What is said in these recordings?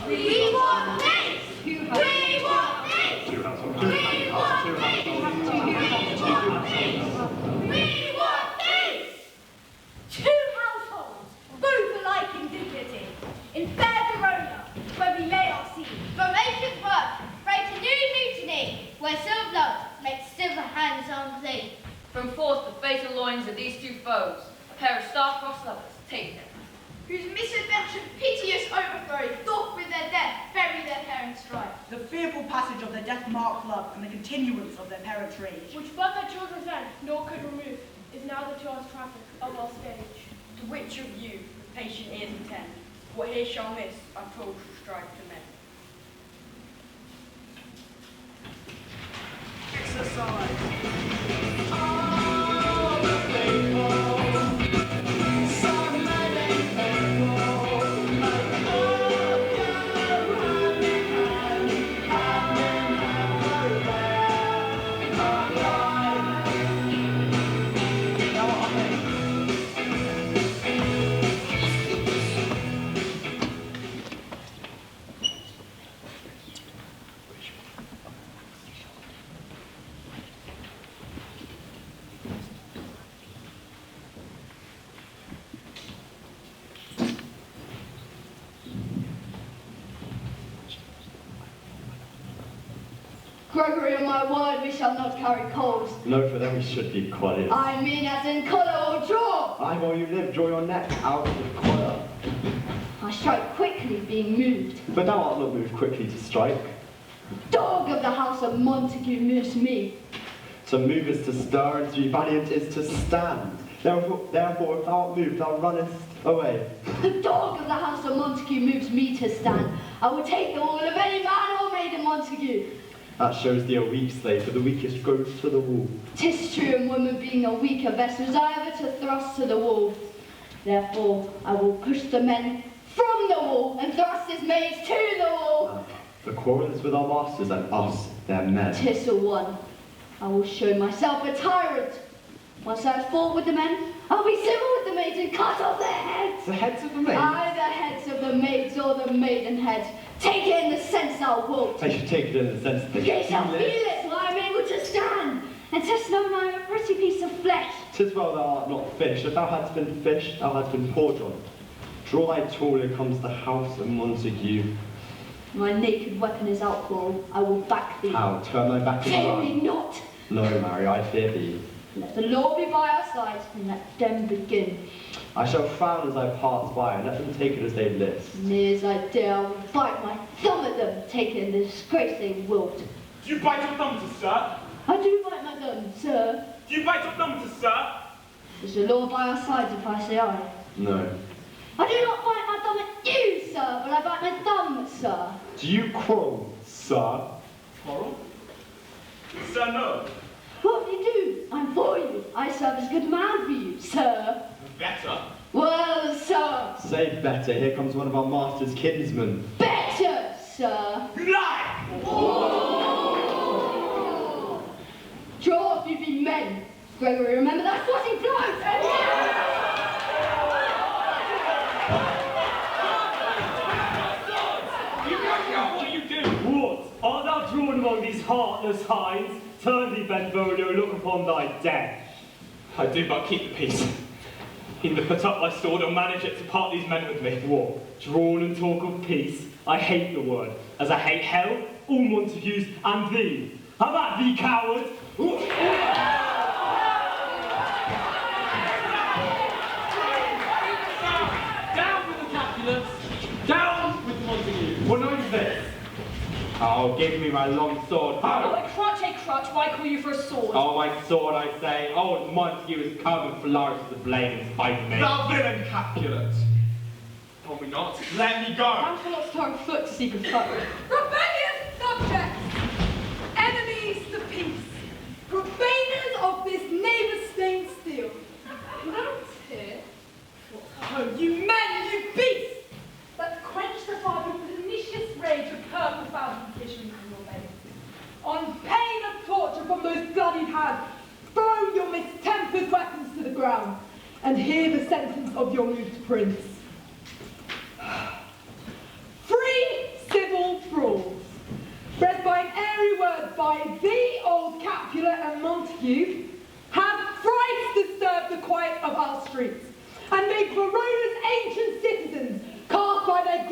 We want peace! We want peace! We want peace! We want peace! Two households, both alike in dignity, in fair Verona, where we lay our siege. From ancient work, break a new mutiny, where silver blood makes silver hands unclean. From forth the fatal loins of these two foes, a pair of star-crossed lovers take them. Whose misadventure piteous overthrow doth with their death bury their parents' strife. The fearful passage of their death-marked love and the continuance of their parents' rage. Which but their children's end, nor could remove, is now the chance traffic of our stage. To which of you, with patient ears attend, what here shall miss, our toil shall strive to mend. Gregory, on my word, we shall not carry coals. No, for them we should be qualities. I mean as in collar or draw. Aye, while you live, draw your neck out of the collar. I strike quickly, being moved. But thou art not moved quickly to strike. Dog of the house of Montague moves me. To move is to stir, and to be valiant is to stand. Therefore, if thou art moved, thou runnest away. The dog of the house of Montague moves me to stand. I will take the wall of any man or maiden Montague. That shows thee a weak slave, for the weakest goes to the wall. 'Tis true, and women being the weaker vessels, I ever to thrust to the wall. Therefore, I will push the men from the wall, and thrust his maids to the wall. The quarrel is with our masters, and us, their men. 'Tis a one. I will show myself a tyrant. Once I have fought with the men, I'll be civil with the maids and cut off their heads. The heads of the maids? Aye, the heads of the maids or the maiden head. Take it in the sense thou wilt. I should take it in the sense that Ye shall feel it, while I am able to stand, and to know I am a pretty piece of flesh. 'Tis well thou art not fish. If thou hadst been fish, thou hadst been poor John. Draw thy tool, here comes the house of Montague. My naked weapon is outlaw. I will back thee. How? Turn thy back and Fear me run. not. No, Mary, I fear thee. Let the law be by our side, and let them begin. I shall frown as I pass by, and let them take it as they list. Near as I dare, I will bite my thumb at them, take it in the disgrace they wilt. Do you bite your thumbs, sir? I do bite my thumb, sir. Do you bite your thumbs, sir? Is the law by our sides if I say aye? No. I do not bite my thumb at you, sir, but I bite my thumb, sir. Do you quarrel, sir? Quarrel? Sir, no. What you do? I'm for you. I serve as good man for you, sir. Better. Well, sir. Say better, here comes one of our master's kinsmen. Better, sir. You lie! Draw if you be men. Gregory, remember that swatting blow. What do you do? What? Art thou drawn among these heartless hinds? Turn thee, Benvolio, look upon thy death. I do but keep the peace. Either put up thy sword or manage it to part these men with me. What? Drawn and talk of peace? I hate the word, as I hate hell, all Montagues, and thee. How about thee, coward? Down with the Capulets! Down with the Montagues! What noise is this? Oh, give me my long sword. Oh, a crutch, why call you for a sword? Oh, my sword, I say. Old Montague has come and flourished the blade in spite of me. Thou villain, Capulet! Told me not. Let me go! Thou cannot stir a foot to seek a foe. Rebellious subjects, enemies to peace, profaners of this neighbour-stained steel. Not here. Oh, you men, you beasts, that quench the fire with pernicious rage of purple fountains issuing from your veins. On pain of torture from those bloodied hands, throw your mistempered weapons to the ground, and hear the sentence of your moved prince. Free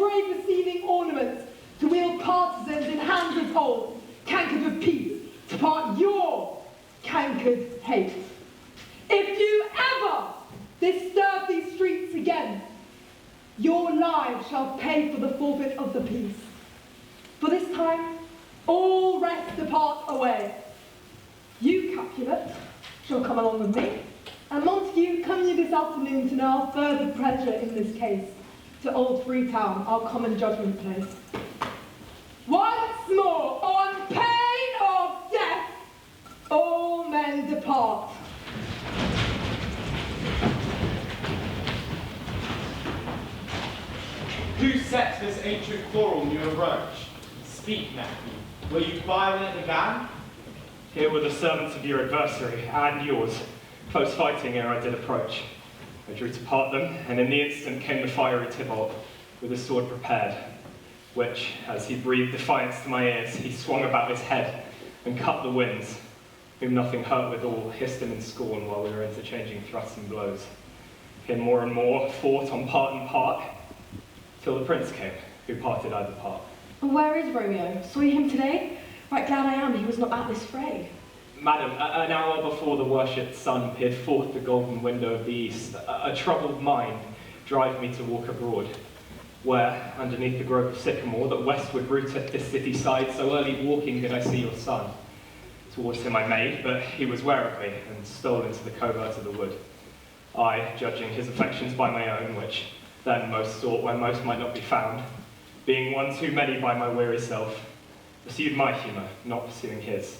brave-seeming ornaments, to wield partisans in hands of old, cankered with peace, to part your cankered hate. If you ever disturb these streets again, your lives shall pay for the forfeit of the peace. For this time, all rest depart away. You, Capulet, shall come along with me, and Montague, come you this afternoon to know our further pleasure in this case, to Old Freetown, our common judgment place. Once more, on pain of death, all men depart. Who set this ancient quarrel new approach? Speak, nephew. Were you by when it began? Here were the servants of your adversary, and yours. Close fighting ere I did approach. I drew to part them, and in the instant came the fiery Tybalt, with his sword prepared, which, as he breathed defiance to my ears, he swung about his head, and cut the winds, whom nothing hurt withal, hissed him in scorn while we were interchanging thrusts and blows. Him more and more fought on part and part, till the prince came, who parted either part. And where is Romeo? Saw you him today? Right glad I am he was not at this fray. Madam, an hour before the worshipped sun peered forth the golden window of the east, a troubled mind drive me to walk abroad, where, underneath the grove of sycamore that westward rooteth this city side, so early walking did I see your son. Towards him I made, but he was ware of me, and stole into the covert of the wood. I, judging his affections by my own, which then most sought where most might not be found, being one too many by my weary self, pursued my humour, not pursuing his,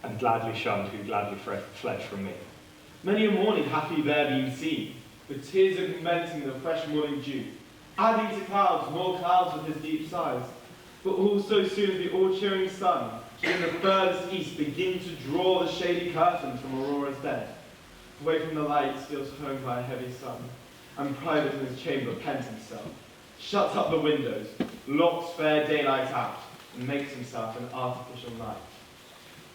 and gladly shunned who gladly fled from me. Many a morning hath he there been seen, with tears augmenting the fresh morning dew, adding to clouds more clouds with his deep sighs. But also soon as the all-cheering sun should in the furthest east begin to draw the shady curtains from Aurora's bed, away from the light steals home by a heavy sun, and private in his chamber pens himself, shuts up the windows, locks fair daylight out, and makes himself an artificial night.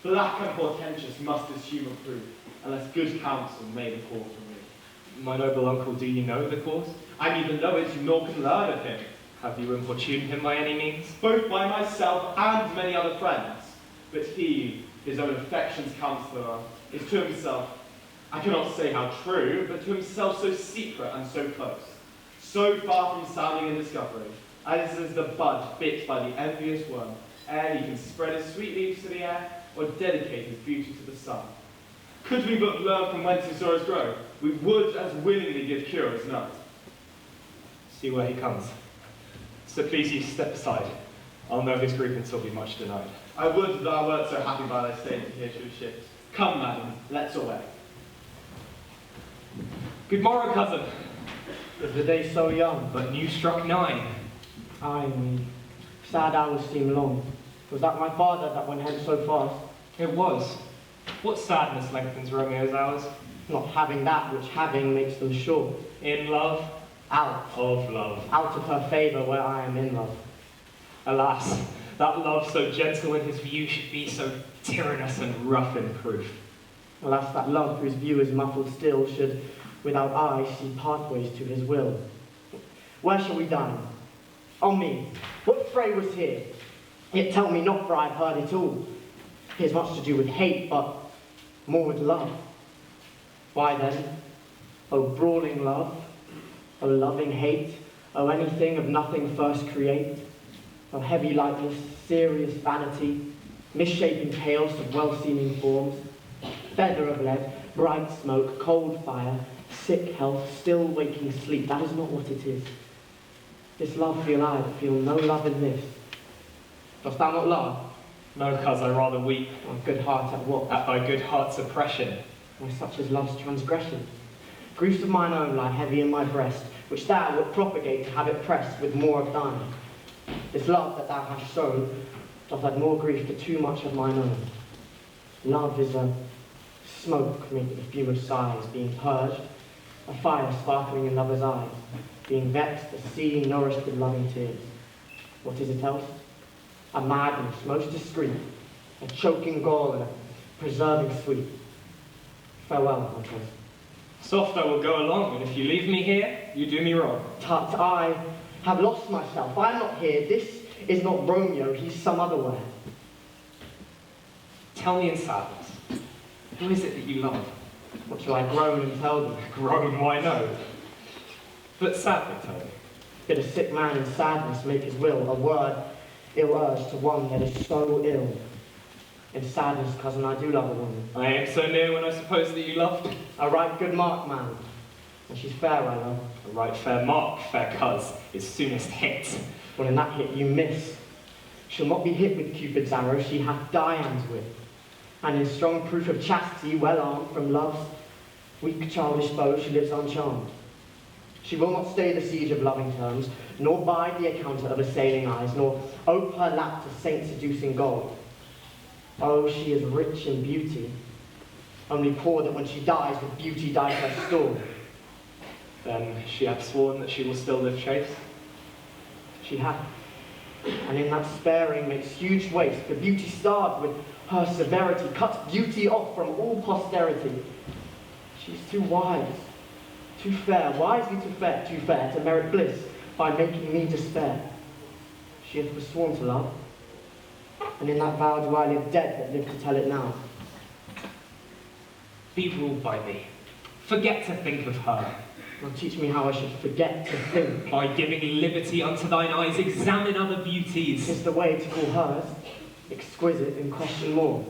Black and portentous must his humour prove, unless good counsel may the cause remove. My noble uncle, do you know the cause? I neither know it, nor can learn of him. Have you importuned him by any means? Both by myself and many other friends. But he, his own affections' counsellor, is to himself, I cannot say how true, but to himself so secret and so close, so far from sounding in discovery, as is the bud bit by the envious worm, ere he can spread his sweet leaves to the air, or dedicate his beauty to the sun. Could we but learn from whence his sorrows grow, we would as willingly give cure as not. See where he comes. So please you step aside. I'll know his grievance will be much denied. I would that thou wert so happy by thy state to hear true shift. Come, madam, let's away. Good morrow, cousin. Is the day so young? But new struck 9. Ay me, sad hours seem long. Was that my father that went hence so fast? It was. What sadness lengthens Romeo's hours? Not having that which having makes them short. In love? Out. Of love. Out of her favour where I am in love. Alas, that love so gentle in his view should be so tyrannous and rough in proof. Alas, that love whose view is muffled still should, without eyes, see pathways to his will. Where shall we dine? On me, what fray was here? Yet tell me not, for I have heard it all. He has much to do with hate, but more with love. Why then, O brawling love, O loving hate, O anything of nothing first create, O heavy lightness, serious vanity, misshapen chaos of well-seeming forms, feather of lead, bright smoke, cold fire, sick health, still waking sleep, that is not what it is. This love feel I, but feel no love in this. Dost thou not love? No, cuz I rather weep. My good heart at what? At thy good heart's oppression. Why such is love's transgression? Griefs of mine own lie heavy in my breast, which thou wilt propagate to have it pressed with more of thine. This love that thou hast sown doth add more grief to too much of mine own. Love is a smoke making a fume of sighs, being purged, a fire sparkling in lover's eyes, being vexed, a sea nourished with loving tears. What is it else? A madness most discreet, a choking gall and a preserving sweet. Farewell, my trust. Soft I will go along, and if you leave me here, you do me wrong. Tut, I, have lost myself. I am not here. This is not Romeo. He's some other where. Tell me in sadness, who is it that you love? What shall I groan and tell them? Groan, why no? But sadly, Tony. Bid a sick man in sadness make his will, a word ill-urged to one that is so ill. In sadness, cousin, I do love a woman. I ain't so near when I suppose that you loved. A right good mark, man. And she's fair, I love. A right fair mark, fair cuz, is soonest hit. Well, in that hit you miss. She'll not be hit with Cupid's arrow, she hath Dian's wit. And in strong proof of chastity, well armed from love's weak childish bow, she lives uncharmed. She will not stay the siege of loving terms, nor bide the encounter of assailing eyes, nor ope her lap to saint-seducing gold. Oh, she is rich in beauty, only poor that when she dies, with beauty dies her store. Then she hath sworn that she will still live chaste? She hath, and in that sparing makes huge waste, for beauty starved with her severity, cuts beauty off from all posterity. She's too wise, too fair, wisely too fair to merit bliss by making me despair. She hath forsworn to love, and in that vow do I live dead that live to tell it now. Be ruled by me. Forget to think of her. Well, teach me how I should forget to think. By giving liberty unto thine eyes, examine other beauties. 'Tis the way to call hers exquisite and question more.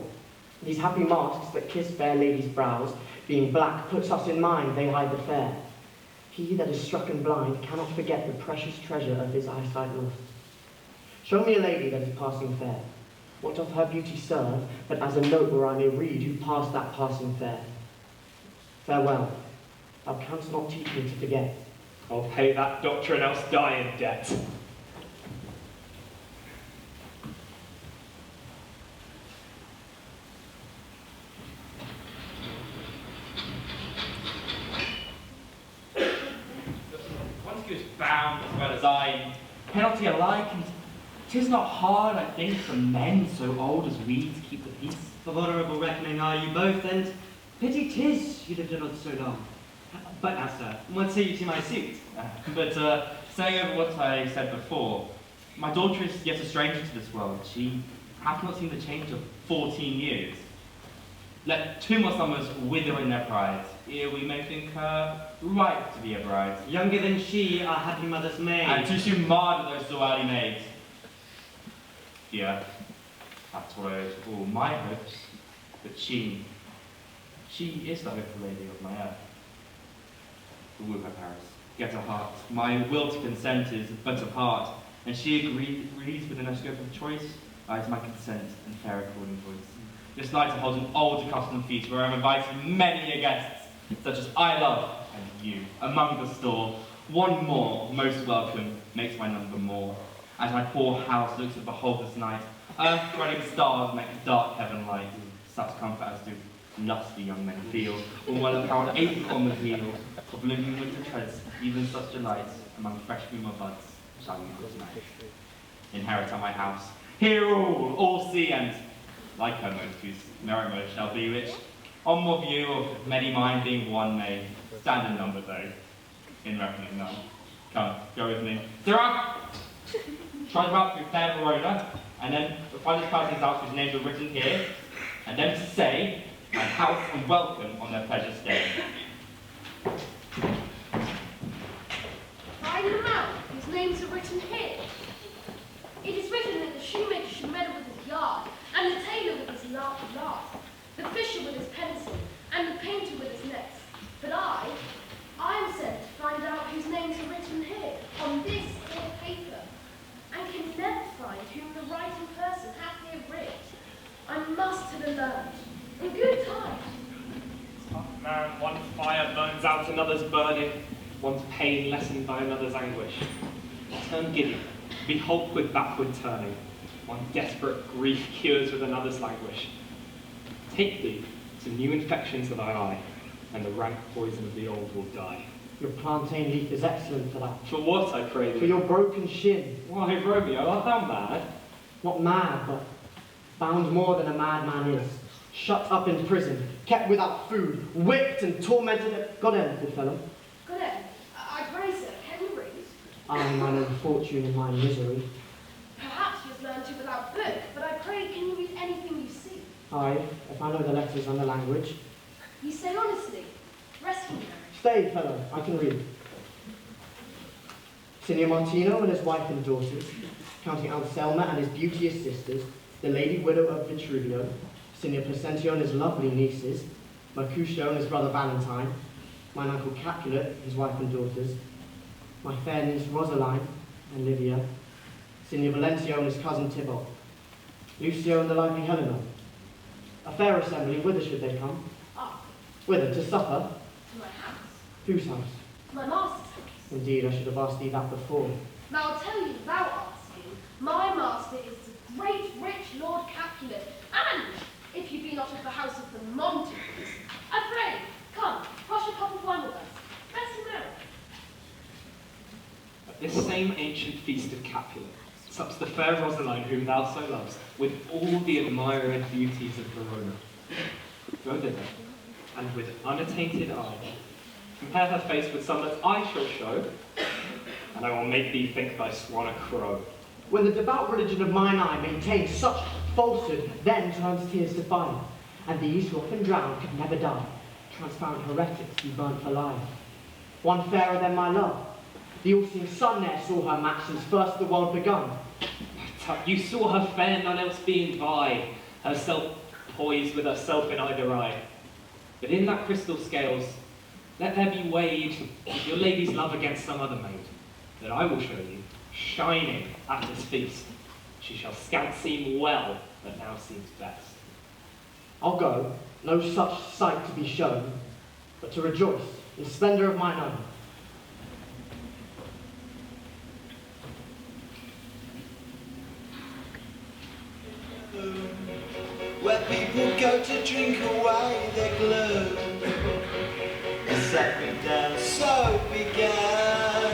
These happy masks that kiss fair ladies' brows, being black, puts us in mind they hide the fair. He that is struck and blind cannot forget the precious treasure of his eyesight lost. Show me a lady that is passing fair. What doth her beauty serve, but as a note where I may read who passed that passing fair? Farewell. Thou canst not teach me to forget. I'll pay that doctrine, else die in debt. Montague is bound as well as I, penalty alike, and 'tis not hard, I think, for men so old as we to keep the peace. For honourable reckoning are you both, and pity 'tis you lived not so long. But now, sir, what say you to my suit? Saying over what I said before, my daughter is yet a stranger to this world. She hath not seen the change of 14 years. Let 2 more summers wither in their pride, ere we may think her right to be a bride. Younger than she, our happy mother's maid. And too soon marred those so early maids. Yeah, that's what I owe to all my hopes. But she is the hopeful lady of my earth. Woo her Paris, get her heart. My will to consent is but a part, and she agrees within her scope of choice. I to my consent and fair according voice. This night I hold an old accustomed feast where I'm invited many a guests, such as I love, and you, among the store. One more, most welcome, makes my number more. As my poor house looks to behold this night, earth-dwelling stars make the dark heaven light. Such comfort as do lusty young men feel, or well apparelled ape on the heel, of blooming winter treads, even such delights, among fresh bloomer buds, shall you not night. Inherit at my house, hear all see, and, like her most whose merit most shall be, which, on more view of many mind being one, may stand in number though, in reckoning none. Come, go with me. Sirrah! Try about through fair Verona, and then the finest parties out whose names are written here, and then to say, my house and welcome on their pleasure stay. Find them out, whose names are written here. It is written that the shoemaker should meddle with his yard, and the tailor with his last, the fisher with his pencil, and the painter with his nets. But I am sent to find out whose names are written here, on this here paper, and can never find whom the writing person hath here writ. I must to the learned, in good time. Man, one fire burns out another's burning, one's pain lessened by another's anguish. Turn giddy, be halt with backward turning, one desperate grief cures with another's languish. Take thee to new infections of thine eye, and the rank poison of the old will die. Your plantain leaf is excellent for that. For what, I pray thee? For your broken shin. Why, Romeo, art thou mad? Not mad, but bound more than a madman is. Shut up in prison, kept without food, whipped and tormented. Got in, good fellow. Good end. I pray, sir, can you read? I mine own fortune in my misery. Perhaps you have learned to without book, but I pray, can you read anything you see? Aye, if I know the letters and the language. You say honestly. Rest me. Stay, fellow, I can read. Signor Martino and his wife and daughters, counting Anselma and his beauteous sisters, the lady widow of Vitruvio, Signor Placentio and his lovely nieces, Mercutio and his brother Valentine, mine uncle Capulet, his wife and daughters, my fair niece Rosaline and Livia, Signor Valentio and his cousin Tybalt, Lucio and the lively Helena. A fair assembly, whither should they come? Ah, Whither, to supper? to my house. Whose house? My master's house. Indeed, I should have asked thee that before. Now I'll tell you without asking, my master is the great rich Lord Capulet, and if you be not of the house of the Montagues, I pray, come, crush a cup of wine with us. Let's be merry. At this same ancient feast of Capulet sups the fair Rosaline whom thou so lovest, with all the admired beauties of Verona. Go thither, and with unattainted eye, compare her face with some that I shall show, and I will make thee think thy swan a crow. When the devout religion of mine eye maintains such falsehood, then turns tears to fire, and these who often drown could never die, transparent heretics be burnt for life. One fairer than my love, the all-seeing sun ne'er saw her match since first the world begun. You saw her fair, none else being by, herself poised with herself in either eye. But in that crystal scales, let there be weighed your lady's love against some other maid, that I will show you, shining at this feast. She shall scant seem well, that now seems best. I'll go, no such sight to be shown, but to rejoice in splendour of mine own. Where people go to drink away their gloom. A second dance so began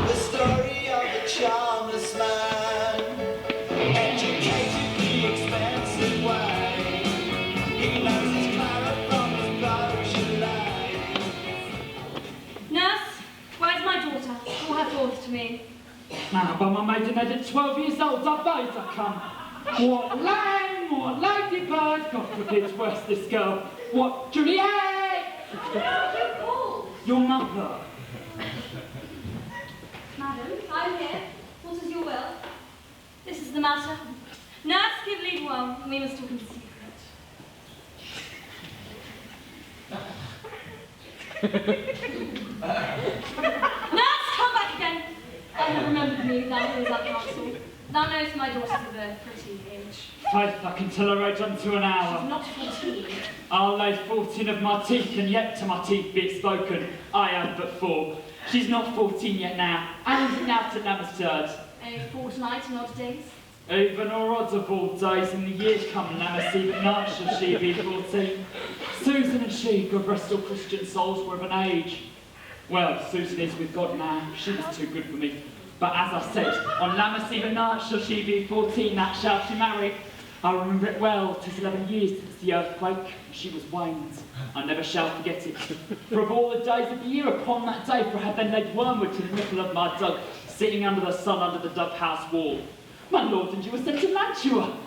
the story of a charmless man, educated the expensive way. He knows his Clara from his Beaujolais. Nurse, where's my daughter? Call her forth to me. Now, but my maiden at 12 years old, I bade her come. What lamb, what ladybird, God forbid, where's this girl? What, Juliet? Your mother. Madam, I'm here. What is your will? This is the matter. Nurse, give lead one. We must talk in secret. Nurse, come back again. I have remembered me, thou who is at council. Thou knowest my daughter's of a pretty age. Faith, I can tell her age unto an hour. She's not 14. I'll lay 14 of my teeth, and yet to my teeth be it spoken, I am but 4. She's not 14 yet now, and is it now to Lammersterd? A fortnight and odd days. Even or odds of all days, in the years come, Lammersterd, but not shall she be 14. Susan and she, God rest all Christian souls, were of an age. Well, Susan is with God now, she was too good for me. But as I said, on Lammersterd night shall she be 14, that shall she marry. I remember it well, 'tis 11 years since the earthquake, she was waned. I never shall forget it. For of all the days of the year, upon that day, for I had then laid wormwood to the nipple of my dug, sitting under the sun under the dove house wall. My lord and you were sent to Mantua.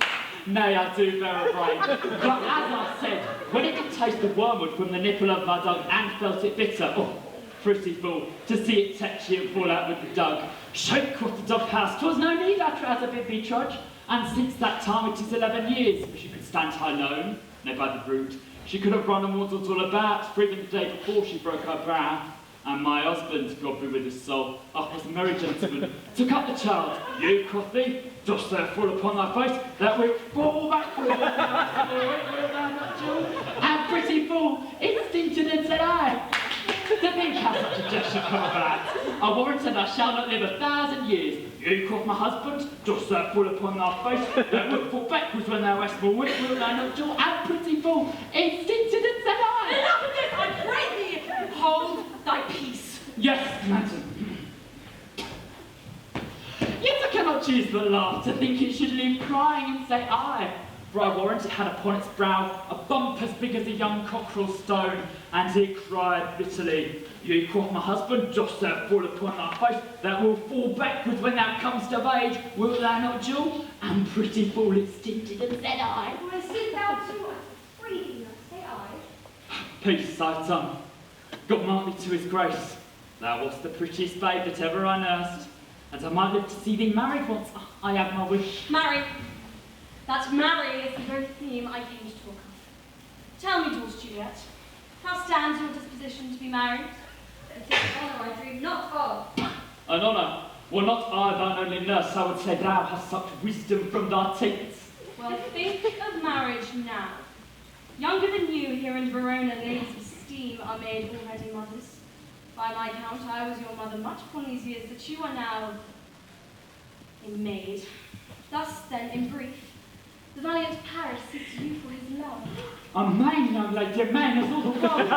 Nay, I do bear a brain. But as I said, when it did taste the wormwood from the nipple of my dug and felt it bitter, oh, pretty fool, to see it tetchy and fall out with the dug. Shake, quoth the dove house, 'twas no need after as I bid me trudge. And since that time it is 11 years, for she could stand high alone, no by the brute. She could have run and waddled all about, for even the day before she broke her brow. And my husband, God be with his soul, was a merry gentleman, took up the child. You, quoth he, dost thou fall upon thy face, that wilt fall backward, wilt thou not, Jewel? And pretty fool, instincted, said I. To think how such a jest should come about. I warrant that I shall not live 1,000 years. You, quoth my husband, dost thou fall upon thy face, that wilt fall backwards when thou wast forward, wilt thou not, Jewel? And pretty fool, instincted, said I. Enough of this, I pray thee! Hold thy peace. Yes, madam. Yet I cannot choose but laugh to think it should leave crying and say aye. for I warrant it had upon its brow a bump as big as a young cockerel stone, and it cried bitterly, Ye quoth my husband, dost thou fall upon thy face, that will fall backwards when thou comest of age, wilt thou not, Jewel? And pretty fool it stinted, and said I. Well, sit thou too, freely, say I. Peace, thy tongue. God mark me to his grace. Thou wast the prettiest babe that ever I nursed, and I might live to see thee married once. I have my wish. Marry. That marry is the very theme I came to talk of. Tell me, daughter Juliet, how stands your disposition to be married? It is an honour I dream not of. An honour? Were not I thine only nurse, I would say thou hast such wisdom from thy teats. Well, think of marriage now. Younger than you here in Verona, ladies of esteem are made already mothers. By my count, I was your mother much upon these years that you are now a maid. Thus, then, in brief, the valiant Paris seeks you for his love. A man, young lady, a man is all the world.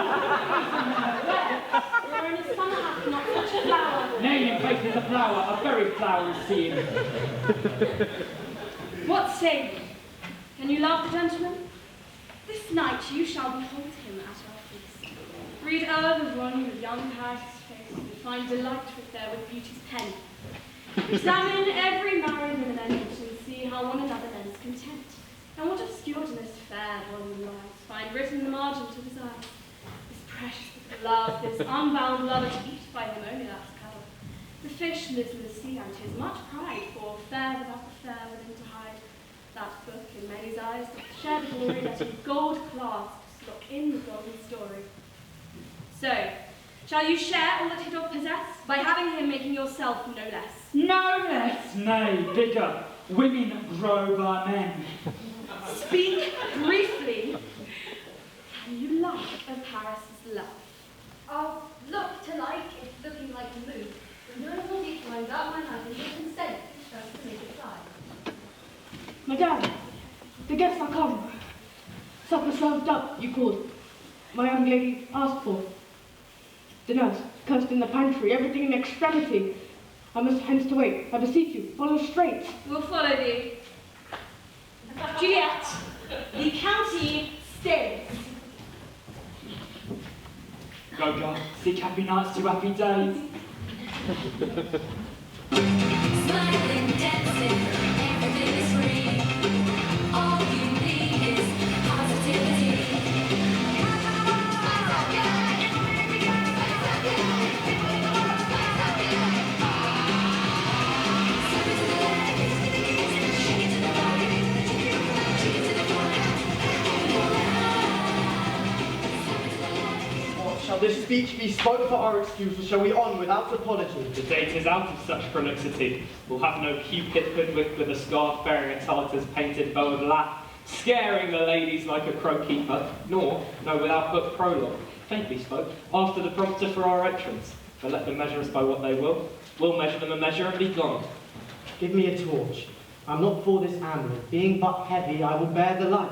Verona's summer hath not such a flower. Nay, in faith is a flower, a very flower is seen. What say you? Can you love the gentleman? This night you shall behold him at our feast. Read o'er the run with young Paris' face, and find delight with beauty's pen. Examine every married lineament, and see how one another lends content, and what obscuredness fair one lies, find written in the margin to his eyes. This precious little love, this unbound lover to eat by him only that's cuddle. The fish lives in the sea, and 'tis much pride, for fair without the fair within to hide. That book in many's eyes doth share the glory, that in gold clasps look in the golden story. So, shall you share all that he doth possess, by having him making yourself no less? No less, nay, bigger. Women grow by men. Speak briefly. Can you love of Paris' love? I'll look to like if looking like a move. But no more detail without my hand and your consent, just to make it fly. Madame, the guests are come. Supper served up, you called. My young lady asked for. The nurse, cursed in the pantry, everything in extremity. I must hence to wait. I beseech you, follow straight. We'll follow thee. Juliet, the county stays. Go, go, seek happy nights to happy days. Smiling, dancing, everything is free. All you need is positivity. Shall this speech be spoke for our excuse, or shall we on without apology? The date is out of such prolixity. We'll have no Cupid hoodwinked with a scarf bearing a tartar's painted bow of laugh, scaring the ladies like a crow-keeper, nor, no, without but prologue, faintly spoke, after the prompter for our entrance. But let them measure us by what they will, we'll measure them a measure and be gone. Give me a torch. I'm not for this amulet. Being but heavy, I will bear the light.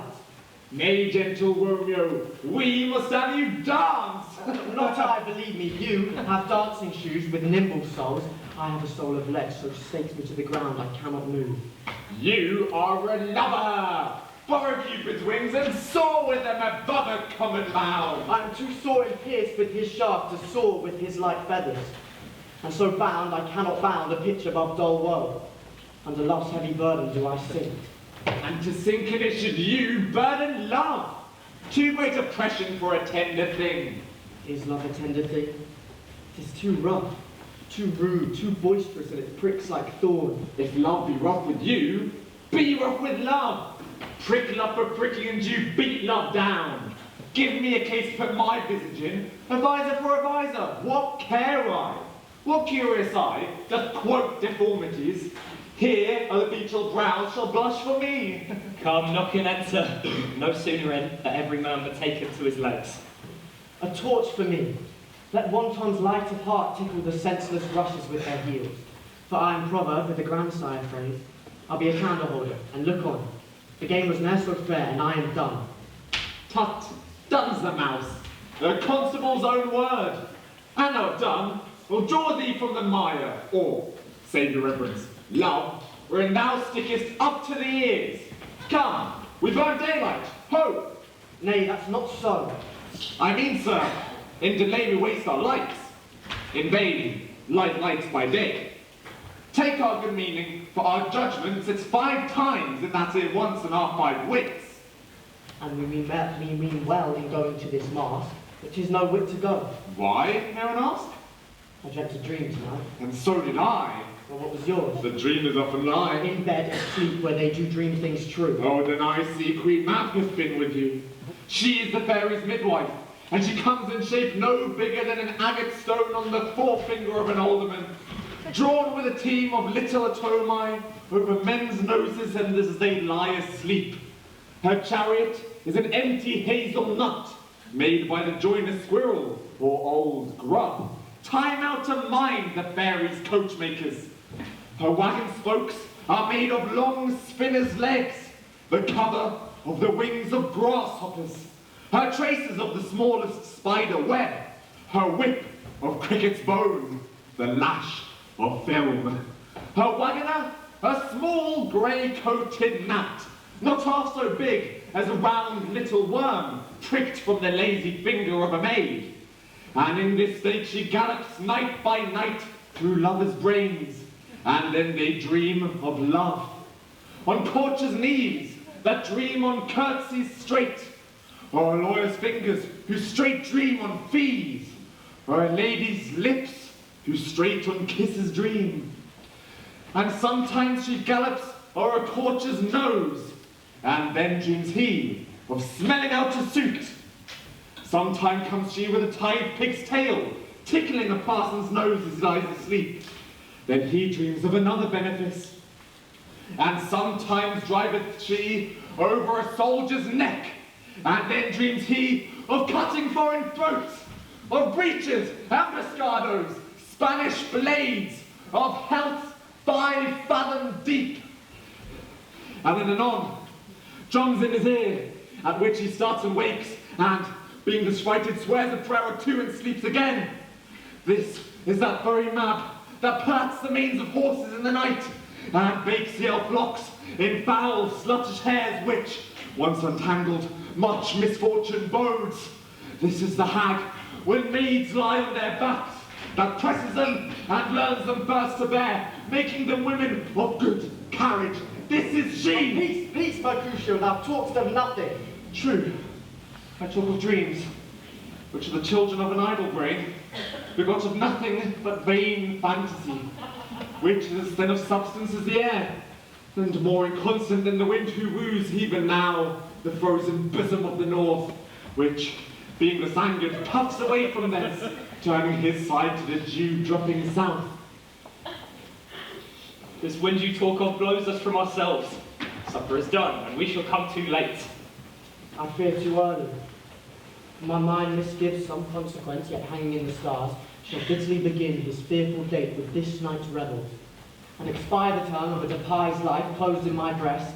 Nay, gentle Romeo, we must have you dance! Not I, believe me, you have dancing shoes with nimble soles. I have a soul of lead, so stakes me to the ground I cannot move. You are a lover! Borrow Cupid's wings and soar with them above a common bound! I am too sore and pierced with his shaft to soar with his light feathers. And so bound, I cannot bound a pitch above dull woe. Under love's heavy burden do I sink. And to sink in it should you burden love. Too great oppression for a tender thing. Is love a tender thing? It is too rough, too rude, too boisterous, and it pricks like thorn. If love be rough with you, be rough with love. Prick love for pricking and you beat love down. Give me a case to put my visage in, advisor for advisor. What care I? What curious eye doth quote deformities? Here are the beetle brows shall blush for me. Come, knock and enter. No sooner in, that every man betake him to his legs. A torch for me. Let wantons light of heart tickle the senseless rushes with their heels. For I am proverb with the grandsire phrase. I'll be a candle holder, and look on. The game was ne'er so fair, and I am done. Tut, done's the mouse. The constable's own word. And now done, will draw thee from the mire, or, save your reverence, love, wherein thou stickest up to the ears. Come, We burn daylight. Ho! Nay, that's not so. I mean, sir, in delay we waste our lights. In vain, light lights by day. Take our good meaning, for our judgment sits 5 times in that here once in our 5 wits. And we mean well in going to this mask, but 'tis no whit to go. Why, may one ask? I dreamt a dream tonight. And so did I. Well, what was yours? The dreamers often lie. In bed, asleep, where they do dream things true. Oh, then I see Queen Mab hath been with you. She is the fairy's midwife, and she comes in shape no bigger than an agate stone on the forefinger of an alderman, drawn with a team of little atomi over men's noses and as they lie asleep. Her chariot is an empty hazel nut, made by the joiner squirrel or old grub. Time out to mind the fairies' coachmakers. Her wagon spokes are made of long spinners' legs, the cover of the wings of grasshoppers, her traces of the smallest spider web, her whip of cricket's bone, the lash of film. Her wagoner, a small grey-coated gnat, not half so big as a round little worm pricked from the lazy finger of a maid. And in this state she gallops night by night through lovers' brains, and then they dream of love. On courtiers' knees that dream on curtsies straight, or a lawyer's fingers who straight dream on fees, or a lady's lips who straight on kisses dream. And sometimes she gallops o'er a courtier's nose, and then dreams he of smelling out a suit. Sometime comes she with a tied pig's tail, tickling a parson's nose as he lies asleep. Then he dreams of another benefice. And sometimes driveth she over a soldier's neck, and then dreams he of cutting foreign throats, of breaches, ambuscados, Spanish blades, of health 5 fathom deep. And then anon, drums in his ear, at which he starts and wakes, and, being disfrighted, swears a prayer or 2 and sleeps again. This is that very map that plats the manes of horses in the night, and bakes the elf locks in foul, sluttish hairs, which, once untangled, much misfortune bodes. This is the hag, when maids lie on their backs, that presses them and learns them first to bear, making them women of good carriage. This is she! Peace, peace, Mercutio, thou talkest of nothing. True, I talk of dreams, which are the children of an idle brain, begot of nothing but vain fantasy, which is then of substance as the air, and more inconstant than the wind who woos even now the frozen bosom of the north, which, being the sanguine, puffs away from thence, turning his side to the dew-dropping south. This wind you talk of blows us from ourselves. Supper is done, and we shall come too late. I fear too early. My mind misgives some consequence, yet hanging in the stars, shall bitterly begin his fearful date with this night's revels, and expire the term of a despised life closed in my breast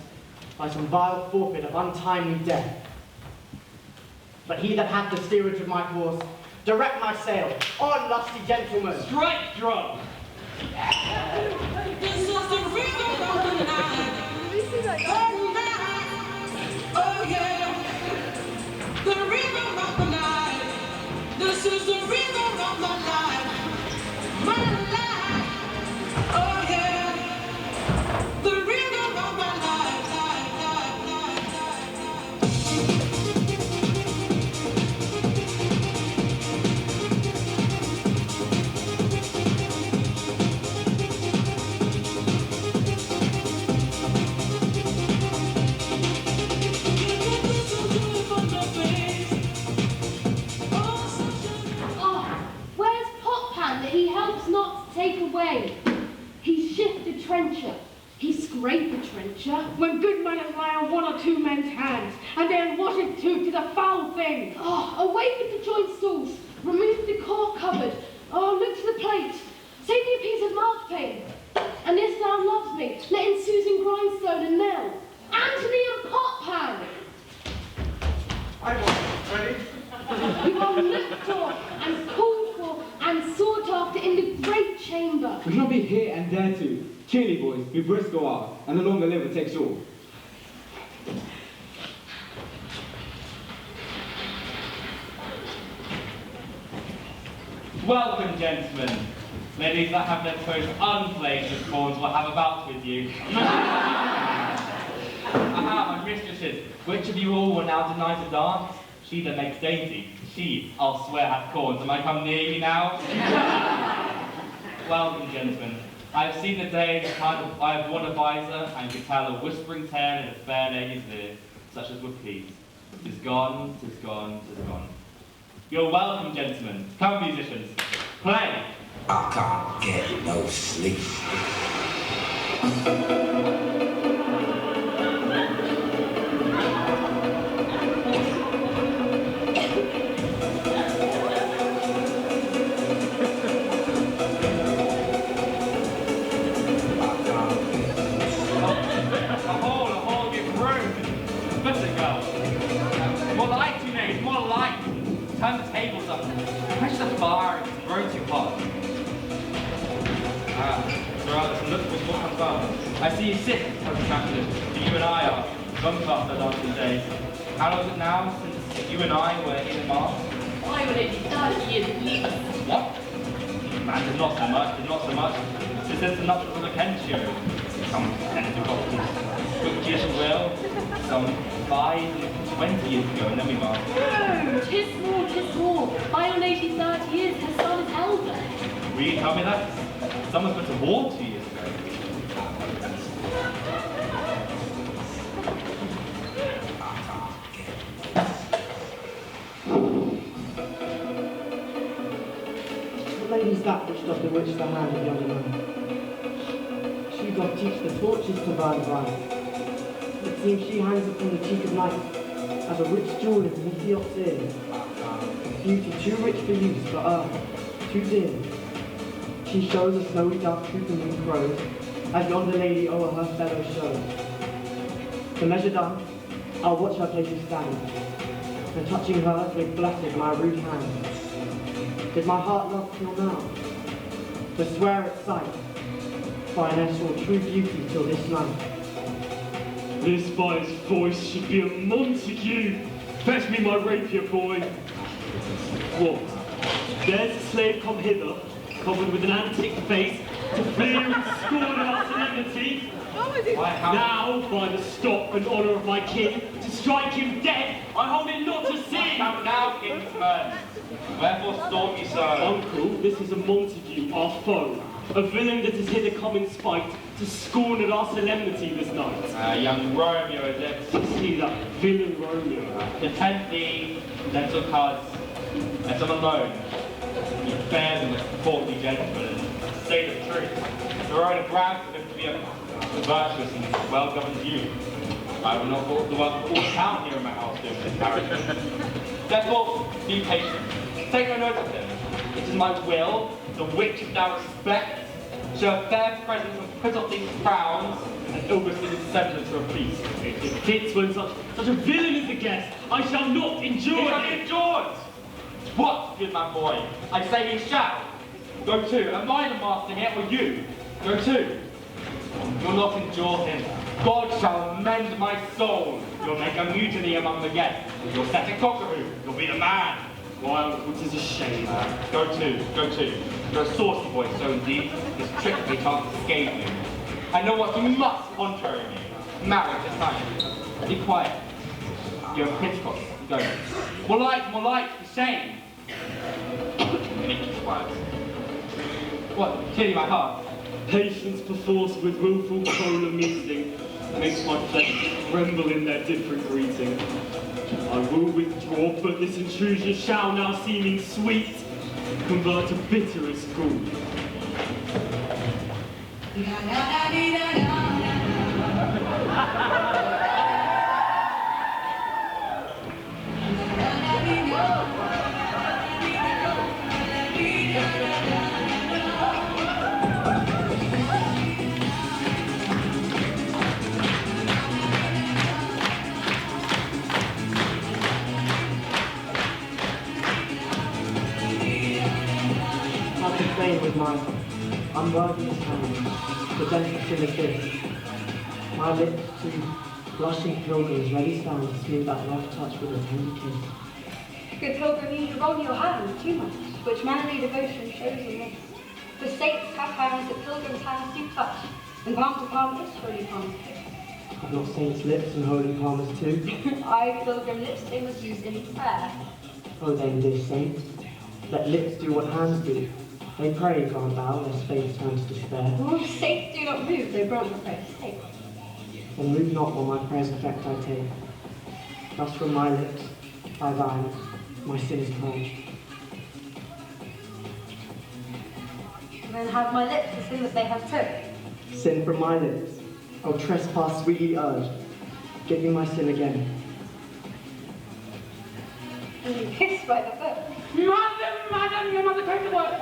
by some vile forfeit of untimely death. But he that hath the steerage of my course, direct my sail, on, lusty gentlemen! Strike drum! This is the rhythm of the night. Oh yeah, the rhythm of the night. This is the rhythm of the night. My life. Oh yeah, the rhythm of the night. Take away. He shifted trencher. He scraped the trencher. When good manners lie on 1 or 2 men's hands, and they unwash it too, 'tis a foul thing. Oh, away with the joint stools. Remove the cork cupboard. Oh, look to the plate. Save me a piece of marchpane. And if thou loves me, let in Susan Grindstone and Nell. Anthony and Potpan. I wasn't ready. You are looked for and called for and sought after in the great chamber. We shall be here and there too. Cheerly, boys, be brisk go on, and the longer liver takes all. Welcome, gentlemen. Ladies that have their toes unflavoured corns will have a bout with you. Aha, my mistresses, which of you all will now deny to dance? She that makes dainty, she, I'll swear, hath corns. Am I come near you now? Welcome, gentlemen. I have seen the day and the time I have one advisor, and could tell a whispering tale in a fair lady's ear, such as would please. 'Tis gone, 'tis gone, 'tis gone. You're welcome, gentlemen. Come, musicians. Play! I can't get no sleep. Turn the tables up, push the fire, it's grown too hot. So look what comes up. I see you sit, Captain. You and I are bumped up the last few days. How long is it now since you and I were in the mask? I would have 30 years at least. What? Man, there's not so much, Since there's enough for the Mercutio. Some 10 to quick years of will, some 5 and 20 years ago, and then we masked. No, 'tis more. My old lady 30 years, her son is elder. Will you tell me that? Someone's been to war 2 years ago. The lady's that which doth bewitch the hand of yonder man. She doth teach the torches to burn bright. It seems she hangs upon the cheek of night as a rich jewel in Ethiop's ear. Beauty too rich for use, for earth too dear. She shows a snowy dove trooping in crows, as yonder lady o'er her fellow shows. The measure done, I'll watch her places stand, and touching her, make blessed my rude hand. Did my heart love till now, to swear at sight, for I ne'er saw true beauty till this night. This by his voice should be a Montague. Fetch me my rapier, boy. What? There's a slave come hither, covered with an antique face, to fleer and scorn at our solemnity. Now, by the stock and honour of my king, to strike him dead, I hold it not to sin. Now, kinsman, wherefore storm ye so? Uncle, this is a Montague, our foe, a villain that is hither come in spite, to scorn at our solemnity this night. Young Romeo is it? See that villain Romeo. Content thee, lentil cards, let them alone. You bear them as courtly gentlemen, and say the truth. There are a ground for them to be a virtuous and well-governed youth. I will not walk the whole town here in my house doing this character. Therefore, be patient. Take no note of him. It is my will, the which if thou respect, shall bear presents and put off these crowns, and oversee the semblance of a feast. It fits when such a villain is the guest. I shall not endure He it. shall be endured! What, good man boy? I say he shall. Go to. Am I the master here, or you? Go to. You'll not endure him. God shall amend my soul. You'll make a mutiny among the guests. You'll set a cockaroo. You'll be the man. Why, uncle, 'tis a shame. Go to. You're a saucy boy, so indeed, this trick may can't escape you. I know what you must contrary me. Marry this time. Be quiet. You're a pitchfork. Go. More light, for shame. Make you quiet. What? Killing my heart. Patience perforce with willful polar meeting makes my flesh tremble in their different greeting. I will withdraw, but this intrusion shall now seeming sweet convert to bitter as gall. With my unworthiness hand, the dentist in the kiss. My lips to blushing pilgrims ready stand to smooth that rough touch with a tender kiss. Good pilgrim, you hold your hand too much. which manly devotion shows in this. For saints have hands that pilgrims' hands do touch, and palm to palm is holy palm. Have not saints' lips and holy palmers too? I pilgrim lips they must use in prayer. Oh then, dear saint, let lips do what hands do. They pray, grant thou, lest faith turn to despair. Oh, saints do not move, they grant the prayers take. Then move not while my prayers effect I take. Thus from my lips, by thine, my sin is purged. Then have my lips the sin that they have took. Sin from my lips, O trespass sweetly urged, give me my sin again. And you kiss by the foot. Madam, your mother came to work.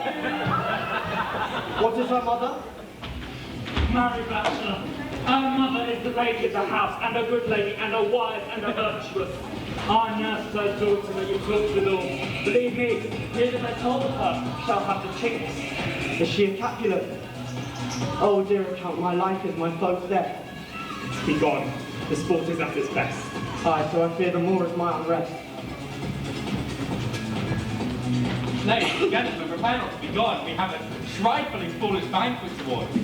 What is her mother? Mary Bachelor. Our mother is the lady of the house, and a good lady, and a wise, and a virtuous. I nursed her daughter that you talked with all. Believe me, he that I told of her shall have the chinks. Is she a Capulet? Oh dear account, my life is my foe's death. Be gone. The sport is at its best. Aye, so I fear the more is my unrest. Ladies and gentlemen, prepare not to be gone. We have a trifling foolish banquet towards.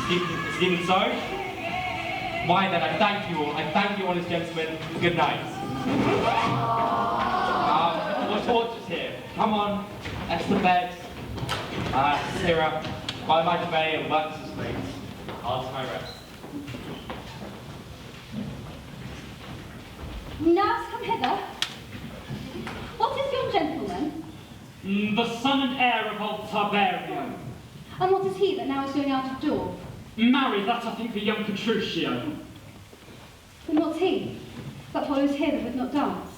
Is it even so? Why then, I thank you all. I thank you, honest gentlemen. Good night. More torches here. Come on, that's the bed. Sarah, by my convey and wax is late. I'll to my rest. Nurse, come hither. What is your gentleman? The son and heir of old Tybalt. And what is he that now is going out of door? Marry, that I think the young Mercutio. And what's he? That follows here that would not dance.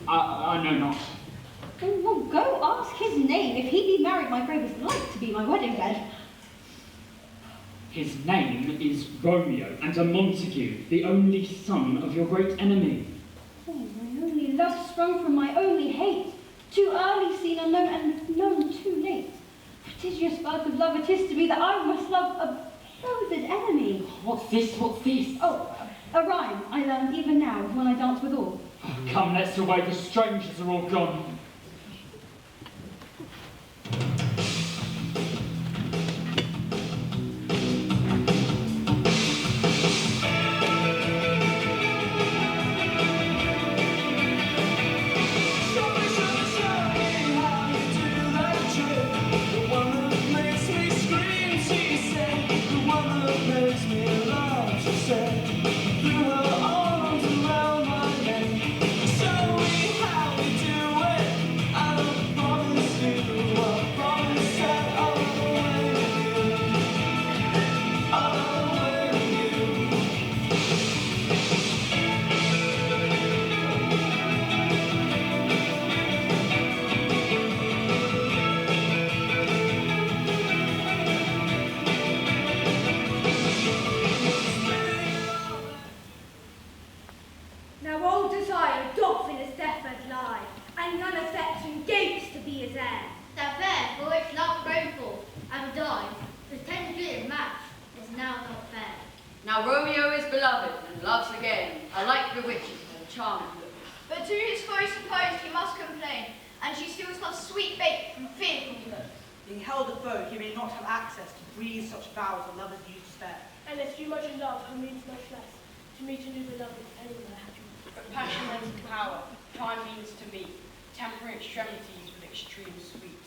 I know not. Well, go ask his name. If he be married, my grave is like to be my wedding bed. His name is Romeo, and a Montague, the only son of your great enemy. Oh, my only love sprung from my only hate. Too early seen, unknown, and known too late. Prodigious birth of love it is to me that I must love a loathed enemy. What's this? What's this? Oh, a rhyme I learned even now when I dance with all. Oh, come, let's away. The strangers are all gone. Now Romeo is beloved and loves again, alike bewitches and charming looks. But to his foe supposed he must complain, and she steals not sweet bait from fearful looks. Being held a foe, he may not have access to breathe such vows a lover's use to spare. And if too much in love, who means much less, to meet a new beloved anywhere. But passion lends to power, time means to meet, tempering extremities with extreme sweet.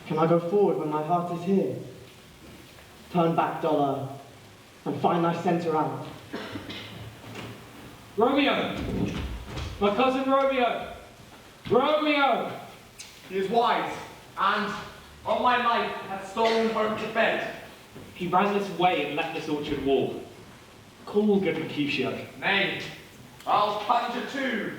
Can I go forward when my heart is here? Turn back, dollar, and find thy centre out. Romeo! My cousin Romeo! Romeo! He is wise, and, on my life, hath stolen home to bed. He ran this way and left this orchard wall. Call good Mercutio. Nay, I'll conjure too.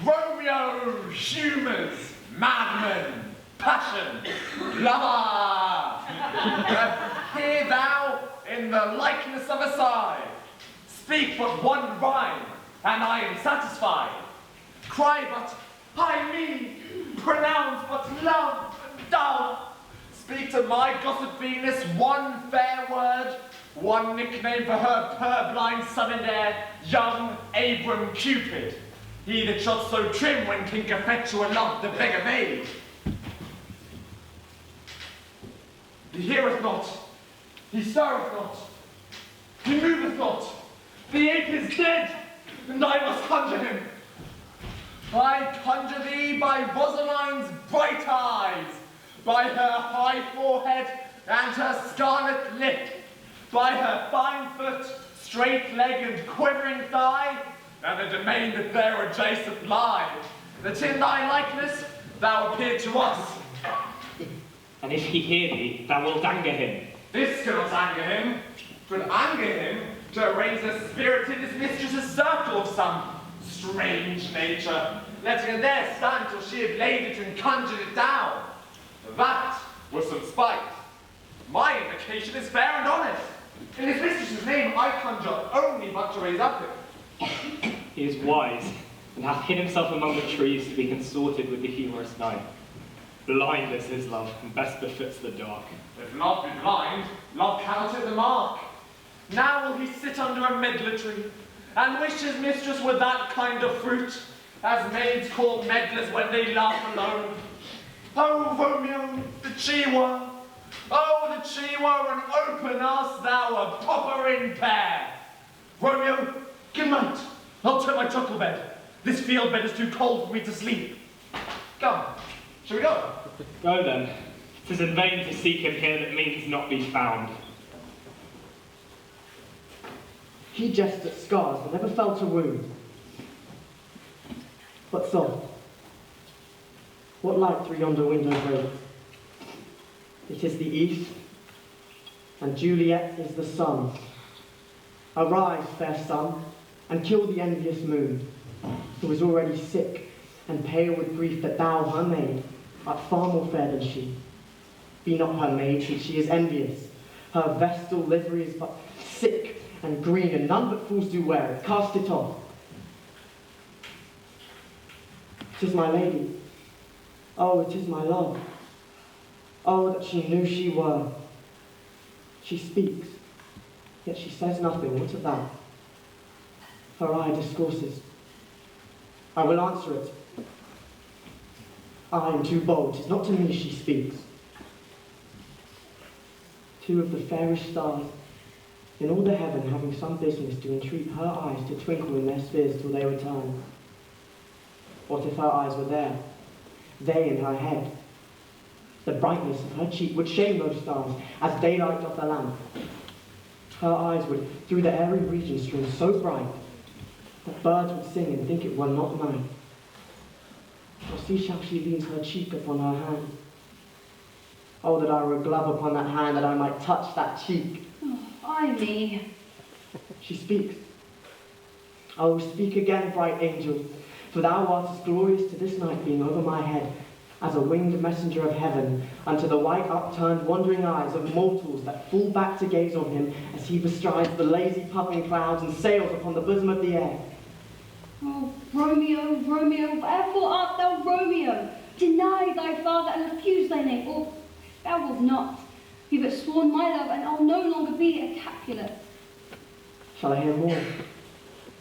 Romeo, humors, madman, passion, lover! Hear thou in the likeness of a sigh. Speak but one rhyme, and I am satisfied. Cry but, I me, pronounce but love and dull. Speak to my gossip Venus one fair word, one nickname for her purblind son and heir, young Abram Cupid. He that shot so trim when King Cophetua loved the beggar maid. He heareth not, he stirreth not, he moveth not. The ape is dead, and I must conjure him. I conjure thee by Rosaline's bright eyes, by her high forehead and her scarlet lip, by her fine foot, straight leg and quivering thigh, and the domain that there adjacent lie, that in thy likeness thou appear to us. And if he hear thee, thou wilt anger him. This cannot anger him. 'Twould anger him to raise a spirit in his mistress's circle of some strange nature, letting her there stand till she had laid it and conjured it down. That was some spite. My invocation is fair and honest. In his mistress's name I conjure only but to raise up him. He is wise, and hath hid himself among the trees to be consorted with the humorous night. Blind is his love, and best befits the dark. If love be blind, love cannot hit the mark. Now will he sit under a medlar tree, and wish his mistress were that kind of fruit, as maids call medlars when they laugh alone. Oh, Romeo, that she were! Oh, that she were an open us, thou a popper in pair! Romeo, good night. I'll turn my truckle bed. This field bed is too cold for me to sleep. Come, shall we go? Go then. 'Tis in vain to seek him here that means not be found. He jests at scars but never felt a wound. But soft, what light through yonder window breaks? It is the east, and Juliet is the sun. Arise, fair sun, and kill the envious moon, who is already sick and pale with grief that thou, her maid, art far more fair than she. Be not her maid, since she is envious. Her vestal livery is but sick and green, and none but fools do wear it. Cast it off. 'Tis my lady. Oh, it is my love. Oh, that she knew she were. She speaks, yet she says nothing. What of that? Her eye discourses. I will answer it. I am too bold. 'Tis not to me she speaks. Two of the fairest stars in all the heaven having some business to entreat her eyes to twinkle in their spheres till they return. What if her eyes were there, they in her head? The brightness of her cheek would shame those stars as daylight doth a lamp. Her eyes would through the airy region stream so bright that birds would sing and think it were not night. Or see how she leans her cheek upon her hand. Oh, that I were a glove upon that hand, that I might touch that cheek. Oh, ay me. She speaks. Oh, speak again, bright angel, for thou art as glorious to this night being over my head as a winged messenger of heaven unto the white upturned wandering eyes of mortals that fall back to gaze on him as he bestrides the lazy puffing clouds and sails upon the bosom of the air. Oh, Romeo, Romeo, wherefore art thou Romeo? Deny thy father and refuse thy name, or thou wilt not. He but sworn my love, and I'll no longer be a Capulet. Shall I hear more,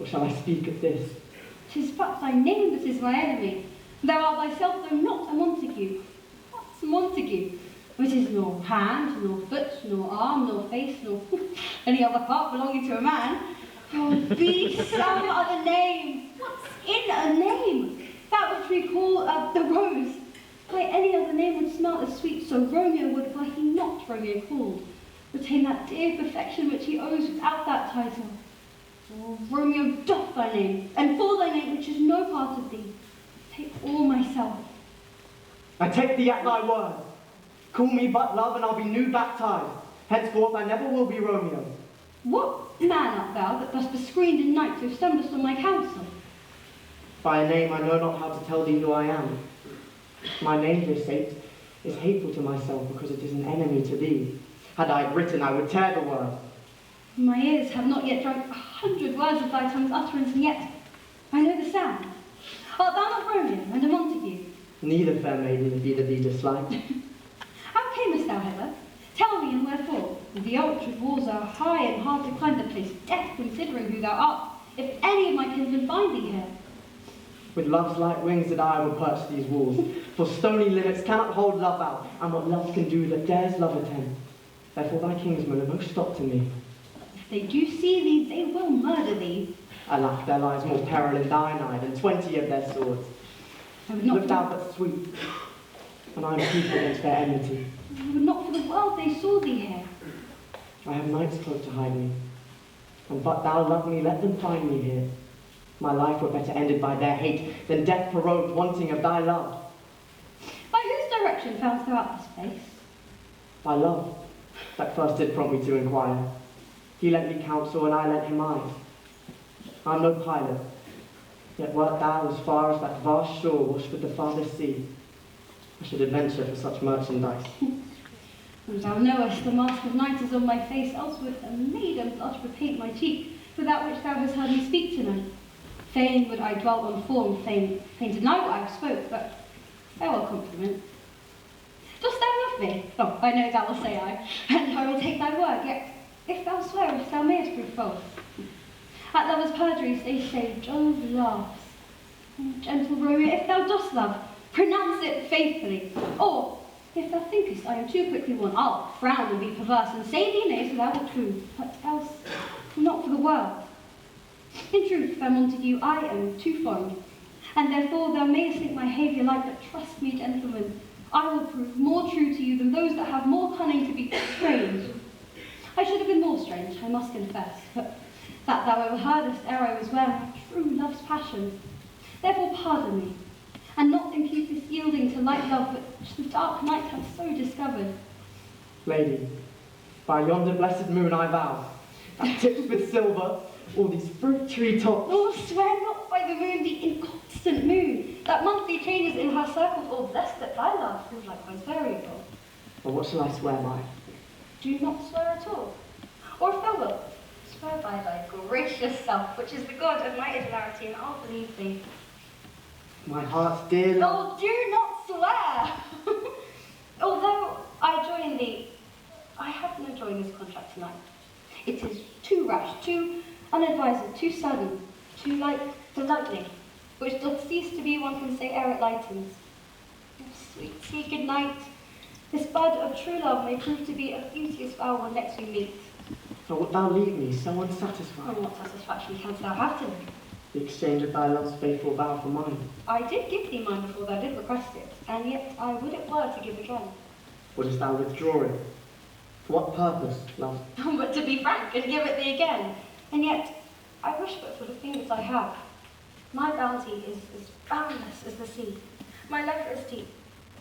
or shall I speak of this? 'Tis but thy name that is my enemy. Thou art thyself, though not a Montague. What's a Montague? Which is nor hand, nor foot, nor arm, nor face, nor any other part belonging to a man. Oh, be some other name. What's in a name? That which we call the rose. By any other name would smell as sweet, so Romeo would, were he not Romeo called, retain that dear perfection which he owes without that title. Oh, Romeo doff thy name, and for thy name, which is no part of thee, take all myself. I take thee at thy word. Call me but love, and I'll be new baptized. Henceforth I never will be Romeo. What man art thou that thus bescreened in night so stumblest on my counsel? By a name I know not how to tell thee who I am. My name, dear Saint, is hateful to myself because it is an enemy to thee. Had I it written, I would tear the word. My ears have not yet drunk 100 words of thy tongue's utterance, and yet I know the sound. Art thou not Romeo and a Montague? Neither, fair maiden, be thee disliked. How camest thou hither? Tell me, and wherefore? The orchard walls are high and hard to climb, the place death, considering who thou art, if any of my kinsmen find thee here. With love's light wings that I will perch these walls, for stony limits cannot hold love out, and what love can do that dares love attend. Therefore thy kinsmen are most stopped in me. If they do see thee, they will murder thee. Alack, there lies more peril in thine eye than 20 of their swords. I would not Look thou but sweet, and I am proof against their enmity. I would not for the world they saw thee here. I have night's cloak to hide me, and but thou love me, let them find me here. My life were better ended by their hate than death prorogued wanting of thy love. By whose direction foundst thou out this place? By love, that first did prompt me to inquire. He lent me counsel, and I lent him mine. I'm no pilot, yet wert thou as far as that vast shore washed with the farthest sea, I should adventure for such merchandise. And thou knowest the mask of night is on my face, else would a maiden blush repaint my cheek for that which thou hast heard me speak tonight. Fain would I dwell on form, fain deny what I have spoke, but farewell compliment. Dost thou love me? Oh, I know thou wilt say I, and I will take thy word, yet if thou swearest, thou mayest prove false. At lovers' perjuries they say, Jove laughs. Gentle Romeo, if thou dost love, pronounce it faithfully. Or, if thou thinkest I am too quickly won, I'll frown and be perverse, and say thee nay so thou wilt prove, but else not for the world. In truth, fair Montague, I am too fond, and therefore thou mayest think my behaviour light, but trust me, gentlemen, I will prove more true to you than those that have more cunning to be strange. I should have been more strange, I must confess, but that thou overheardest ere I was where my true love's passion. Therefore pardon me, and not impute this yielding to light love which the dark night hath so discovered. Lady, by yonder blessed moon I vow, that tips with silver all these fruit tree tops. Oh, swear not by the moon, the inconstant moon, that monthly changes in her circles, or blessed that thy love is likewise variable. But what shall I swear by? Do not swear at all. Or if thou wilt, swear by thy gracious self, which is the God of my hilarity, and I'll believe thee. My heart's dear love. Oh, do not swear! Although I join thee, I have no joy in this contract tonight. It is too rash, too unadvised, too sudden, too lightning, which doth cease to be one can say ere it lightens. Oh, sweet sea, good night. This bud of true love may prove to be a beauteous vow when next we meet. So wilt thou leave me so unsatisfied? Oh, what satisfaction canst thou have to me? The exchange of thy love's faithful vow for mine. I did give thee mine before thou did request it, and yet I would it were to give again. Wouldst thou withdraw it? For what purpose, love? But to be frank, and give it thee again. And yet, I wish but for the thing that I have. My bounty is as boundless as the sea. My love is deep.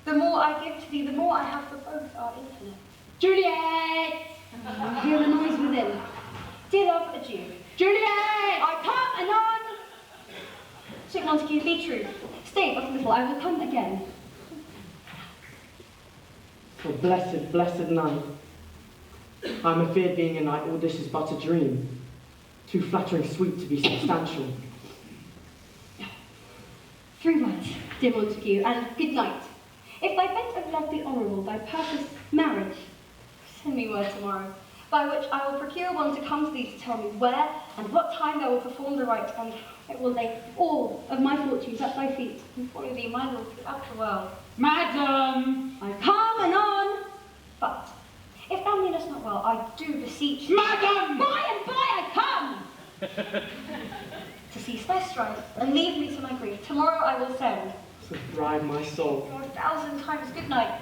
The more I give to thee, the more I have, for both are infinite. Juliet! I hear a noise within. Dear love, adieu. Juliet! I come anon! Sweet Montague, be true. Stay but a little, I will come again. Oh, blessed, blessed night. I am afeard being a night, all this is but a dream. Too flattering sweet to be substantial. 3 words, dear Montague, and good night. If thy bent of love be honourable, thy purpose marriage, send me word tomorrow, by which I will procure one to come to thee to tell me where and what time thou wilt perform the rite, and I will lay all of my fortunes at thy feet, and follow thee, my lord, throughout the world. Madam! I come anon, but if thou meanest not well, I do beseech thee. Madam! By and by I come! To cease thy strife, and leave me to my grief. Tomorrow I will send. So thrive my soul. 1,000 times good night.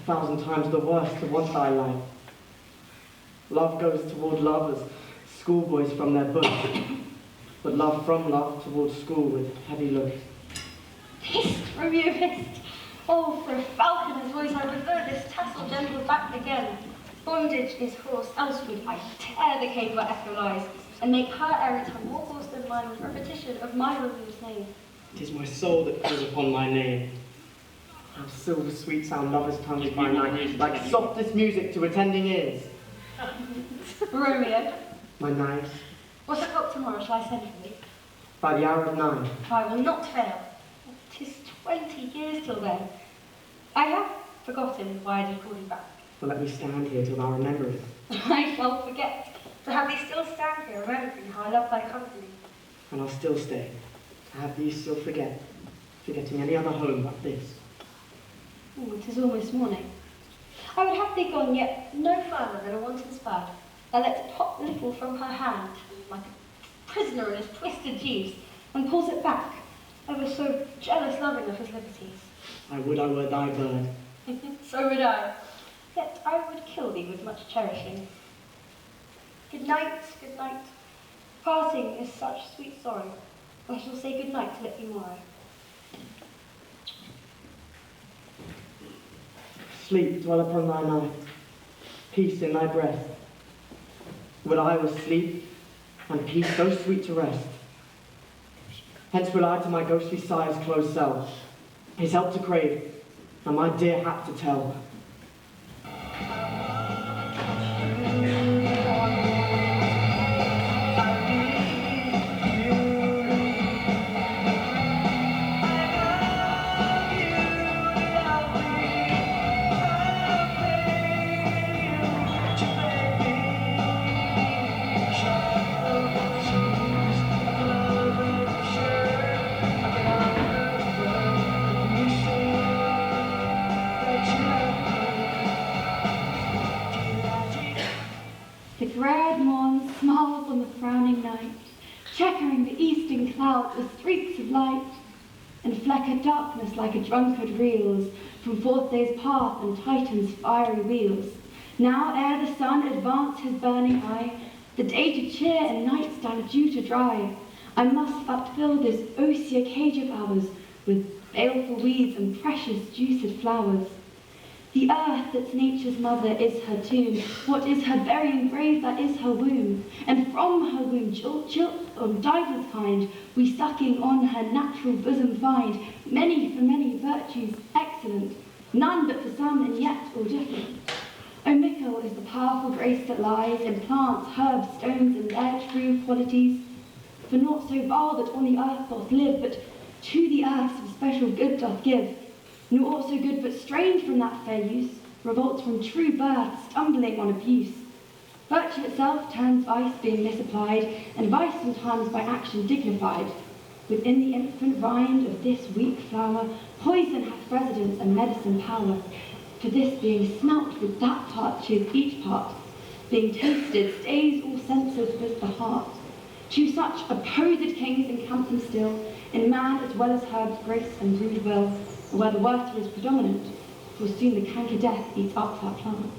1,000 times the worse to want thy life. Love goes toward love as schoolboys from their book, but love from love toward school with heavy looks. Hist, Romeo, hist. Oh, for a falconer's voice I would throw this tassel gentle back again. Bondage is horse, else would I tear the cave where echo lies, and make her every time more horse than mine with repetition of my Romeo's name. It is my soul that calls upon my name. How silver sweet sound lovers' tongues by night, like softest music to attending ears. Romeo, My knives. what o'clock tomorrow shall I send for thee? by the hour of 9. I will not fail. 'Tis 20 years till then. I have forgotten why I did call you back. Well, let me stand here till thou remember it. I shall forget. To have thee still stand here, remembering how I love thy company. And I'll still stay. To have thee still forgetting any other home but this. Oh, it is almost morning. I would have thee gone yet no further than a wanton spud. Thou lets pop little from her hand, like a prisoner in his twisted jeeves, and pulls it back, ever so jealous loving of his liberties. I would I were thy bird. So would I. Yet I would kill thee with much cherishing. Good night, good night. Parting is such sweet sorrow. I shall say good night till it be morrow. Sleep dwell upon thine eye, peace in thy breast. Would I was sleep, and peace so sweet to rest. Hence will I to my ghostly sire's close cell, his help to crave, and my dear hap to tell. The red morn smiles on the frowning night, checkering the eastern cloud with streaks of light, and fleckered darkness like a drunkard reels from forth day's path and Titan's fiery wheels. Now ere the sun advance his burning high, the day to cheer and night stand due to dry, I must upfill this osier cage of ours with baleful weeds and precious juiced flowers. The earth that's nature's mother is her tomb, what is her burying grave that is her womb, and from her womb of divers kind, we sucking on her natural bosom find, many for many virtues excellent, none but for some and yet all different. O mickle is the powerful grace that lies in plants, herbs, stones, and their true qualities, for naught so vile that on the earth doth live, but to the earth some special good doth give. Nor aught so good but strange from that fair use, revolts from true birth, stumbling on abuse. Virtue itself turns vice being misapplied, and vice sometimes by action dignified. Within the infant rind of this weak flower, poison hath residence and medicine power. For this being smelt with that touches each part, being tasted stays all senses with the heart. To such opposed kings encamp them still, in man as well as herbs, grace and rude will, where the worst is predominant, for soon the canker death eats up that plant.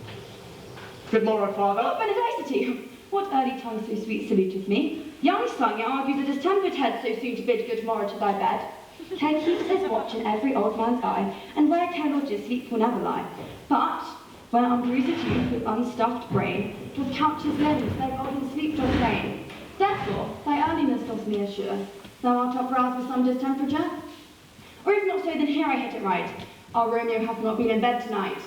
Good morrow, father. What benedicity! What early tongue so sweet saluteth me? Young son, yet argues a distempered head so soon to bid good morrow to thy bed. Care keeps his watch in every old man's eye, and where care lodges, sleep will never lie. But where unbruised youth with unstuffed brain doth couch his limbs, their golden sleep doth reign. Therefore, thy earliness doth me assure, thou art uproused with some distemperature? Or if not so, then here I hit it right. Our Romeo hath not been in bed tonight.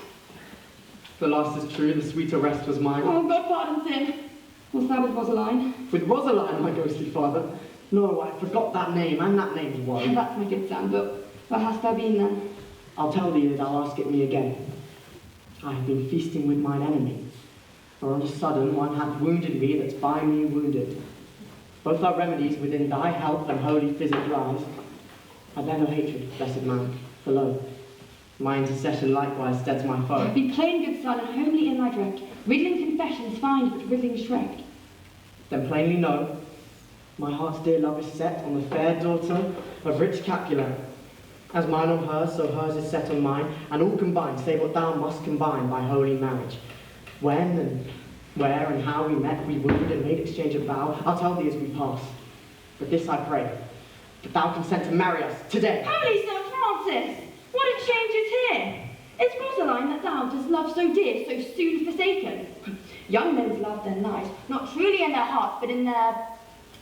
The last is true, the sweeter rest was mine. Oh, God pardon sin. Was thou with Rosaline? With Rosaline, my ghostly father? No, I forgot that name, and that name's woe. That's my good son, but where hast thou been then? I'll tell thee that thou ask it me again. I have been feasting with mine enemies, for on a sudden one hath wounded me that's by me wounded. Both our remedies within thy health and holy physic lies. I bear no hatred, blessed man, for lo, my intercession likewise steads my foe. Be plain, good son, and homely in thy drift. Riddling confessions find but riddling shrift. Then plainly know, my heart's dear love is set on the fair daughter of rich Capulet. As mine on hers, so hers is set on mine, and all combined, say what thou must combine by holy marriage. When and where and how we met, we wooed and made exchange of vow, I'll tell thee as we pass. But this I pray, that thou consent to marry us today. Holy St. Francis! What a change is here! Is Rosaline that thou dost love so dear, so soon forsaken? Young men's love then lies, not truly in their hearts, but in their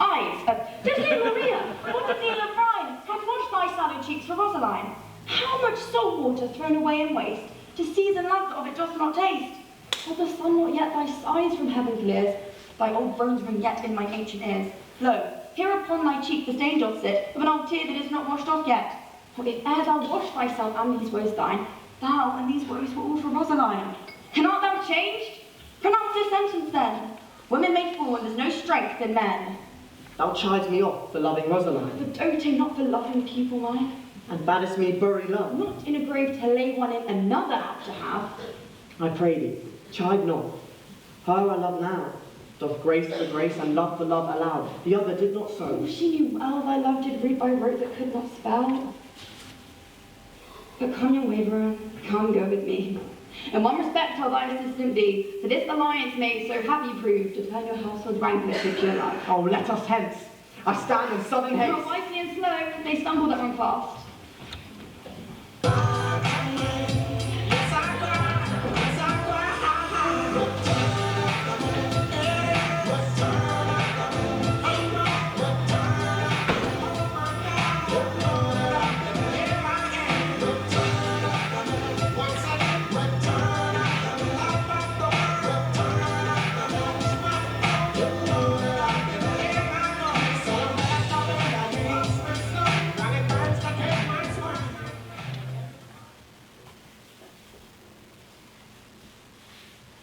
eyes. Just say, Maria, what a deal of brine hath washed thy sallow cheeks for Rosaline? How much salt water thrown away in waste, to season love that of it doth not taste? Hath the sun not yet thy sighs from heaven clears, thy old groans ring yet in my ancient ears. Lo, Here upon thy cheek the stain doth sit, of an old tear that is not washed off yet. For if ere thou wash thyself and these woes thine, thou and these woes were all for Rosaline. And art thou changed? Pronounce this sentence then. Women may fall when there's no strength in men. Thou chidest me off for loving Rosaline. For doting, not for loving people mine. And baddest me bury love. Not in a grave to lay one in, another apt to have. I pray thee, chide not. Her I love now, doth grace for grace and love for love allow. The other did not so. Oh, she knew well thy love did read by rote that could not spell. But come young waverer, come go with me. In one respect I'll thy assistant be, for this alliance made so have you proved to turn your household rank to your life. Oh, let us hence. I stand in sudden haste. Not wisely and slow, they stumble that run fast.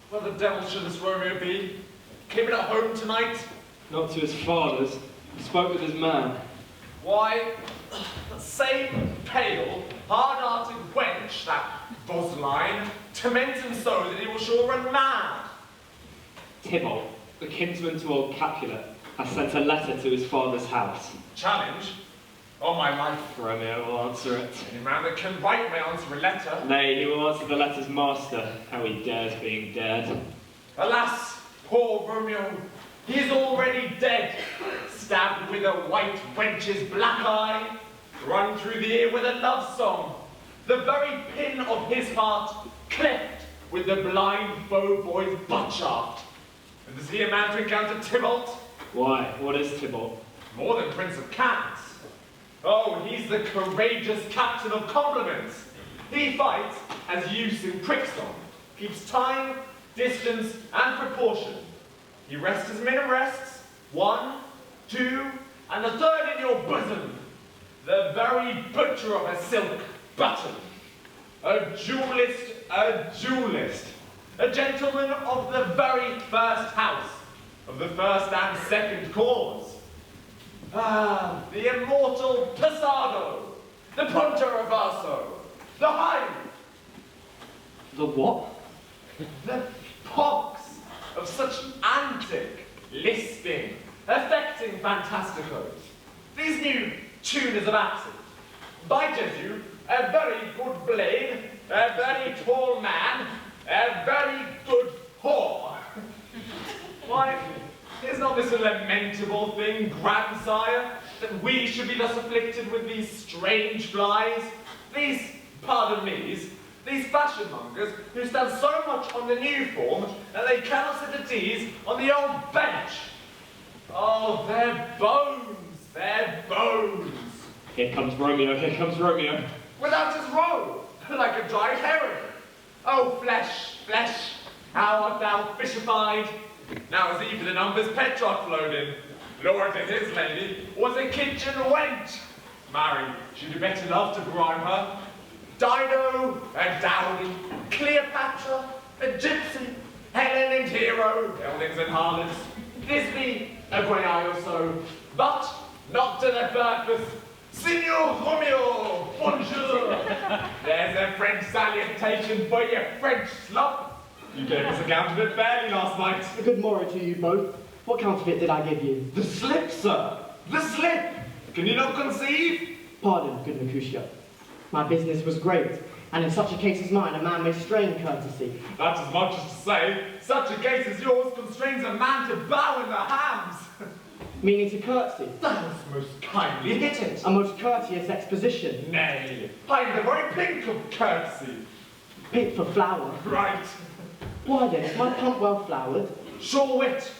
Where the devil should this Romeo be? Came in at home tonight? Not to his father's. He spoke with his man. Why, that same pale, hard-hearted wench, that Rosaline, torment him so that he will sure run mad. Tybalt, the kinsman to old Capulet, has sent a letter to his father's house. Challenge? Oh, my life. Romeo will answer it. Any man that can write may answer a letter. Nay, he will answer the letter's master. How he dares being dared. Alas, poor Romeo, he is already dead, stabbed with a white wench's black eye, run through the ear with a love song, the very pin of his heart cleft with the blind bow boy's butt shaft. And is he a man to encounter Tybalt? Why, what is Tybalt? More than Prince of Cants. Oh, he's the courageous captain of compliments. He fights as use in Brixton, keeps time, distance, and proportion. He rests as men rests, 1, 2, and the third in your bosom. The very butcher of a silk button. A duelist, a gentleman of the very first house, of the first and second cause. Ah, the immortal Passado, the Punta Reverso, the Hive. The what? The pox of such antic, lisping, affecting fantasticos. These new tuners of accent. By Jesu, a very good blade, a very tall man, a very good whore. Why, is not this a lamentable thing, grandsire, that we should be thus afflicted with these strange flies? These, pardon me's, these fashionmongers who stand so much on the new form that they cannot sit at ease on the old bench. Oh, their bones, their bones. Here comes Romeo, here comes Romeo. Without his robe, like a dried herring. Oh, flesh, flesh, how art thou fishified? Now as even the numbers Petrarch flowed in. Lord, that his lady was a kitchen wench. Marry, she'd have better love to grime her. Dido and Dowdy, Cleopatra, a gypsy, Helen and Hero, geldings and harlots, Thisbe, a grey eye or so, but not to the purpose. Signor Romeo, bonjour! There's a French salutation for you French slop. You gave us a counterfeit fairly last night. A good morrow to you both. What counterfeit did I give you? The slip, sir! The slip! Can you not conceive? Pardon, good Mercutio. My business was great, and in such a case as mine, a man may strain courtesy. That's as much as to say, such a case as yours constrains a man to bow in the hams. Meaning to curtsy. That was most kindly hit it. A most courteous exposition. Nay, I'm the very pink of courtesy. Pink for flower. Right. Why then, is my pump well flowered? Sure wit,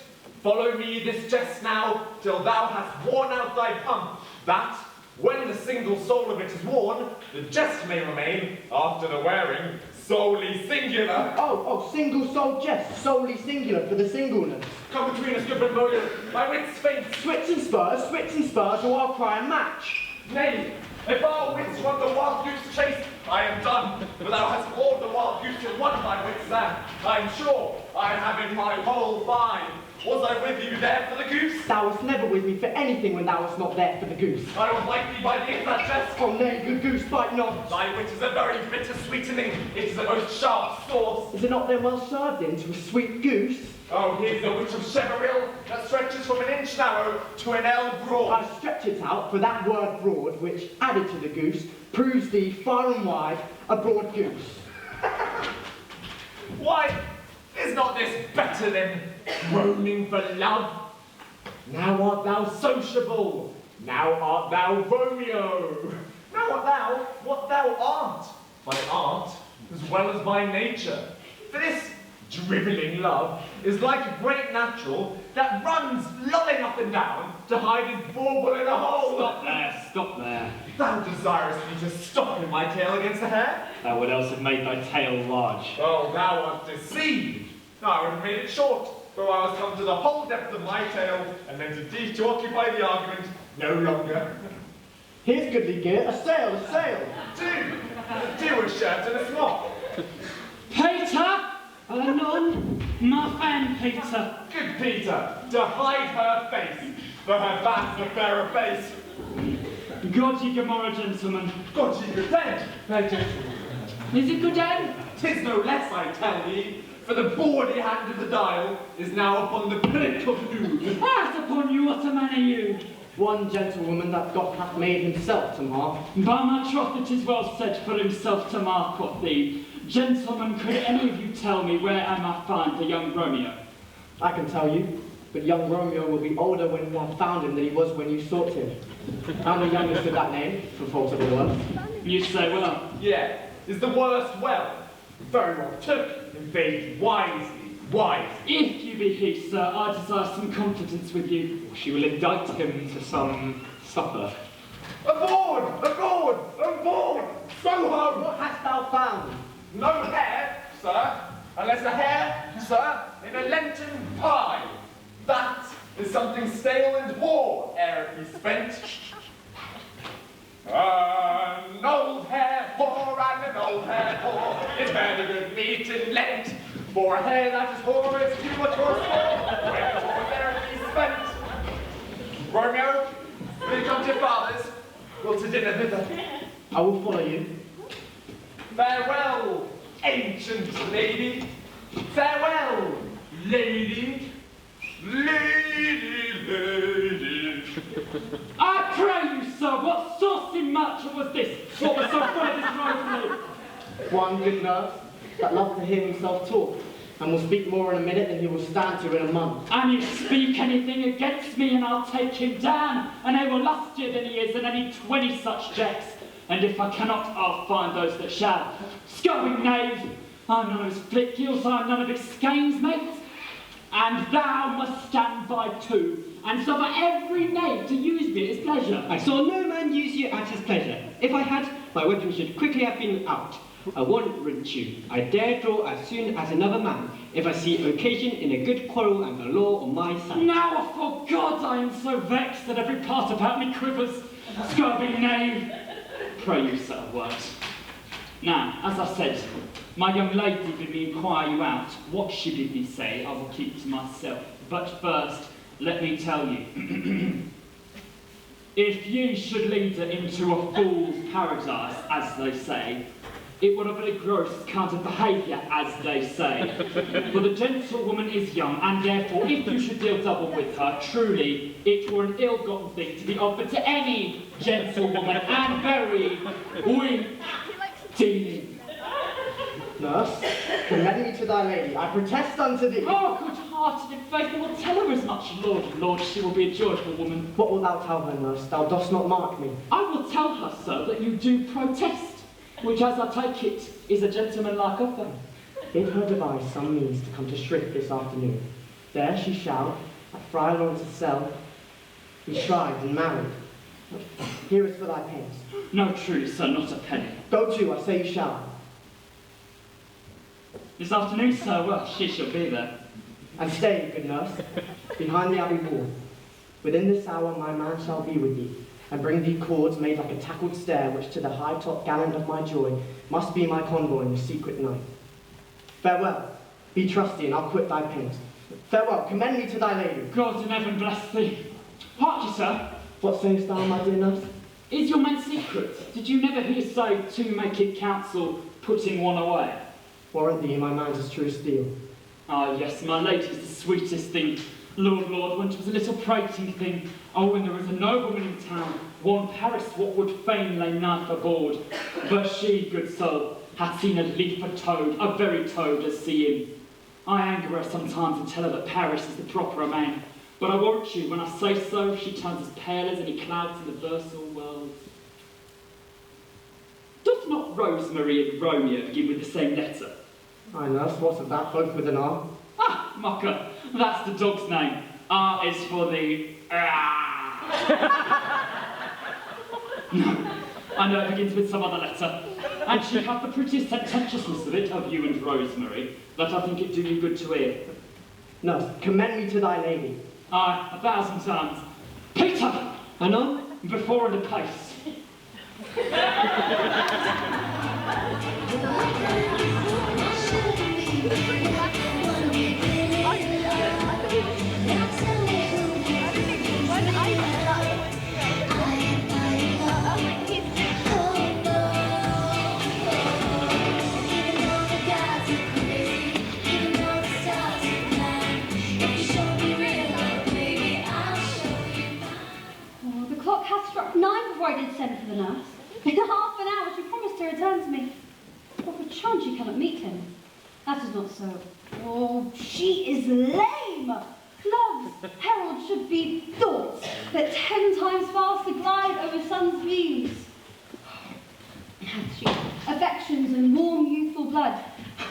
follow me this jest now, till thou hast worn out thy pump, that, when the single sole of it is worn, the jest may remain, after the wearing, solely singular. Oh, single-souled jest, solely singular for the singleness. Come between us, good Benvolio, my wits faint. Switch and spurs, or I'll cry a match. Nay, if our wits run the wild goose chase, I am done. But thou hast called the wild goose and won my wits, Sam. I am sure I have in my whole mind. Was I with you there for the goose? Thou wast never with me for anything when thou wast not there for the goose. I will bite thee by the in that jest. Oh nay, good goose, bite not. Thy wit is a very bitter sweetening. It is a most sharp sauce. Is it not then well served into a sweet goose? Oh, here's the wit of Cheveril that stretches from an inch narrow to an ell broad. I stretch it out for that word broad, which, added to the goose, proves thee far and wide a broad goose. Why, is not this better than groaning for love? Now art thou sociable, now art thou Romeo. Now art thou what thou art, by art as well as by nature. For this drivelling love is like a great natural that runs lolling up and down to hide his bauble in a hole. Stop there. Thou desirest me to stop in my tail against the hair? Thou would else have made thy tail large. Oh, thou art deceived. I would have made it short, for I was come to the whole depth of my tail, and then to occupy the argument no longer. Here's goodly gear, a sail, a sail. Do a shirt and a smock. Peter! Anon, my friend Peter. Good Peter, to hide her face, for her back's the fairer face. God ye Gomorrah, gentlemen. God ye good end, fair gentlemen. Is it good end? 'Tis no less, I tell thee, for the bawdy hand of the dial is now upon the pinnace of noon. What upon you, what a man are you? One gentlewoman that God hath made himself to mark. By my troth, it is well said, for himself to mark, quoth thee. Gentlemen, could any of you tell me where I might find the young Romeo? I can tell you, but young Romeo will be older when you have found him than he was when you sought him. I'm the youngest of that name, for fault of the worst. You say well. Yeah, is the worst well? Very well took, invade wisely, wisely. If you be he, sir, I desire some confidence with you. She will indict him to some supper. Aboard! Aboard! Aboard! So home! What hast thou found? No hair, sir, unless a hair, sir, in a Lenten pie. That is something stale and hoar ere it be spent. An old hair whore and an old hair whore is very good meat in Lent. For a hair that is hoar is too much for a store, when it was ere it be spent. Romeo, will you come to your father's? We'll to dinner thither. I will follow you. Farewell, ancient lady. Farewell, lady. Lady, lady. I pray you, sir, what saucy match was this? What was so full of this rosemary? One good nurse that loved to hear himself talk, and will speak more in a minute than he will stand to in a month. And you speak anything against me, and I'll take him down, and I will lustier than he is than any 20 such decks. And if I cannot, I'll find those that shall. Scurvy knave, I'm none of his flick heels, I'm none of his skeins, mate. And thou must stand by too, and suffer every knave to use me at his pleasure. I saw no man use you at his pleasure. If I had, my weapon should quickly have been out. I warrant you, I dare draw as soon as another man, if I see occasion in a good quarrel and the law on my side. Now, for God, I am so vexed that every part about me quivers. Scurvy knave. Pray you, sir, a word. Now, as I said, my young lady bid me inquire you out. What she bid me say, I will keep to myself. But first, let me tell you. If ye should lead her into a fool's paradise, as they say, it would have been a gross kind of behaviour, as they say. For the gentlewoman is young, and therefore, if you should deal double with her, truly, it were an ill-gotten thing to be offered to any gentlewoman, and very weak dealing. Nurse, commend me to thy lady. I protest unto thee. Oh, good-hearted and faithful, will tell her as much. Lord, she will be a joyful woman. What wilt thou tell her, nurse? Thou dost not mark me. I will tell her, sir, that you do protest, which, as I take it, is a gentlemanlike offer. Bid her devise some means to come to Shrift this afternoon. There she shall, at Friar Lawrence's cell, be shrined and married. Here is for thy pains. No, truly, sir, not a penny. Go to, I say you shall. This afternoon, sir. Well, she shall be there. And stay, good nurse, behind the abbey wall. Within this hour my man shall be with thee, and bring thee cords made like a tackled stair, which to the high-top gallant of my joy must be my convoy in the secret night. Farewell, be trusty, and I'll quit thy pains. Farewell, commend me to thy lady. God in heaven bless thee. Hark ye, sir. What sayest thou, my dear nurse? Is your man secret? Did you never hear say two make it counsel, putting one away? Warrant thee, my man's as true as steel. Ah, yes, my lady's the sweetest thing. Lord, when 'twas a little prating thing. Oh, when there was a nobleman in town, one Paris, what would fain lay knife aboard. But she, good soul, hath seen a leaf of toad, a very toad as see him. I anger her sometimes and tell her that Paris is the proper man. But I warrant you, when I say so, she turns as pale as any clouds in the versal world. Doth not Rosemary and Romeo begin with the same letter? Aye, nurse, what's of that, both with an R? Ah, mocker, that's the dog's name. R is for the... No, I know it begins with some other letter. And she hath the prettiest sententiousness of it, of you and Rosemary, that I think it do you good to hear. Nurse, commend me to thy lady. Aye, 1,000 times. Peter! Anon? Before and apace. The clock hath struck 9 before I did send for the nurse. In half an hour she promised to return to me. But perchance she cannot meet him. That is not so. Oh, she is lame! Love's herald should be thoughts that 10 times faster glide over sun's beams. Hath she affections and warm youthful blood?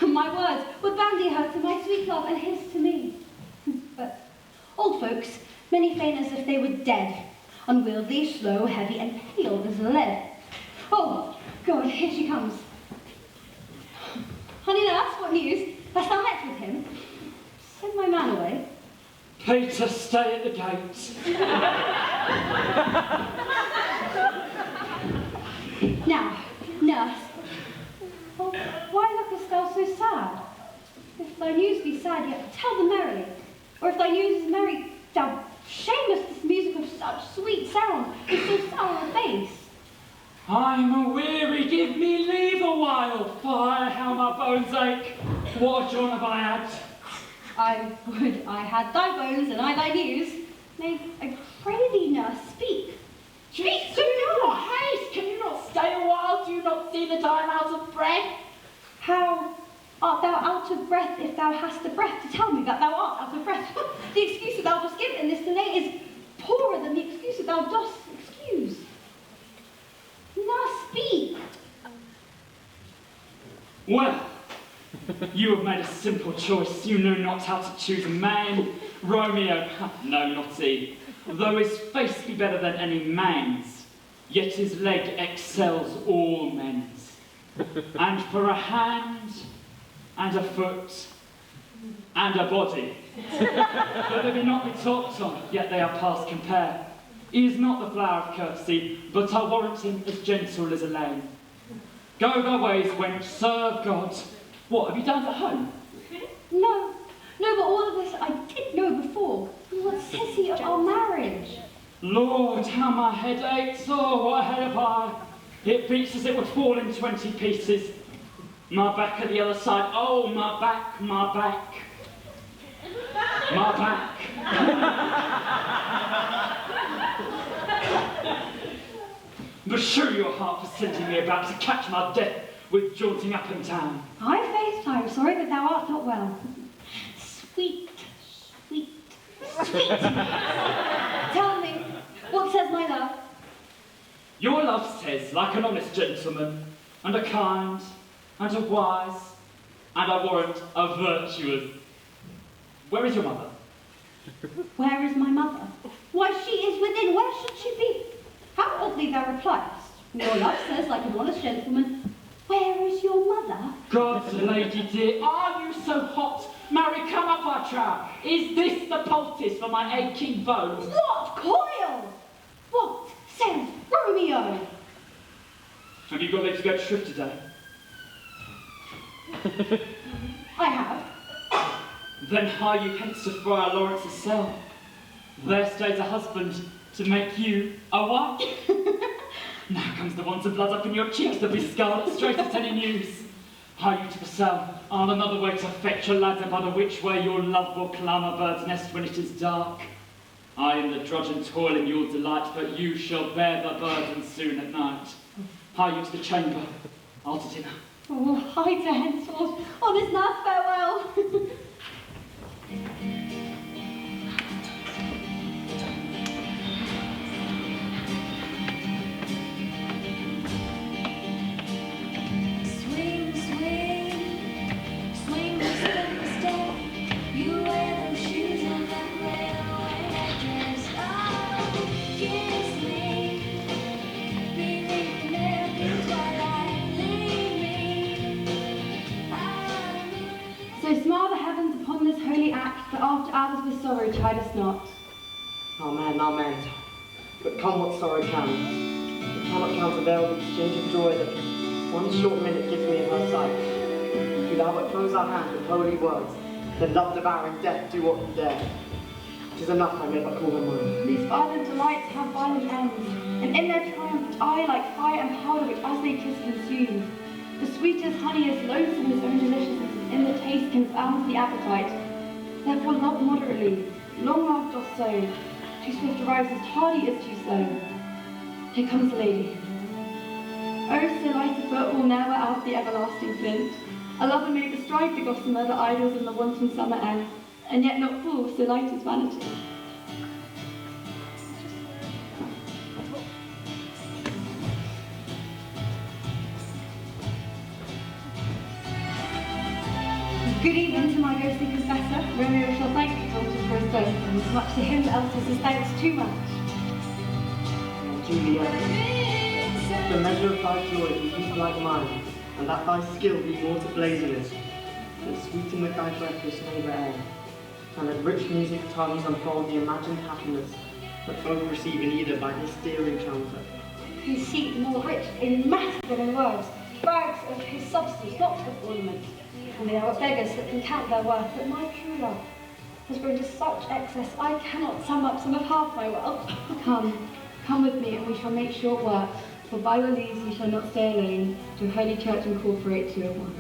My words would bandy her to my sweet love and his to me. But old folks, many feign as if they were dead, unwieldy, slow, heavy, and pale as lead. Oh, God, here she comes. Honey nurse, what news? Hast thou met with him? Send my man away. Peter, stay at the gate. Now, nurse, oh, why lookest thou so sad? If thy news be sad, yet tell them merrily. Or if thy news is merry, thou shamest this music of such sweet sound, with so sour a face. I'm a-weary, give me leave a while. Fire, how my bones ache. What John have I had? I would I had thy bones and I thy news. Nay, I pray thee, nurse, speak. Speak, do not haste. Can you not stay a while? Do you not see that I am out of breath? How art thou out of breath if thou hast the breath to tell me that thou art out of breath? The excuse that thou dost give in this delay is poorer than the excuse that thou dost excuse. Nurse, speak. Well, you have made a simple choice. You know not how to choose a man. Romeo, no, not he. Though his face be better than any man's, yet his leg excels all men's. And for a hand, and a foot, and a body, though they be not be talked on, yet they are past compare. He is not the flower of courtesy, but I warrant him as gentle as a lamb. Go thy ways, wench, serve God. What, have you done at home? No, but all of this I did know before. What says he of our marriage? Lord, how my head aches. Oh, what a head have I. It beats as it would fall in 20 pieces. My back at the other side. Oh, my back, my back. My back. Beshrew your heart for sending me about to catch my death with jaunting up and down. I faith, I am sorry that thou art not well. Sweet. Tell me, what says my love? Your love says, like an honest gentleman, and a kind, and a wise, and I warrant a virtuous. Where is your mother? Where is my mother? Why, she is within. Where should she be? How oddly thou repliest. Your love says, like an honest gentleman, Where is your mother? God, lady dear, are you so hot? Marry, come up our trap. Is this the poultice for my aching bones? What coil? What says Romeo? Have you got leave to go to shrift today? I have. Then hie you hence to Friar Lawrence's cell. There stays a husband to make you a wife. Now comes the want of blood up in your cheeks to be scarlet straight at any news. Hie you to the cell, on another way to fetch a ladder by the which way your love will climb a bird's nest when it is dark. I am the drudge and toil in your delight, but you shall bear the burden soon at night. Hie you to the chamber, I'll to dinner. Oh, hide to henceforth. On this last farewell. Swing, swing, swing the step. You wear those shoes and that railway dress. Oh, kiss me beneath the American twilight. Leave me. So smile the heavens upon this holy act, that after hours with sorrow chide us not. Amen, amen. But come what sorrow can, it cannot countervail the exchange of joy that one short minute gives me in her sight. Do thou but close our hand with holy words, then love-devouring death do what you dare. 'Tis enough I may but call her mine. These violent delights have violent ends, and in their triumph I, like fire and powder which as they kiss consume. The sweetest honey is loathsome in its own deliciousness, and in the taste confounds the appetite. Therefore love moderately, long love doth so. Too swift arrives as tardy is too slow. Here comes the lady. Oh, so light a foot will never out the everlasting flint. A lover may bestride the gossamer, the idols and the wanton summer air, and yet not fall, so light is vanity. Good evening to my ghostly confessor. Romeo shall thank you, Thompson, for his both, and as much to him else as his thanks too much. Juliet, the measure of thy joy be heaped like mine, and that thy skill be more to blazoners, that sweeten with thy breath this neighbour air, and with rich music tongues unfold the imagined happiness that both receive in either by this dear encounter. His seat more rich in matter than in words, brags of his substance, not of ornament. And they are beggars that can count their worth, but my true love has grown to such excess I cannot sum up some of half my wealth. Come with me, and we shall make short work, for by your leaves you shall not stay alone, to holy church incorporate two of one.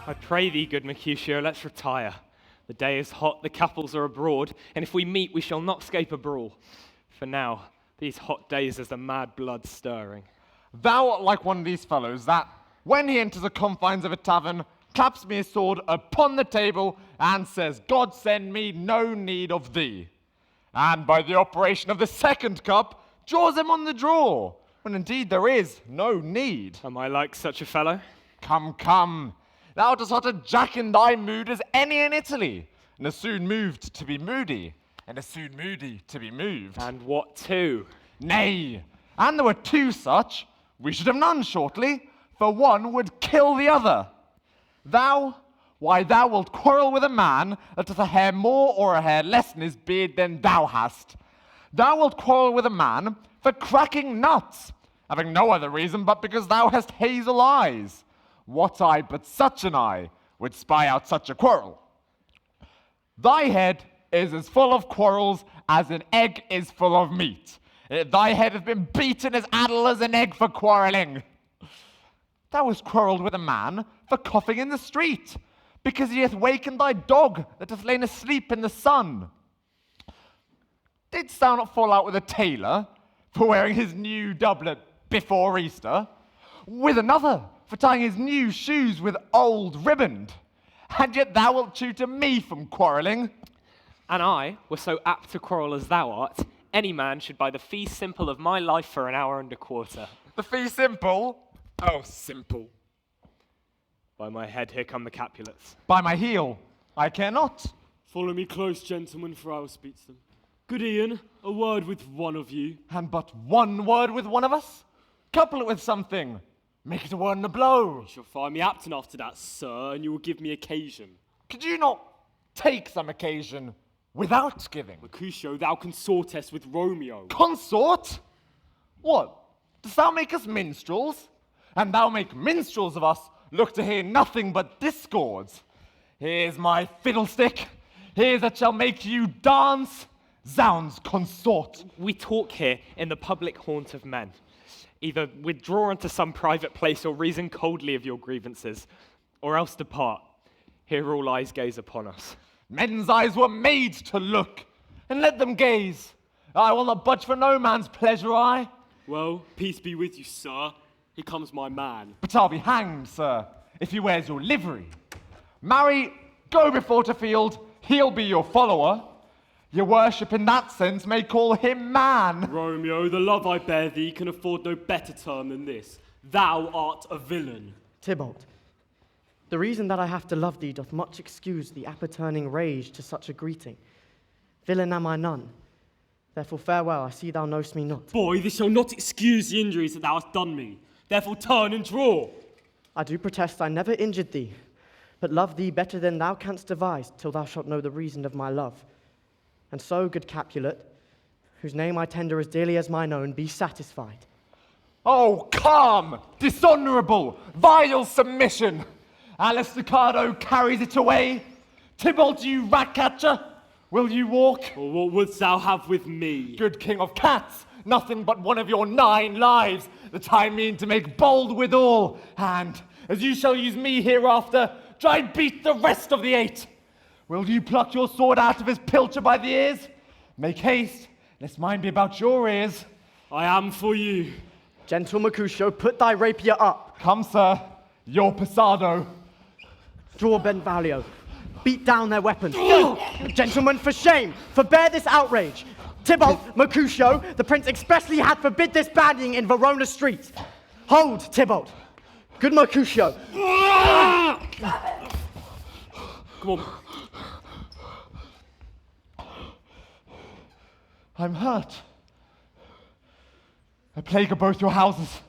I pray thee, good Mercutio, let's retire. The day is hot, the couples are abroad, and if we meet, we shall not escape a brawl. For now, these hot days is the mad blood stirring. Thou art like one of these fellows that, when he enters the confines of a tavern, claps me his sword upon the table and says, God send me no need of thee. And by the operation of the second cup, draws him on the draw, when indeed there is no need. Am I like such a fellow? Come, come. Thou art as hot a jack in thy mood as any in Italy, and as soon moved to be moody, and as soon moody to be moved. And what two? Nay, and there were two such, we should have none shortly, for one would kill the other. Thou, why thou wilt quarrel with a man that hath a hair more or a hair less in his beard than thou hast. Thou wilt quarrel with a man for cracking nuts, having no other reason but because thou hast hazel eyes. What eye but such an eye would spy out such a quarrel? Thy head is as full of quarrels as an egg is full of meat. Thy head hath been beaten as addle as an egg for quarrelling. Thou hast quarrelled with a man for coughing in the street, because he hath wakened thy dog that hath lain asleep in the sun. Didst thou not fall out with a tailor for wearing his new doublet before Easter? With another for tying his new shoes with old riband. And yet thou wilt tutor me from quarrelling. And I were so apt to quarrel as thou art, any man should buy the fee simple of my life for an hour and a quarter. The fee simple? Oh, simple. By my head, here come the Capulets. By my heel, I care not. Follow me close, gentlemen, for I will speak to them. Good Ian, a word with one of you. And but one word with one of us? Couple it with something. Make it a word and a blow. You shall find me apt enough to that, sir, and you will give me occasion. Could you not take some occasion without giving? Mercutio, thou consortest with Romeo. Consort? What? Dost thou make us minstrels? And thou make minstrels of us look to hear nothing but discords. Here's my fiddlestick. Here's that shall make you dance. Zounds, consort. We talk here in the public haunt of men. Either withdraw into some private place or reason coldly of your grievances, or else depart. Here all eyes gaze upon us. Men's eyes were made to look, and let them gaze. I will not budge for no man's pleasure, I. Well, peace be with you, sir. Here comes my man. But I'll be hanged, sir, if he wears your livery. Marry, go before to field, he'll be your follower. Your worship in that sense may call him man. Romeo, the love I bear thee can afford no better term than this. Thou art a villain. Tybalt, the reason that I have to love thee doth much excuse the apperturning rage to such a greeting. Villain am I none. Therefore farewell, I see thou knowst me not. Boy, this shall not excuse the injuries that thou hast done me. Therefore turn and draw. I do protest I never injured thee, but love thee better than thou canst devise, till thou shalt know the reason of my love. And so, good Capulet, whose name I tender as dearly as mine own, be satisfied. Oh, calm, dishonourable, vile submission. Alice Ricardo carries it away. Tybalt, you rat-catcher, will you walk? Or what wouldst thou have with me? Good king of cats, nothing but one of your 9 lives that I mean to make bold withal. And, as you shall use me hereafter, try beat the rest of the 8. Will you pluck your sword out of his pilcher by the ears? Make haste, lest mine be about your ears. I am for you. Gentle Mercutio, put thy rapier up. Come, sir, your passado. Draw Benvalio. Beat down their weapons. Gentlemen, for shame, forbear this outrage. Tybalt, Mercutio, the prince expressly hath forbid this bandying in Verona streets. Hold, Tybalt. Good Mercutio. Come on. I'm hurt. A plague of both your houses.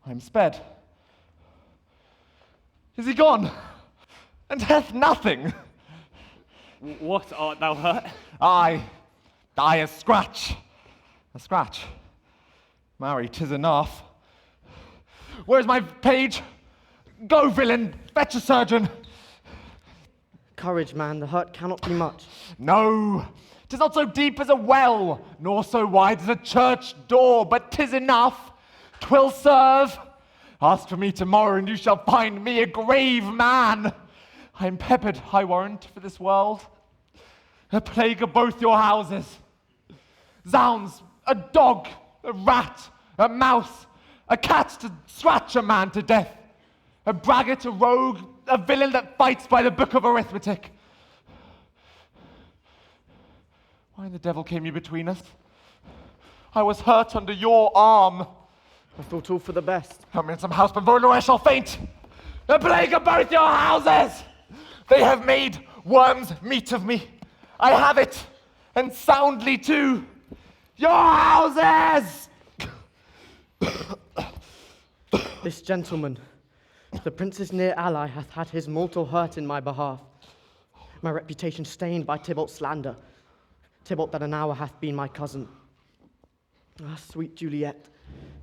I'm sped. Is he gone? And hath nothing? What art thou hurt? I a scratch. A scratch. Marry, 'tis enough. Where's my page? Go, villain, fetch a surgeon. Courage, man, the hurt cannot be much. No, 'tis not so deep as a well, nor so wide as a church door, but 'tis enough. 'Twill serve. Ask for me tomorrow, and you shall find me a grave man. I'm peppered, I warrant, for this world. A plague of both your houses. Zounds, a dog, a rat, a mouse, a cat to scratch a man to death. A braggart, a rogue, a villain that fights by the book of arithmetic. Why in the devil came you between us? I was hurt under your arm. I thought all for the best. I'm in some house before I shall faint. The plague of both your houses! They have made worms meat of me. I have it, and soundly too. Your houses! This gentleman, the prince's near ally, hath had his mortal hurt in my behalf. My reputation stained by Tybalt's slander. Tybalt that an hour hath been my cousin. Ah, sweet Juliet,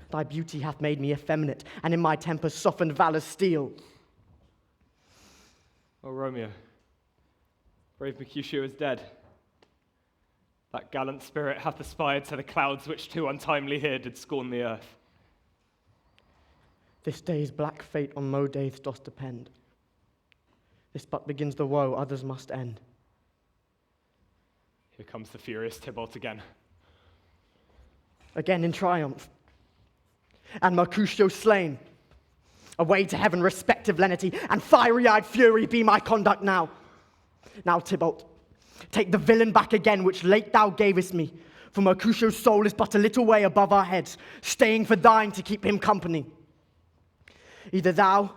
thy beauty hath made me effeminate, and in my temper softened valor's steel. Oh, Romeo, brave Mercutio is dead. That gallant spirit hath aspired to the clouds which too untimely here did scorn the earth. This day's black fate on mo days doth depend. This but begins the woe, others must end. Here comes the furious Tybalt again. Again in triumph. and Mercutio slain. Away to heaven respective lenity, and fiery-eyed fury be my conduct now. Now, Tybalt, take the villain back again, which late thou gavest me, for Mercutio's soul is but a little way above our heads, staying for thine to keep him company. Either thou,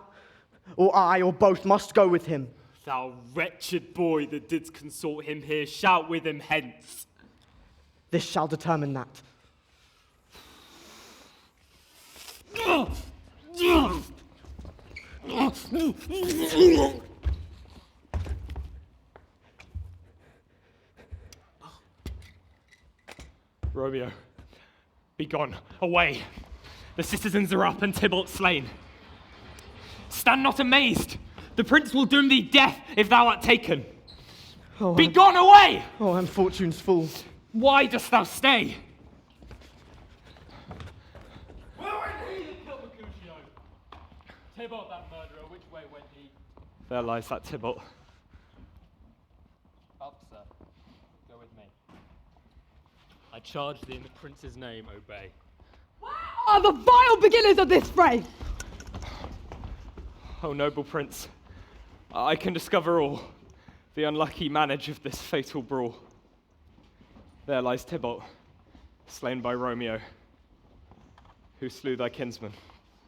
or I, or both must go with him. Thou wretched boy that didst consort him here, shout with him hence. This shall determine that. Romeo, be gone, away. The citizens are up and Tybalt slain. Stand not amazed. The prince will doom thee death if thou art taken. Be gone away! Oh, I'm fortune's fool. Why dost thou stay? Tybalt, that murderer, which way went he? There lies that Tybalt. Up, sir. Go with me. I charge thee in the prince's name, obey. Are the vile beginners of this fray? O noble prince, I can discover all, the unlucky manage of this fatal brawl. There lies Tybalt, slain by Romeo, who slew thy kinsman,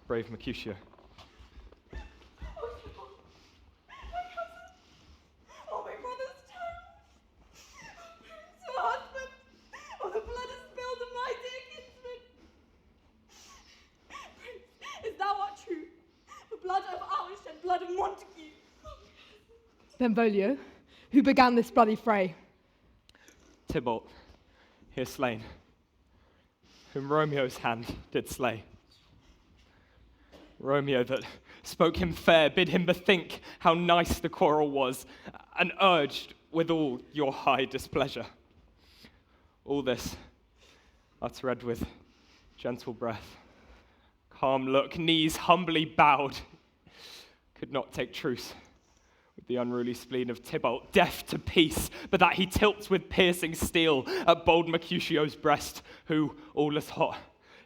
brave Mercutio. Oh, my brother's child! Prince, husband! Oh, the blood is spilled of my dear kinsman! Prince, if thou art true, the blood of ours shed blood of Montague. Benvolio, who began this bloody fray? Tybalt, here slain, whom Romeo's hand did slay. Romeo that spoke him fair, bid him bethink how nice the quarrel was, and urged with all your high displeasure. All this uttered with gentle breath, calm look, knees humbly bowed, could not take truce with the unruly spleen of Tybalt, deaf to peace, but that he tilts with piercing steel at bold Mercutio's breast, who, all as hot,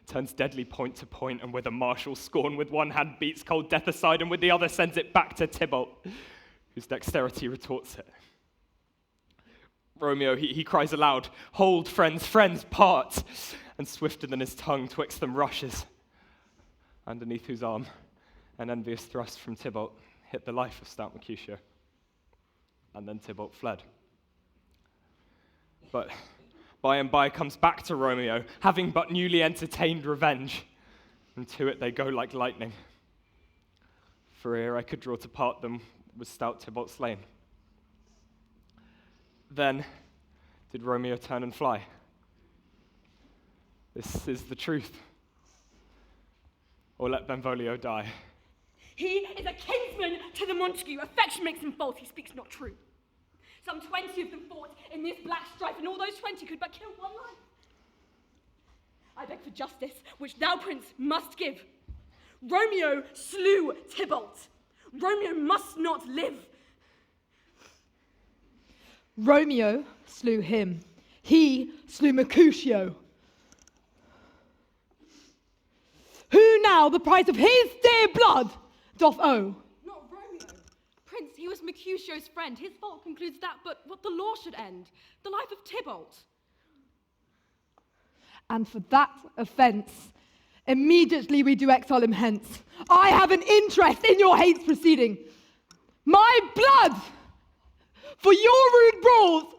turns deadly point to point, and with a martial scorn, with one hand beats cold death aside, and with the other sends it back to Tybalt, whose dexterity retorts it. Romeo, he cries aloud, "Hold, friends, friends, part!" And swifter than his tongue twixt them rushes, underneath whose arm an envious thrust from Tybalt hit the life of stout Mercutio. And then Tybalt fled. But by and by comes back to Romeo, having but newly entertained revenge, and to it they go like lightning. For ere I could draw to part them, was stout Tybalt slain. Then did Romeo turn and fly. This is the truth. Or let Benvolio die. He is a kinsman to the Montague. Affection makes him false. He speaks not true. Some 20 of them fought in this black strife, and all those 20 could but kill one life. I beg for justice, which thou, prince, must give. Romeo slew Tybalt. Romeo must not live. Romeo slew him. He slew Mercutio. Who now the price of his dear blood doth owe? Not Romeo. Prince, he was Mercutio's friend. His fault concludes that, but what the law should end, the life of Tybalt. And for that offence, immediately we do exile him hence. I have an interest in your hate proceeding. My blood for your rude brawls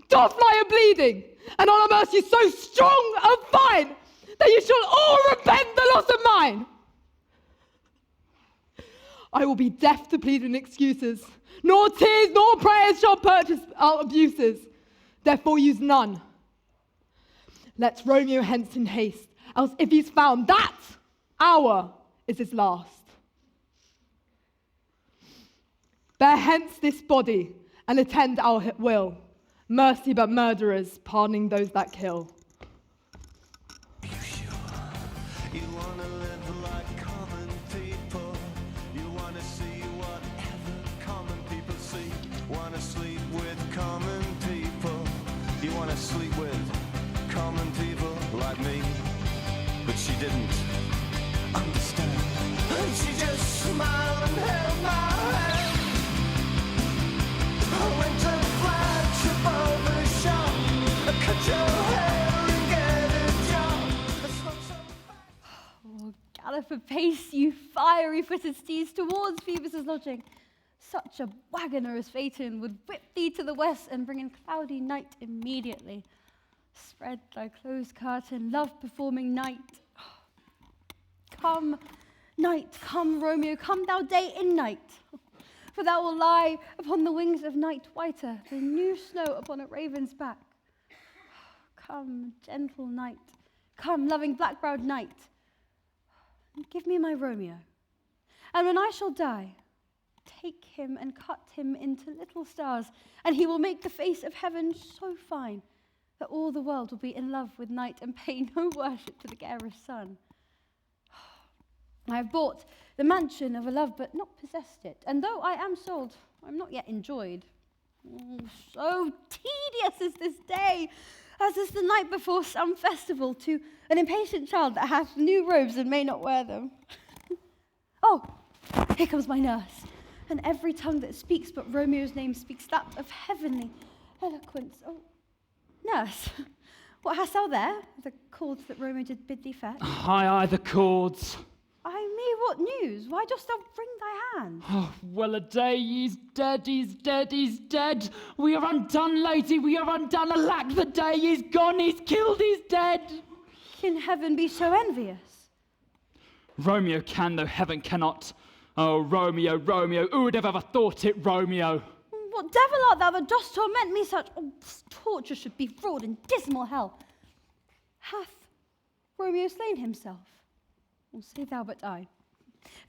doth lie a-bleeding, and on a mercy so strong and fine that you shall all repent the loss of mine. I will be deaf to plead and excuses, nor tears nor prayers shall purchase our abuses, therefore use none. Let Romeo hence in haste, else if he's found, that hour is his last. Bear hence this body, and attend our will. Mercy but murderers, pardoning those that kill. You wanna live like common people. You wanna see whatever common people see. Wanna sleep with common people. You wanna sleep with common people like me. But she didn't. understand. And she just smiled and held my hand. I went to flagship of the shop. Cut your hair and get a job. Oh, gallop apace, you fiery-footed steeds, towards Phoebus' lodging. Such a wagoner as Phaeton would whip thee to the west and bring in cloudy night immediately. Spread thy closed curtain, love-performing night. Come, night, come, Romeo, come thou day in night. For thou wilt lie upon the wings of night whiter than new snow upon a raven's back. Come, gentle night, come, loving black-browed night, and give me my Romeo. And when I shall die, take him and cut him into little stars, and he will make the face of heaven so fine that all the world will be in love with night and pay no worship to the garrulous sun. I have bought the mansion of a love, but not possessed it, and though I am sold, I'm not yet enjoyed. So tedious is this day, as is the night before some festival to an impatient child that hath new robes and may not wear them. Oh, here comes my nurse, and every tongue that speaks but Romeo's name speaks that of heavenly eloquence. Oh, nurse, what hast thou there? The cords that Romeo did bid thee fetch? Aye, the cords. Ay me, what news? Why dost thou wring thy hand? Oh, well a day, he's dead, he's dead, he's dead. We are undone, lady, we are undone. Alack, the day, he's gone, he's killed, he's dead. Can heaven be so envious? Romeo can, though heaven cannot. Oh, Romeo, Romeo, who would have ever thought it, Romeo? What devil art thou that dost torment me such? Oh, this torture should be fraud and dismal hell. Hath Romeo slain himself? Or say thou but I.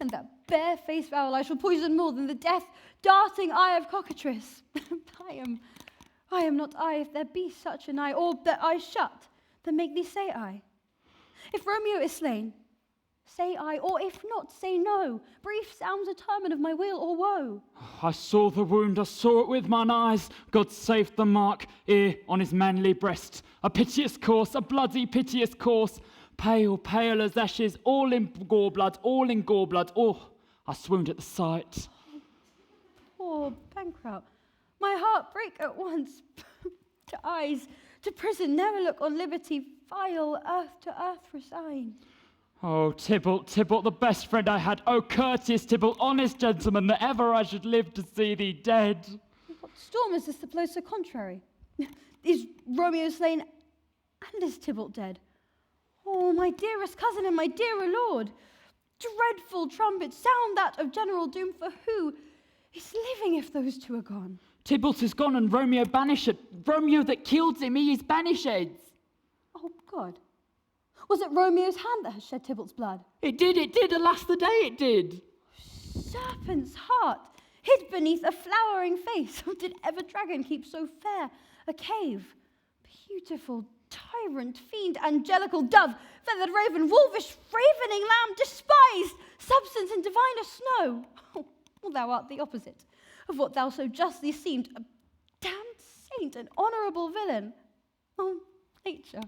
And that bare-faced fowl I shall poison more than the death-darting eye of cockatrice. I am not I, if there be such an eye, or that eye shut, then make thee say I. If Romeo is slain, say I, or if not, say no. Brief sounds determine of my weal or woe. I saw the wound, I saw it with mine eyes. God saved the mark, here on his manly breast. A piteous course, a bloody piteous course. Pale, pale as ashes, all in gore blood, all in gore blood. Oh, I swooned at the sight. Poor bankrupt, my heart break at once. To eyes, to prison, never look on liberty, vile, earth to earth resign. Oh, Tybalt, Tybalt, the best friend I had. Oh, courteous Tybalt, honest gentleman, that ever I should live to see thee dead. What storm is this that blows so contrary? Is Romeo slain, and is Tybalt dead? Oh, my dearest cousin and my dearer lord, dreadful trumpet, sound that of general doom, for who is living if those two are gone? Tybalt is gone and Romeo banished. Romeo that killed him, he is banished. Oh, God. Was it Romeo's hand that has shed Tybalt's blood? It did, alas the day it did. Serpent's heart, hid beneath a flowering face. Oh, did ever dragon keep so fair a cave? Beautiful tyrant, fiend, angelical dove, feathered raven, wolvish, ravening lamb, despised, substance and diviner snow. Oh, well, thou art the opposite of what thou so justly seemed, a damned saint, an honourable villain. Oh, nature,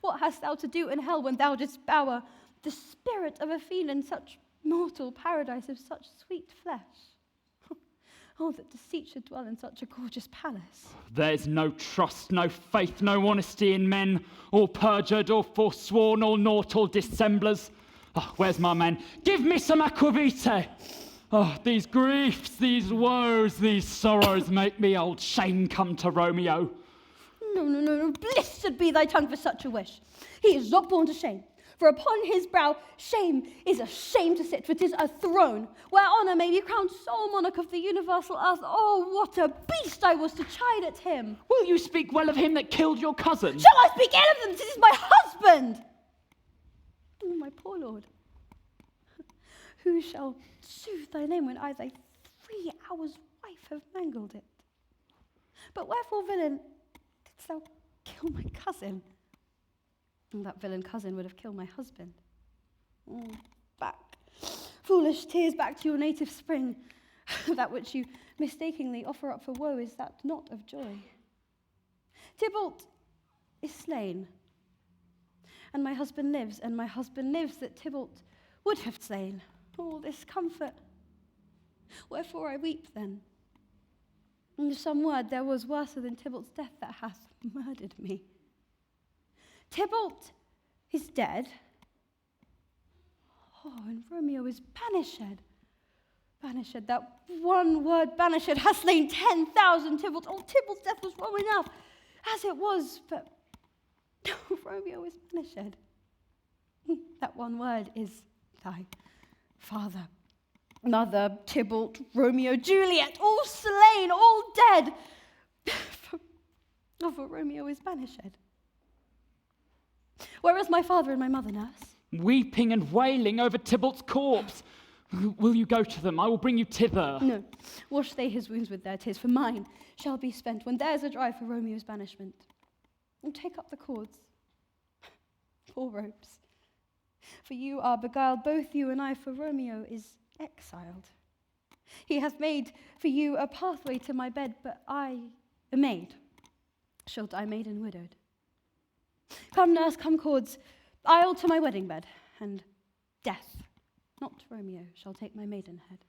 what hast thou to do in hell when thou didst bower the spirit of a fiend in such mortal paradise of such sweet flesh? Oh, that deceit should dwell in such a gorgeous palace. There's no trust, no faith, no honesty in men, all perjured, all forsworn, all naught, all dissemblers. Oh, where's my man? Give me some aquavitae. Oh, these griefs, these woes, these sorrows make me old. Shame come to Romeo. No, blessed be thy tongue for such a wish. He is not born to shame, for upon his brow shame is a shame to sit, for 'tis a throne, where honour may be crowned sole monarch of the universal earth. Oh, what a beast I was to chide at him! Will you speak well of him that killed your cousin? Shall I speak ill of them? 'Tis my husband! Oh, my poor lord, who shall soothe thy name when I, thy 3 hours wife, have mangled it? But wherefore, villain, didst thou kill my cousin? And that villain cousin would have killed my husband. Back, foolish tears, back to your native spring. That which you mistakenly offer up for woe, is that not of joy? Tybalt is slain, and my husband lives, that Tybalt would have slain, all this comfort. Wherefore I weep then. And some word there was worse than Tybalt's death that hath murdered me. Tybalt is dead. Oh, and Romeo is banished. Banished, that one word banished has slain 10,000 Tybalt. Oh, Tybalt's death was wrong enough, as it was, but Romeo is banished. That one word is thy father, mother, Tybalt, Romeo, Juliet, all slain, all dead. For Romeo is banished. Where is my father and my mother, nurse? Weeping and wailing over Tybalt's corpse. Will you go to them? I will bring you thither. No, wash they his wounds with their tears, for mine shall be spent when theirs are dry for Romeo's banishment. And take up the cords, poor ropes, for you are beguiled, both you and I, for Romeo is exiled. He hath made for you a pathway to my bed, but I, a maid, shall die maiden widowed. Come, nurse, come, cords, I'll to my wedding bed, and death, not Romeo, shall take my maidenhead.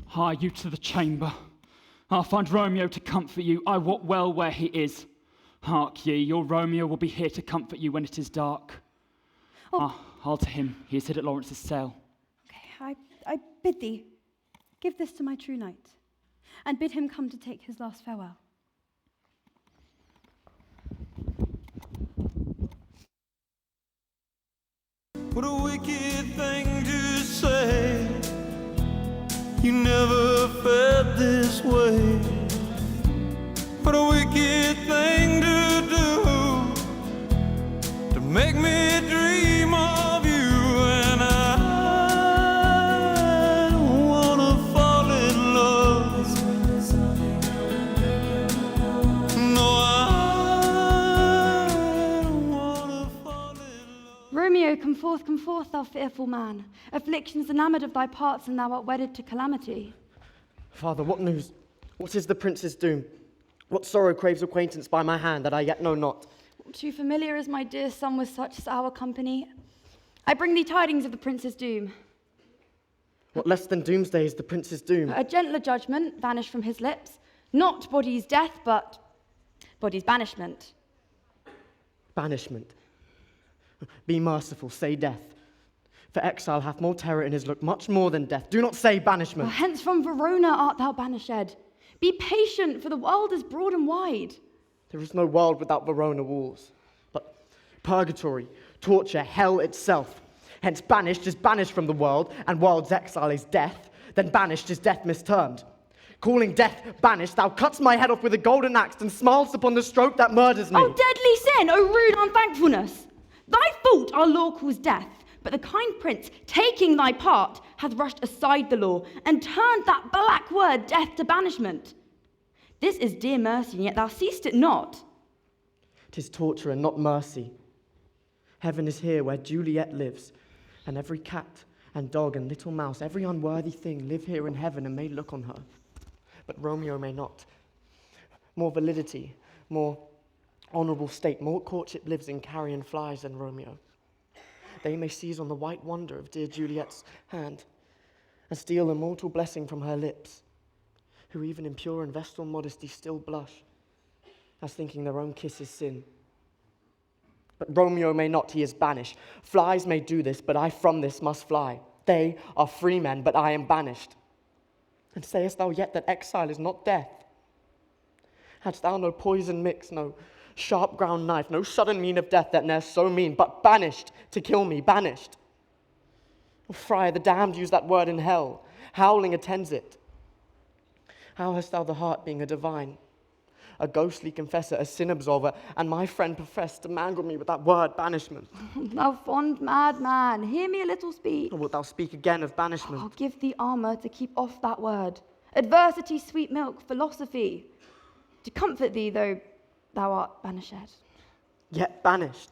Hie you to the chamber. I'll find Romeo to comfort you. I wot well where he is. Hark ye, your Romeo will be here to comfort you when it is dark. I'll to him. He is hid at Lawrence's cell. Okay, I bid thee, give this to my true knight, and bid him come to take his last farewell. What a wicked thing to say. You never felt this way. What a wicked thing to do, to make me dream of you. And I don't wanna fall in love. No, I don't wanna fall in love. Romeo, come forth, thou fearful man. Affliction's enamoured of thy parts, and thou art wedded to calamity. Father, what news? What is the prince's doom? What sorrow craves acquaintance by my hand that I yet know not? Too familiar is my dear son with such sour company. I bring thee tidings of the prince's doom. What less than doomsday is the prince's doom? A gentler judgment vanished from his lips, not body's death, but body's banishment. Banishment. Be merciful, say death. For exile hath more terror in his look, much more than death. Do not say banishment. Hence from Verona art thou banished. Be patient, for the world is broad and wide. There is no world without Verona walls, but purgatory, torture, hell itself. Hence banished is banished from the world, and world's exile is death. Then banished is death mistermed. Calling death banished, thou cuts my head off with a golden axe and smiles upon the stroke that murders me. O deadly sin, O rude unthankfulness! Thy fault our law calls death, but the kind prince, taking thy part, hath rushed aside the law and turned that black word death to banishment. This is dear mercy, and yet thou seest it not. 'Tis torture and not mercy. Heaven is here where Juliet lives, and every cat and dog and little mouse, every unworthy thing, live here in heaven and may look on her. But Romeo may not. More validity, more honourable state, more courtship lives in carrion flies than Romeo. They may seize on the white wonder of dear Juliet's hand and steal a mortal blessing from her lips, who even in pure and vestal modesty still blush, as thinking their own kiss is sin. But Romeo may not, he is banished. Flies may do this, but I from this must fly. They are free men, but I am banished. And sayest thou yet that exile is not death? Hadst thou no poison mix, no sharp ground knife, no sudden mean of death that ne'er so mean, but banished to kill me, banished. Oh, friar, the damned use that word in hell. Howling attends it. How hast thou the heart, being a divine, a ghostly confessor, a sin absolver, and my friend professed to mangle me with that word banishment? Thou fond madman, hear me a little speak. Or wilt thou speak again of banishment? I'll give thee armour to keep off that word. Adversity, sweet milk, philosophy, to comfort thee, though thou art banished. Yet banished.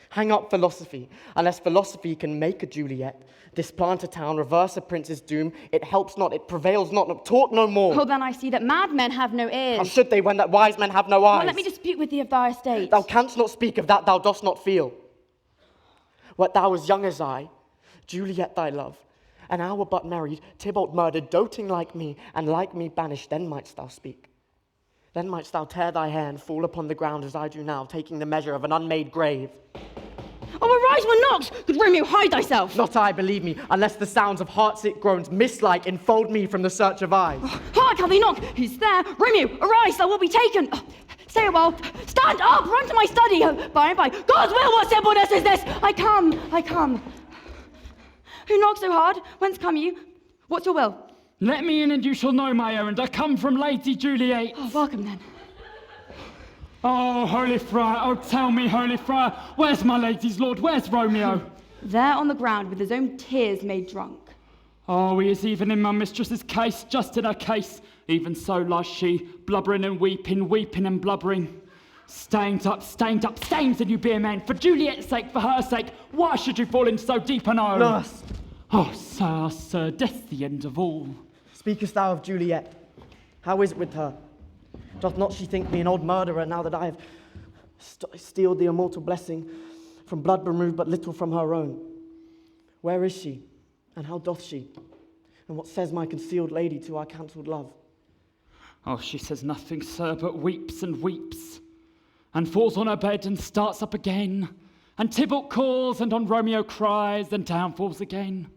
Hang up philosophy. Unless philosophy can make a Juliet, displant a town, reverse a prince's doom, it helps not, it prevails not, talk no more. Oh, then I see that madmen have no ears. How should they when that wise men have no eyes? Well, let me dispute with thee of thy estate. Thou canst not speak of that thou dost not feel. Wert thou as young as I, Juliet thy love, an hour but married, Tybalt murdered, doting like me, and like me banished, then mightst thou speak. Then mightst thou tear thy hair and fall upon the ground as I do now, taking the measure of an unmade grave. Oh, arise when knocked! Good Romeo, hide thyself! Not I, believe me, unless the sounds of heart-sick groans mist-like enfold me from the search of eyes. Oh, hark how they knock! Who's there? Romeo, arise, thou wilt be taken! Oh, stay a while. Stand up! Run to my study! By and by. God's will, what simpleness is this? I come. Who knocks so hard? Whence come you? What's your will? Let me in and you shall know my errand. I come from Lady Juliet. Oh, welcome then. Oh, Holy Friar, oh, tell me, Holy Friar, where's my lady's lord? Where's Romeo? There on the ground with his own tears made drunk. Oh, he is even in my mistress's case, just in her case. Even so lies she, blubbering and weeping, weeping and blubbering. Stained up, and you be a man. For Juliet's sake, for her sake, why should you fall into so deep an own? Nurse! Oh, sir, death's the end of all. Speakest thou of Juliet? How is it with her? Doth not she think me an old murderer now that I have stealed the immortal blessing from blood removed but little from her own? Where is she, and how doth she? And what says my concealed lady to our cancelled love? Oh, she says nothing, sir, but weeps and weeps, and falls on her bed and starts up again, and Tybalt calls, and on Romeo cries, and down falls again.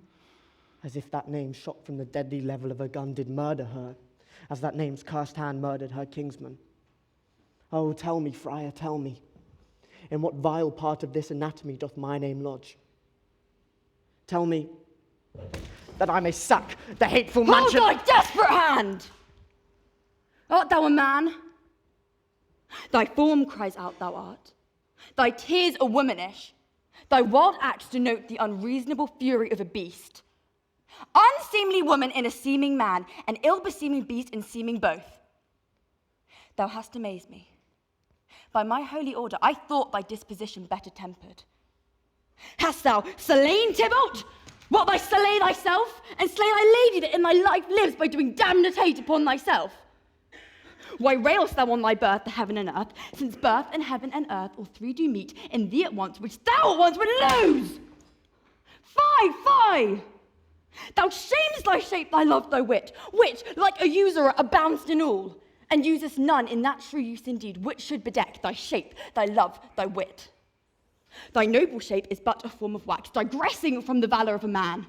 As if that name shot from the deadly level of a gun did murder her, as that name's cursed hand murdered her kinsman. Oh, tell me, friar, tell me, in what vile part of this anatomy doth my name lodge? Tell me, that I may sack the hateful mansion— Hold thy desperate hand! Art thou a man? Thy form cries out thou art. Thy tears are womanish. Thy wild acts denote the unreasonable fury of a beast. Unseemly woman in a seeming man, an ill-beseeming beast in seeming both. Thou hast amazed me. By my holy order, I thought thy disposition better tempered. Hast thou slain Tybalt? Wilt thou slay thyself, and slay thy lady that in thy life lives by doing damned hate upon thyself? Why railst thou on thy birth, the heaven and earth, since birth and heaven and earth all three do meet in thee at once, which thou at once would lose? Fie! Thou shamest thy shape, thy love, thy wit, which, like a usurer, abounds in all, and usest none in that true use indeed, which should bedeck thy shape, thy love, thy wit. Thy noble shape is but a form of wax, digressing from the valour of a man.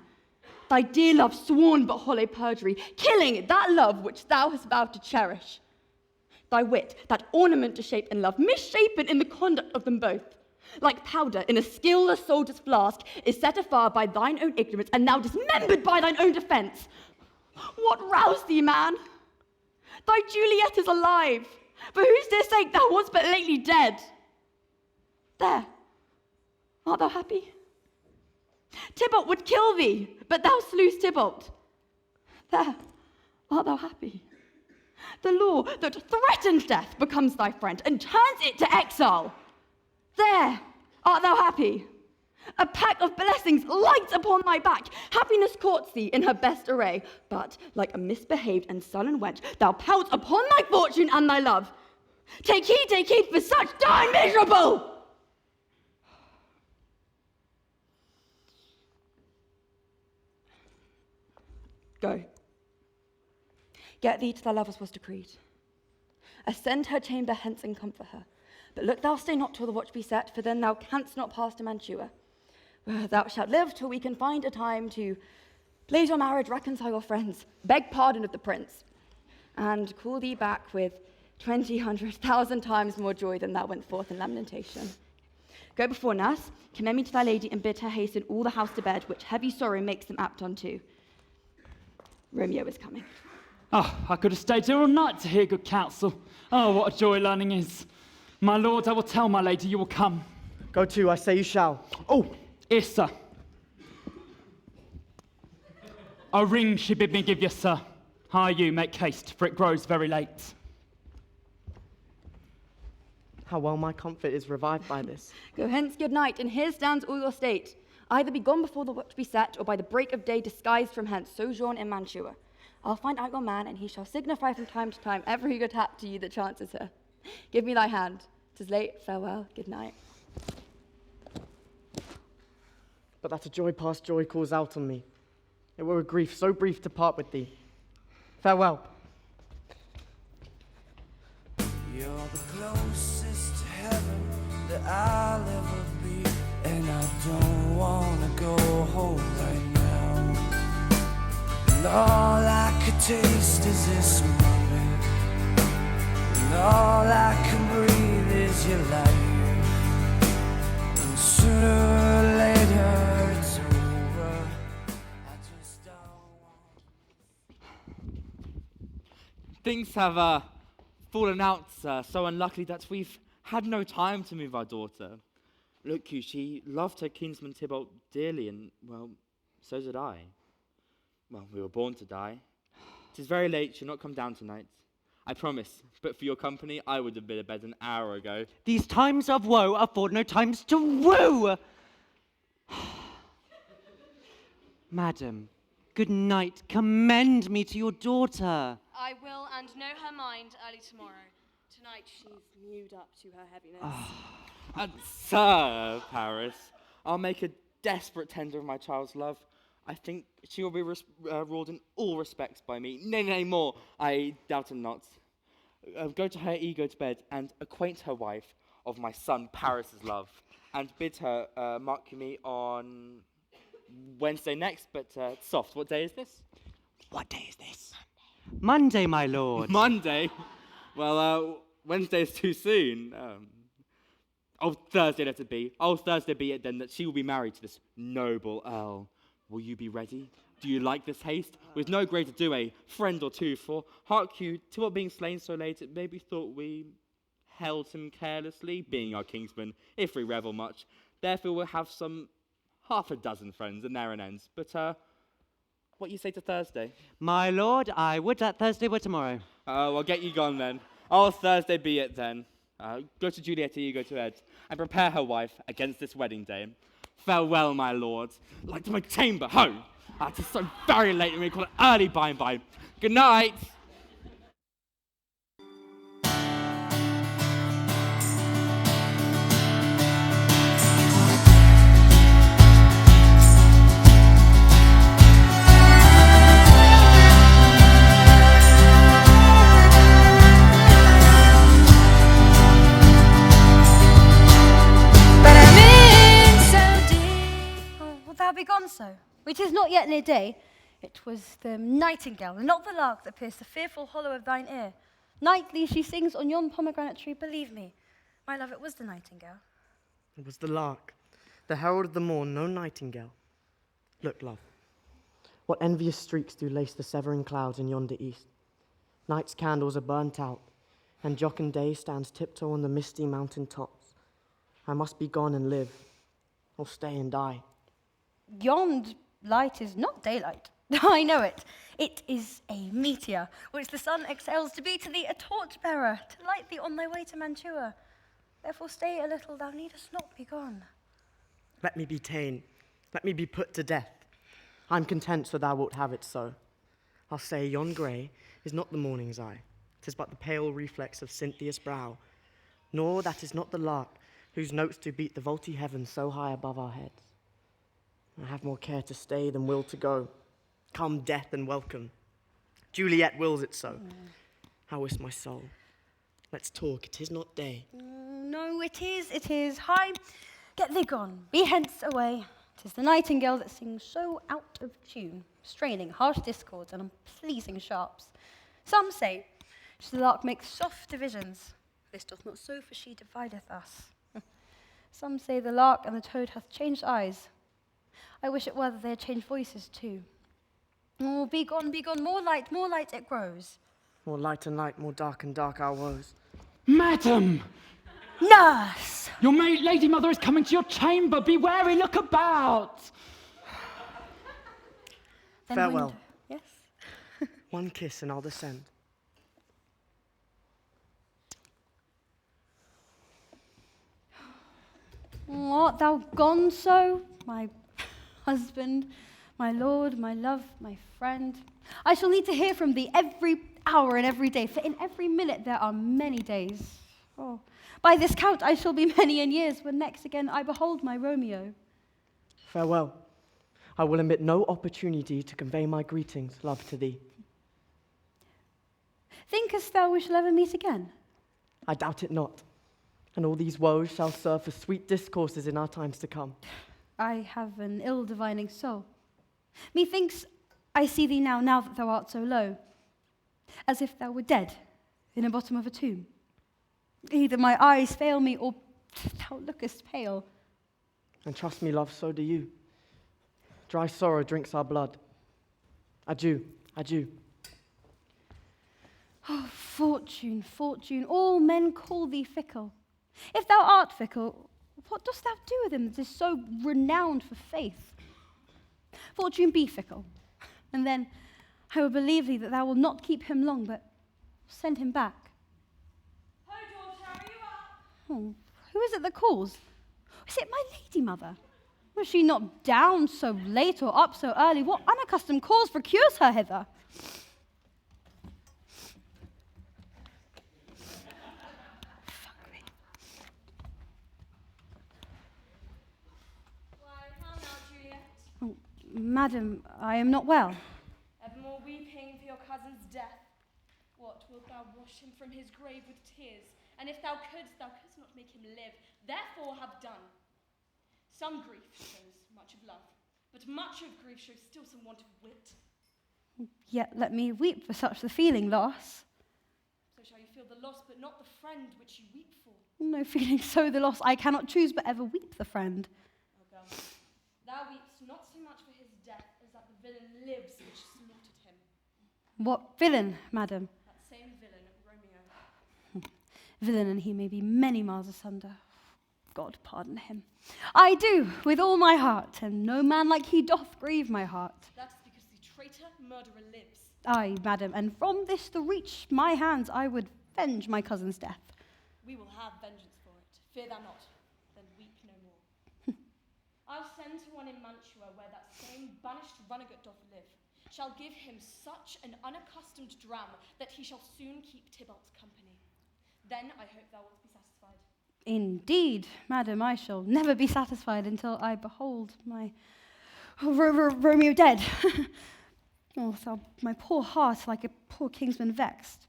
Thy dear love sworn but hollow perjury, killing that love which thou hast vowed to cherish. Thy wit, that ornament to shape and love, misshapen in the conduct of them both, like powder in a skilless soldier's flask, is set afar by thine own ignorance, and now dismembered by thine own defence. What roused thee, man? Thy Juliet is alive, for whose dear sake thou wast but lately dead. There, art thou happy? Tybalt would kill thee, but thou slewest Tybalt. There, art thou happy? The law that threatens death becomes thy friend and turns it to exile. There, art thou happy? A pack of blessings lights upon thy back. Happiness courts thee in her best array, but like a misbehaved and sullen wench, thou pouts upon thy fortune and thy love. Take heed, for such die miserable! Go. Get thee to thy love as was decreed. Ascend her chamber hence and comfort her. But look thou stay not till the watch be set, for then thou canst not pass to Mantua. Where thou shalt live till we can find a time to place your marriage, reconcile your friends, beg pardon of the prince, and call thee back with 1,000 times more joy than thou went forth in lamentation. Go before nurse, commend me to thy lady, and bid her hasten all the house to bed, which heavy sorrow makes them apt unto. Romeo is coming. Oh, I could have stayed here all night to hear good counsel. Oh, what a joy learning is. My lord, I will tell my lady you will come. Go to, I say you shall. Oh, yes, sir. A ring she bid me give you, sir. Hie you, make haste, for it grows very late. How well my comfort is revived by this. Go hence, good night, and here stands all your state. Either be gone before the watch be set, or by the break of day disguised from hence, sojourn in Mantua. I'll find out your man, and he shall signify from time to time every good hap to you that chances her. Give me thy hand. 'Tis late, farewell, good night. but that a joy past joy calls out on me. It were a grief so brief to part with thee. Farewell. You're the closest to heaven that I'll ever be, and I don't wanna go home right now. And all I could taste is this moment, and all I can breathe is your life. And sooner or later it's over. I just don't want. Things have fallen out, sir, so unluckily that we've had no time to move our daughter. Look you, she loved her kinsman Tybalt dearly, and, well, so did I. Well, we were born to die. 'Tis very late, she'll not come down tonight. I promise, but for your company, I would have been to bed an hour ago. These times of woe afford no times to woo! Madam, good night. Commend me to your daughter. I will, and know her mind early tomorrow. Tonight she's mewed up to her heaviness. Sir, Paris, I'll make a desperate tender of my child's love. I think she will be ruled in all respects by me. Nay, more, I doubt it not. Go to her ego to bed, and acquaint her wife of my son Paris's love, and bid her mark me on Wednesday next, but soft. What day is this? What day is this? Monday, my lord. Monday? Well, Wednesday is too soon. Thursday let it be. Thursday be it then that she will be married to this noble earl. Will you be ready? Do you like this haste? With no greater ado, a friend or two, for, hark you, to what being slain so late, it may be thought we held him carelessly, being our kinsman, if we revel much. Therefore we'll have some half a dozen friends, and there an ends. But, what you say to Thursday? My lord, I would that Thursday were tomorrow. Well, get you gone then. Thursday be it then. Go to Juliet, you go to bed, and prepare her wife against this wedding day. Farewell, my lord. Like to my chamber, home. 'Tis so very late, and we call it early by and by. Good night. Be gone so. It is not yet near day. It was the nightingale, and not the lark, that pierced the fearful hollow of thine ear. Nightly she sings on yon pomegranate tree. Believe me, my love, it was the nightingale. It was the lark, the herald of the morn, no nightingale. Look, love, what envious streaks do lace the severing clouds in yonder east. Night's candles are burnt out, and jocund day stands tiptoe on the misty mountain tops. I must be gone and live, or stay and die. Yond light is not daylight. I know it. It is a meteor, which the sun exhales to be to thee a torch-bearer, to light thee on thy way to Mantua. Therefore stay a little, thou needest not be gone. Let me be ta'en. Let me be put to death. I'm content, so thou wilt have it so. I'll say yon grey is not the morning's eye. 'Tis but the pale reflex of Cynthia's brow. Nor that is not the lark, whose notes do beat the vaulty heavens so high above our heads. I have more care to stay than will to go. Come, death, and welcome. Juliet wills it so. How is my soul? Let's talk, it is not day. No, it is. Hi, get thee gone. Be hence away. 'Tis the nightingale that sings so out of tune, straining harsh discords and unpleasing sharps. Some say, the lark makes soft divisions. This doth not so, for she divideth us. Some say the lark and the toad hath changed eyes. I wish it were that they had changed voices too. Oh, be gone, more light it grows. More light and light, more dark and dark our woes. Madam! Nurse! Your maid, lady mother is coming to your chamber. Be wary, look about. Farewell. Yes? One kiss and I'll descend. Art thou gone so, my husband, my lord, my love, my friend? I shall need to hear from thee every hour and every day, for in every minute there are many days. Oh, by this count I shall be many in years when next again I behold my Romeo. Farewell. I will omit no opportunity to convey my greetings, love, to thee. Thinkest thou we shall ever meet again? I doubt it not, and all these woes shall serve for sweet discourses in our times to come. I have an ill-divining soul. Methinks I see thee now that thou art so low, as if thou were dead in the bottom of a tomb. Either my eyes fail me, or thou lookest pale. And trust me, love, so do you. Dry sorrow drinks our blood. Adieu, adieu. Oh, fortune, fortune, all men call thee fickle. If thou art fickle, what dost thou do with him that is so renowned for faith? Fortune, be fickle, and then I will believe thee that thou wilt not keep him long, but send him back. Ho, daughter, are you up? Oh, who is it that calls? Is it my lady mother? Was she not down so late or up so early? What unaccustomed cause procures her hither? Oh, madam, I am not well. Evermore weeping for your cousin's death. What, wilt thou wash him from his grave with tears? And if thou couldst not make him live. Therefore have done. Some grief shows much of love, but much of grief shows still some want of wit. Yet let me weep for such the feeling loss. So shall you feel the loss, but not the friend which you weep for. No feeling so the loss I cannot choose, but ever weep the friend. O girl, thou weepst not so much for his death as that the villain lives which slaughtered him. What villain, madam? That same villain, Romeo. Villain, and he may be many miles asunder. God pardon him. I do, with all my heart, and no man like he doth grieve my heart. That is because the traitor murderer lives. Aye, madam, and from this to reach my hands I would venge my cousin's death. We will have vengeance for it. Fear thou not, then weep no more. I'll send to one in Mantua, where that same banished runagate doth live. Shall give him such an unaccustomed dram that he shall soon keep Tybalt's company. Then I hope thou wilt be satisfied. Indeed, madam, I shall never be satisfied until I behold my Romeo dead. Oh, so my poor heart like a poor kingsman vexed.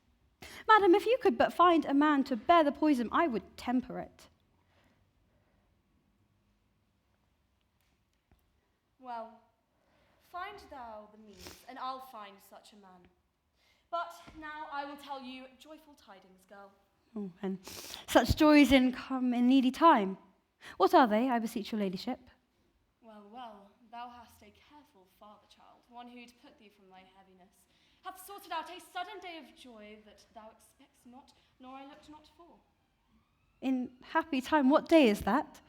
Madam, if you could but find a man to bear the poison, I would temper it. Well, find thou the means, and I'll find such a man. But now I will tell you joyful tidings, girl. Oh, and such joys come in needy time. What are they, I beseech your ladyship? Well, well, thou hast a careful father, child, one who'd put thee from thy heaviness, hath sorted out a sudden day of joy that thou expectst not, nor I looked not for. In happy time, what day is that?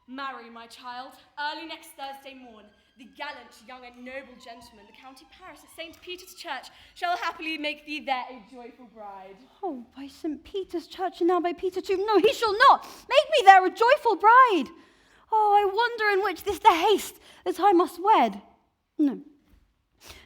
Marry, my child, early next Thursday morn, the gallant young and noble gentleman, the County Paris at St. Peter's Church, shall happily make thee there a joyful bride. Oh, by St. Peter's Church and now by Peter too. No, he shall not. Make me there a joyful bride. Oh, I wonder in which this the haste that I must wed. No.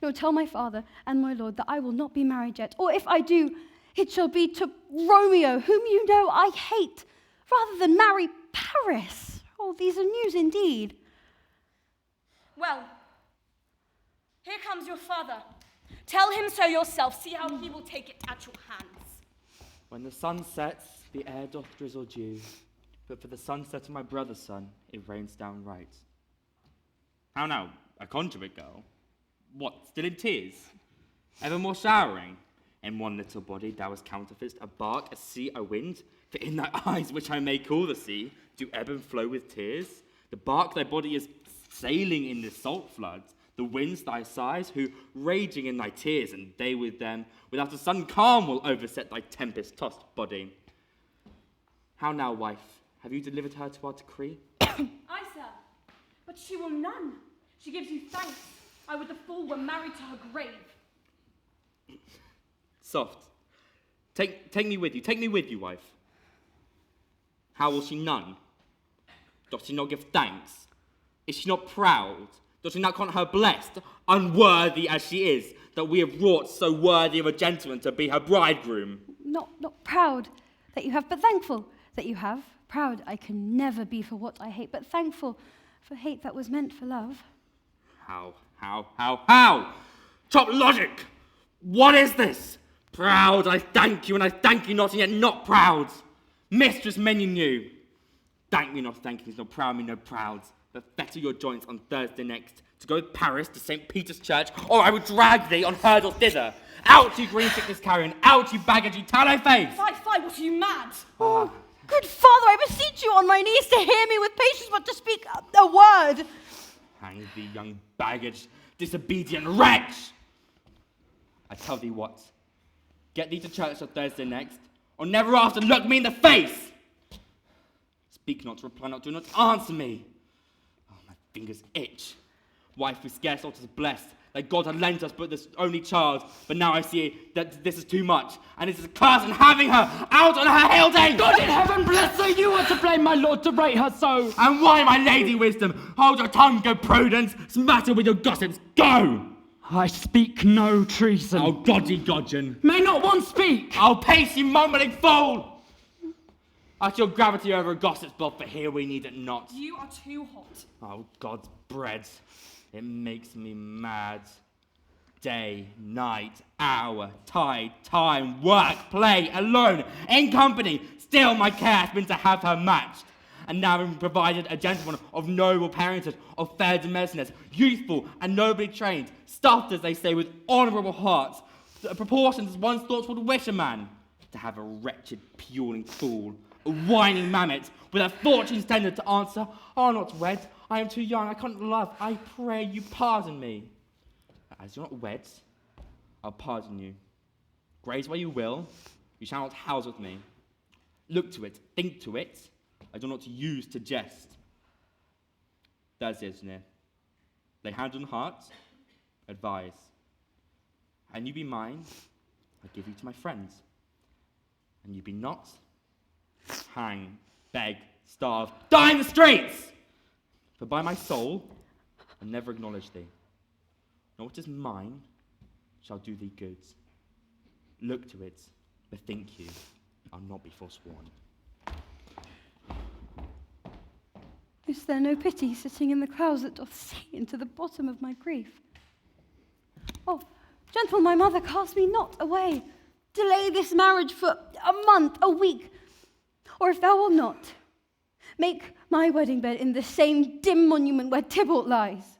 No, tell my father and my lord that I will not be married yet, or if I do, it shall be to Romeo, whom you know I hate, rather than marry Paris. Oh, these are news indeed. Well, here comes your father. Tell him so yourself. See how he will take it at your hands. When the sun sets, the air doth drizzle dew, but for the sunset of my brother's son, it rains down right. How now, a conjurate girl? What, still in tears? Evermore showering? In one little body thou hast counterfeit a bark, a sea, a wind, for in thy eyes, which I may call the sea, do ebb and flow with tears. The bark thy body is sailing in the salt floods, the winds thy sighs, who raging in thy tears, and they with them, without a sudden calm will overset thy tempest-tossed body. How now, wife, have you delivered her to our decree? Aye, sir, but she will none. She gives you thanks. I would the fool were married to her grave. Soft. Take me with you, wife. How will she none? Doth she not give thanks? Is she not proud? Does she not count her blessed, unworthy as she is, that we have wrought so worthy of a gentleman to be her bridegroom? Not proud that you have, but thankful that you have. Proud I can never be for what I hate, but thankful for hate that was meant for love. How? Chop logic! What is this? Proud, I thank you, and I thank you not, and yet not proud. Mistress, menu new. Thank me not thanking, no proud me, no proud. But fetter your joints on Thursday next, to go to Paris, to St. Peter's Church, or I will drag thee on hurdle thither. Out, you green sickness carrion, out, you baggage, you tallow face! Fie, what are you mad? Oh, good father, I beseech you on my knees to hear me with patience, but to speak a word. Hang thee, young baggage, disobedient wretch! I tell thee what, get thee to church on Thursday next, or never after look me in the face! Speak not, reply not, do not answer me. Oh, my fingers itch. Wife we scarce ought to bless, that God had lent us but this only child, but now I see that this is too much, and it is a curse in having her out on her hill day! God in heaven bless her, you are to blame, my lord, to rate her so. And why, my lady wisdom? Hold your tongue, go prudence, smatter with your gossips, go! I speak no treason. Oh, godgy godgeon. May not one speak? I'll pace you, mumbling fool! At your gravity over a gossip's block, for here we need it not. You are too hot. Oh, God's bread. It makes me mad. Day, night, hour, tide, time, work, play, alone, in company. Still my care has been to have her matched. And now having provided a gentleman of noble parentage, of fair demesnes, youthful and nobly trained, stuffed, as they say, with honourable hearts, proportions as one's thoughts would wish a man, to have a wretched, puling fool, a whining mammet, with her fortunes tender to answer, "Oh, not wed, I am too young, I can't love, I pray you pardon me." As you're not wed, I'll pardon you. Graze where you will, you shall not house with me. Look to it, think to it, I do not use to jest. Thursday is near. Lay hand on heart, advise. And you be mine, I give you to my friends. And you be not, hang, beg, starve, die in the streets! For by my soul, I never acknowledge thee. Nor what is mine shall do thee good. Look to it, bethink you, I'll not be forsworn. Is there no pity sitting in the clouds that doth see into the bottom of my grief? Oh, gentle my mother, cast me not away. Delay this marriage for a month, a week, or if thou wilt not, make my wedding bed in the same dim monument where Tybalt lies.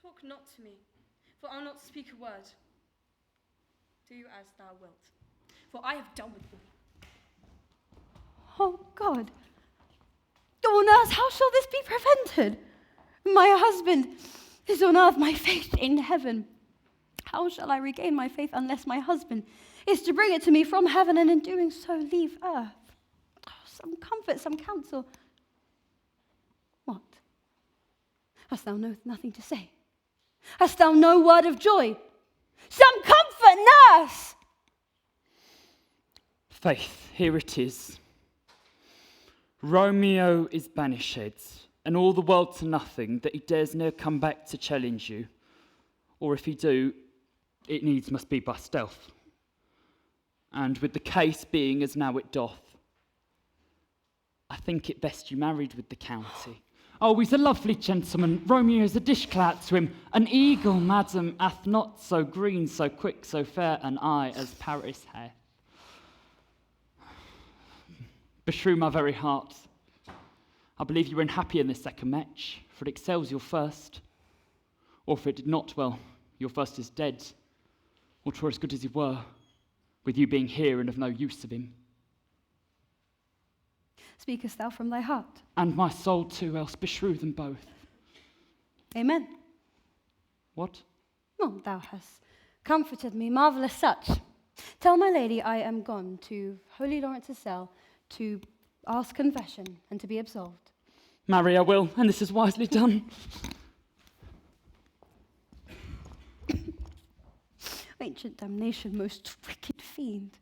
Talk not to me, for I'll not speak a word. Do as thou wilt, for I have done with thee. Oh, God. Oh, nurse, how shall this be prevented? My husband is on earth, my faith in heaven. How shall I regain my faith unless my husband is to bring it to me from heaven, and in doing so leave earth? Oh, some comfort, some counsel. What? Hast thou nothing to say? Hast thou no word of joy? Some comfort, nurse! Faith, here it is. Romeo is banished, and all the world to nothing, that he dares ne'er come back to challenge you. Or if he do, it needs must be by stealth. And with the case being as now it doth, I think it best you married with the county. Oh, he's a lovely gentleman. Romeo's a dish-clout to him. An eagle, madam, hath not so green, so quick, so fair an eye as Paris hath. Beshrew my very heart, I believe you were unhappy in this second match, for it excels your first. Or if it did not, well, your first is dead, or 'twere as good as you were, with you being here and of no use of him. Speakest thou from thy heart? And my soul too, else beshrew them both. Amen. What? Well, thou hast comforted me, marvellous such. Tell my lady I am gone to Holy Lawrence's cell to ask confession and to be absolved. Marry, I will, and this is wisely done. Ancient damnation, most wicked fiend.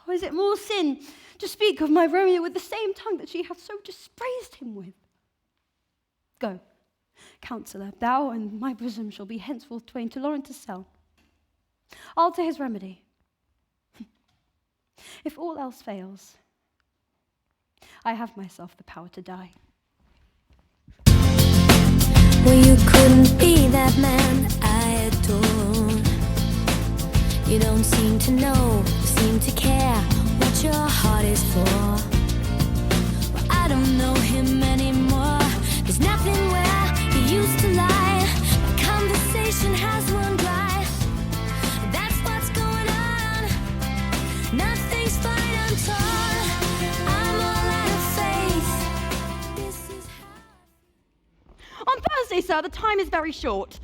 Oh, is it more sin to speak of my Romeo with the same tongue that she hath so dispraised him with? Go, counsellor, thou and my bosom shall be henceforth twain to Lawrence's cell. I'll to his remedy. If all else fails, I have myself the power to die. that man I adore. You don't seem to know, seem to care what your heart is for. Well, I don't know him anymore. There's nothing where he used to lie. My conversation has run dry. That's what's going on. Nothing's fine, I'm torn. I'm all out of faith. This is On Thursday, sir, the time is very short.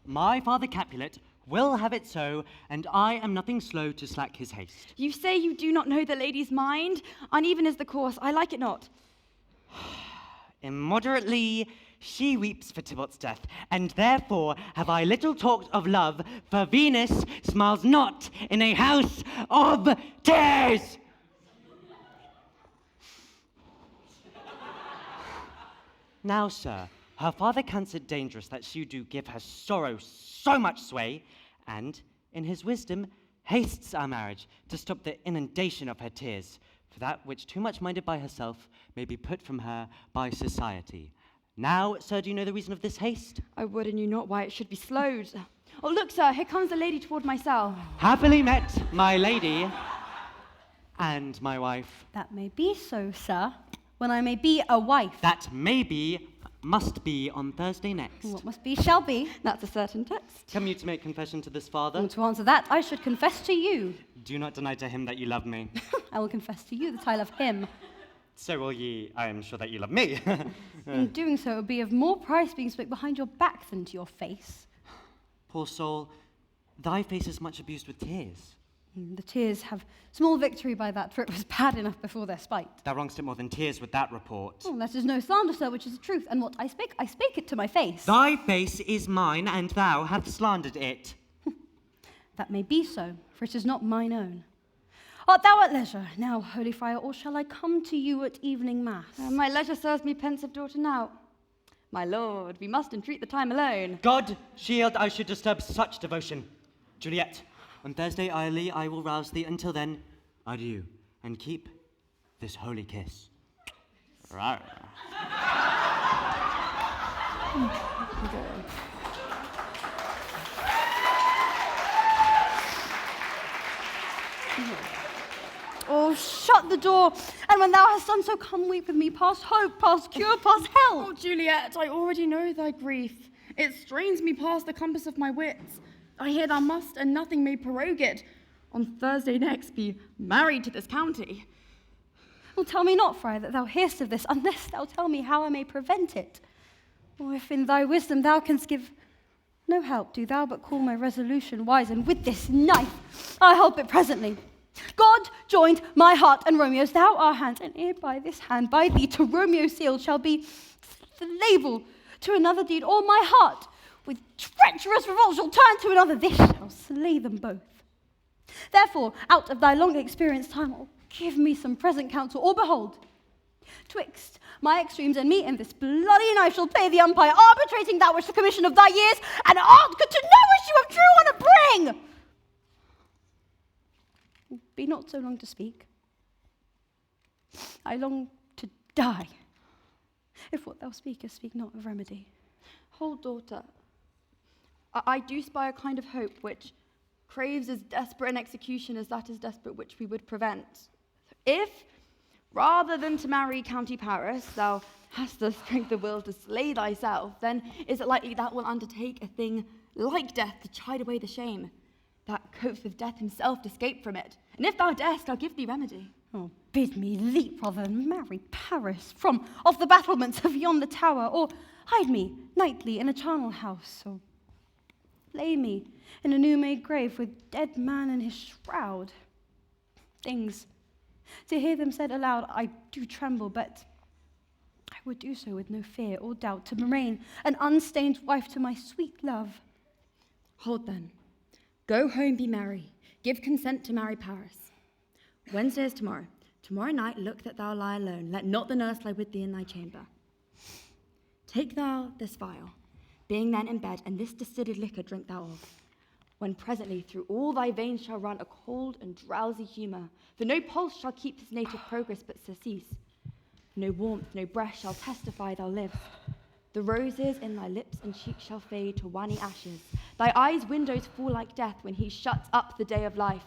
My father Capulet will have it so, and I am nothing slow to slack his haste. You say you do not know the lady's mind? Uneven is the course, I like it not. Immoderately, she weeps for Tybalt's death, and therefore have I little talked of love, for Venus smiles not in a house of tears. Now, sir, her father counts it dangerous that she do give her sorrow so much sway, and, in his wisdom, hastes our marriage to stop the inundation of her tears, for that which too much minded by herself may be put from her by society. Now, sir, do you know the reason of this haste? I would and knew not why it should be slowed. Oh, look, sir, here comes the lady toward my cell. Happily met, my lady, and my wife. That may be so, sir, when I may be a wife. That may be, must be on Thursday next. What must be shall be. That's a certain text. Come you to make confession to this father? And to answer that, I should confess to you. Do not deny to him that you love me. I will confess to you that I love him. So will ye, I am sure that you love me. In doing so, it would be of more price being spoke behind your back than to your face. Poor soul, thy face is much abused with tears. The tears have small victory by that, for it was bad enough before their spite. Thou wrong'st it more than tears with that report. Oh, that is no slander, sir, which is the truth, and what I spake it to my face. Thy face is mine, and thou hast slandered it. That may be so, for it is not mine own. Art thou at leisure now, holy friar, or shall I come to you at evening mass? My leisure serves me, pensive daughter, now. My lord, we must entreat the time alone. God shield I should disturb such devotion. Juliet, on Thursday early I will rouse thee. Until then, adieu, and keep this holy kiss. Rawr. Oh, shut the door, and when thou hast done so, come weep with me past hope, past cure, past hell. Oh, Juliet, I already know thy grief. It strains me past the compass of my wits. I hear thou must, and nothing may prorogue it, on Thursday next be married to this county. Well, tell me not, friar, that thou hearest of this, unless thou tell me how I may prevent it. Or if in thy wisdom thou canst give no help, do thou but call my resolution wise, and with this knife I'll help it presently. God joined my heart and Romeo's, thou our hands, and ere by this hand, by thee, to Romeo sealed, shall be the label to another deed, or my heart, with treacherous revolt, shall turn to another. This shall slay them both. Therefore, out of thy long experience time, oh, give me some present counsel, or behold, twixt my extremes and me and this bloody knife shall play the umpire, arbitrating that which the commission of thy years and art could to no issue of true honour bring. Be not so long to speak. I long to die, if what thou speakest speak not of remedy. Hold, daughter. I do spy a kind of hope which craves as desperate an execution as that is desperate which we would prevent. If, rather than to marry County Paris, thou hast the strength of will to slay thyself, then is it likely thou wilt undertake a thing like death to chide away the shame, that copes with death himself to escape from it? And if thou darest, I'll give thee remedy. Oh, bid me leap rather than marry Paris from off the battlements of yonder tower, or hide me nightly in a charnel house, or lay me in a new-made grave with dead man in his shroud. Things, to hear them said aloud, I do tremble, but I would do so with no fear or doubt, to remain an unstained wife to my sweet love. Hold then. Go home, be merry. Give consent to marry Paris. Wednesday is tomorrow. Tomorrow night look that thou lie alone. Let not the nurse lie with thee in thy chamber. Take thou this vial, being then in bed, and this distilled liquor drink thou of, when presently through all thy veins shall run a cold and drowsy humour, for no pulse shall keep his native progress but surcease. No warmth, no breath shall testify thou live. The roses in thy lips and cheeks shall fade to wanny ashes. Thy eyes' windows fall like death when he shuts up the day of life.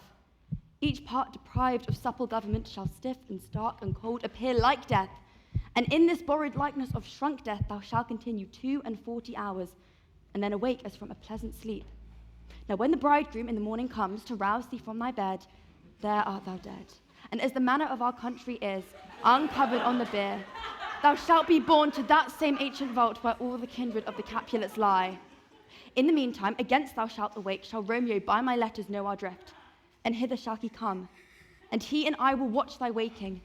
Each part deprived of supple government shall stiff and stark and cold appear like death. And in this borrowed likeness of shrunk death thou shalt continue 42 hours, and then awake as from a pleasant sleep. Now when the bridegroom in the morning comes to rouse thee from thy bed, there art thou dead. And as the manner of our country is, uncovered on the bier, thou shalt be borne to that same ancient vault where all the kindred of the Capulets lie. In the meantime, against thou shalt awake, shall Romeo by my letters know our drift, and hither shall he come, and he and I will watch thy waking,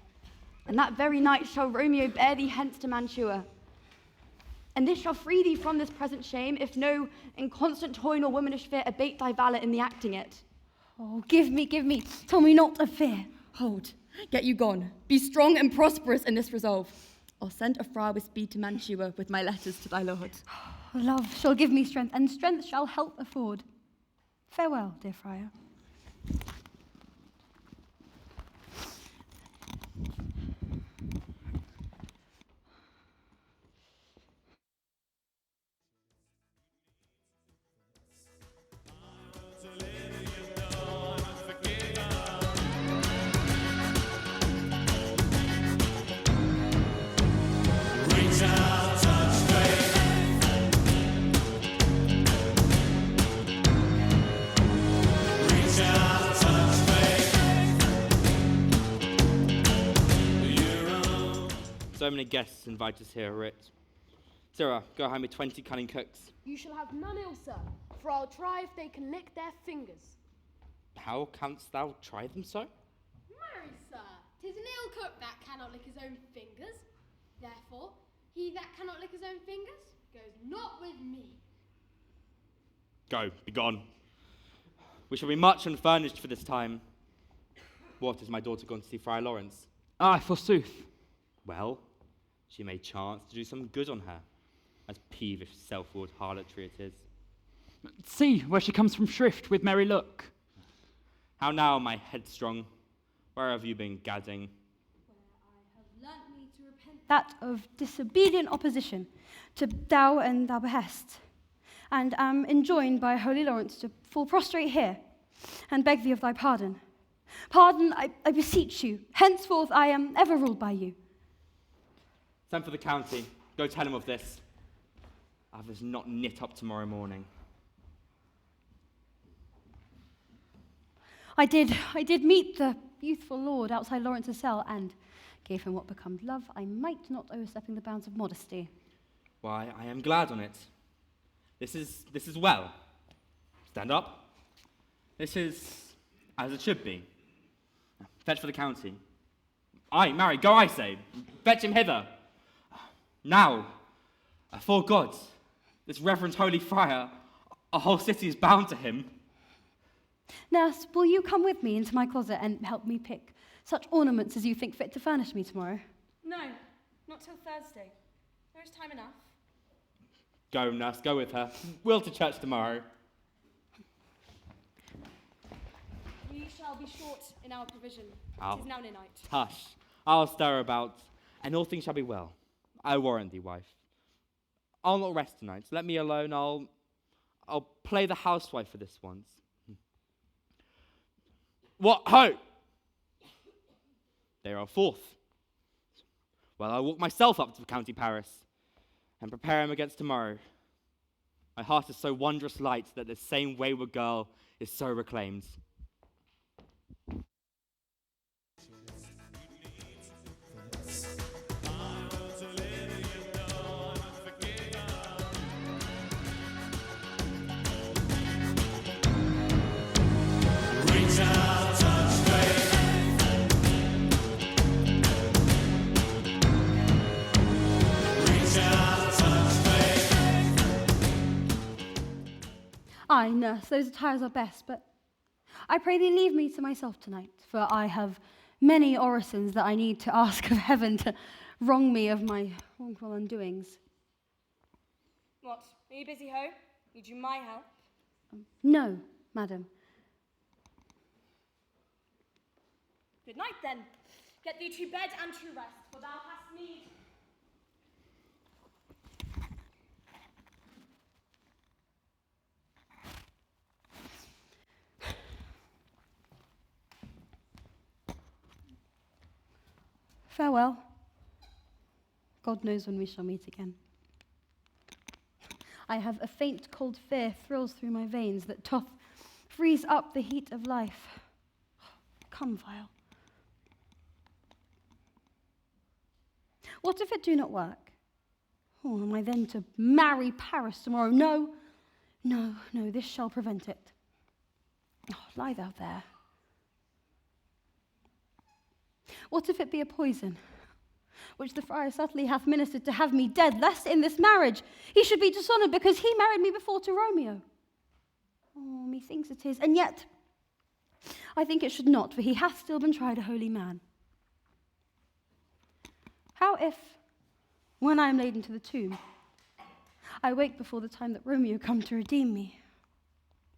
and that very night shall Romeo bear thee hence to Mantua. And this shall free thee from this present shame, if no inconstant toil or womanish fear abate thy valour in the acting it. Oh, give me, tell me not of fear. Hold, get you gone. Be strong and prosperous in this resolve. I'll send a friar with speed to Mantua with my letters to thy lord. Love shall give me strength, and strength shall help afford. Farewell, dear friar. So many guests invited us here, Writ. Sirrah, go home with 20 cunning cooks. You shall have none ill, sir, for I'll try if they can lick their fingers. How canst thou try them so? Marry, sir, 'tis an ill cook that cannot lick his own fingers. Therefore, he that cannot lick his own fingers goes not with me. Go, be gone. We shall be much unfurnished for this time. What, is my daughter gone to see Friar Lawrence? Aye, forsooth. Well, she may chance to do some good on her, as peevish self-willed harlotry it is. See where she comes from shrift with merry look. How now, my headstrong? Where have you been gadding? Learnt me to repent that of disobedient opposition to thou and thou behest, and am enjoined by holy Lawrence to fall prostrate here, and beg thee of thy pardon. Pardon, I beseech you. Henceforth I am ever ruled by you. Send for the county. Go tell him of this. Others not knit up tomorrow morning. I did meet the youthful lord outside Lawrence's cell, and gave him what becomes love. I might not overstepping the bounds of modesty. Why, I am glad on it. This is well. Stand up. This is as it should be. Fetch for the county. Aye, marry, go I say. Fetch him hither. Now, afore God, this reverend holy friar, a whole city is bound to him. Nurse, will you come with me into my closet and help me pick such ornaments as you think fit to furnish me tomorrow? No, not till Thursday. There is time enough. Go, nurse, go with her. We'll to church tomorrow. We shall be short in our provision. It is now near night. Hush, I'll stir about, and all things shall be well. I warrant thee, wife. I'll not rest tonight. Let me alone. I'll play the housewife for this once. What ho! They are forth. Well, I'll walk myself up to County Paris and prepare him against tomorrow. My heart is so wondrous light that this same wayward girl is so reclaimed. Aye, nurse, those attires are best, but I pray thee leave me to myself tonight, for I have many orisons that I need to ask of heaven to wrong me of my wrongful undoings. What, are you busy, ho? Need you my help? No, madam. Good night, then. Get thee to bed and to rest, for thou hast need. Farewell. God knows when we shall meet again. I have a faint cold fear thrills through my veins that doth freeze up the heat of life. Come, Vial. What if it do not work? Oh, am I then to marry Paris tomorrow? No, this shall prevent it. Oh, lie thou there. What if it be a poison, which the friar subtly hath ministered to have me dead, lest in this marriage he should be dishonoured because he married me before to Romeo? Oh, methinks it is, and yet I think it should not, for he hath still been tried a holy man. How if, when I am laid into the tomb, I wake before the time that Romeo come to redeem me?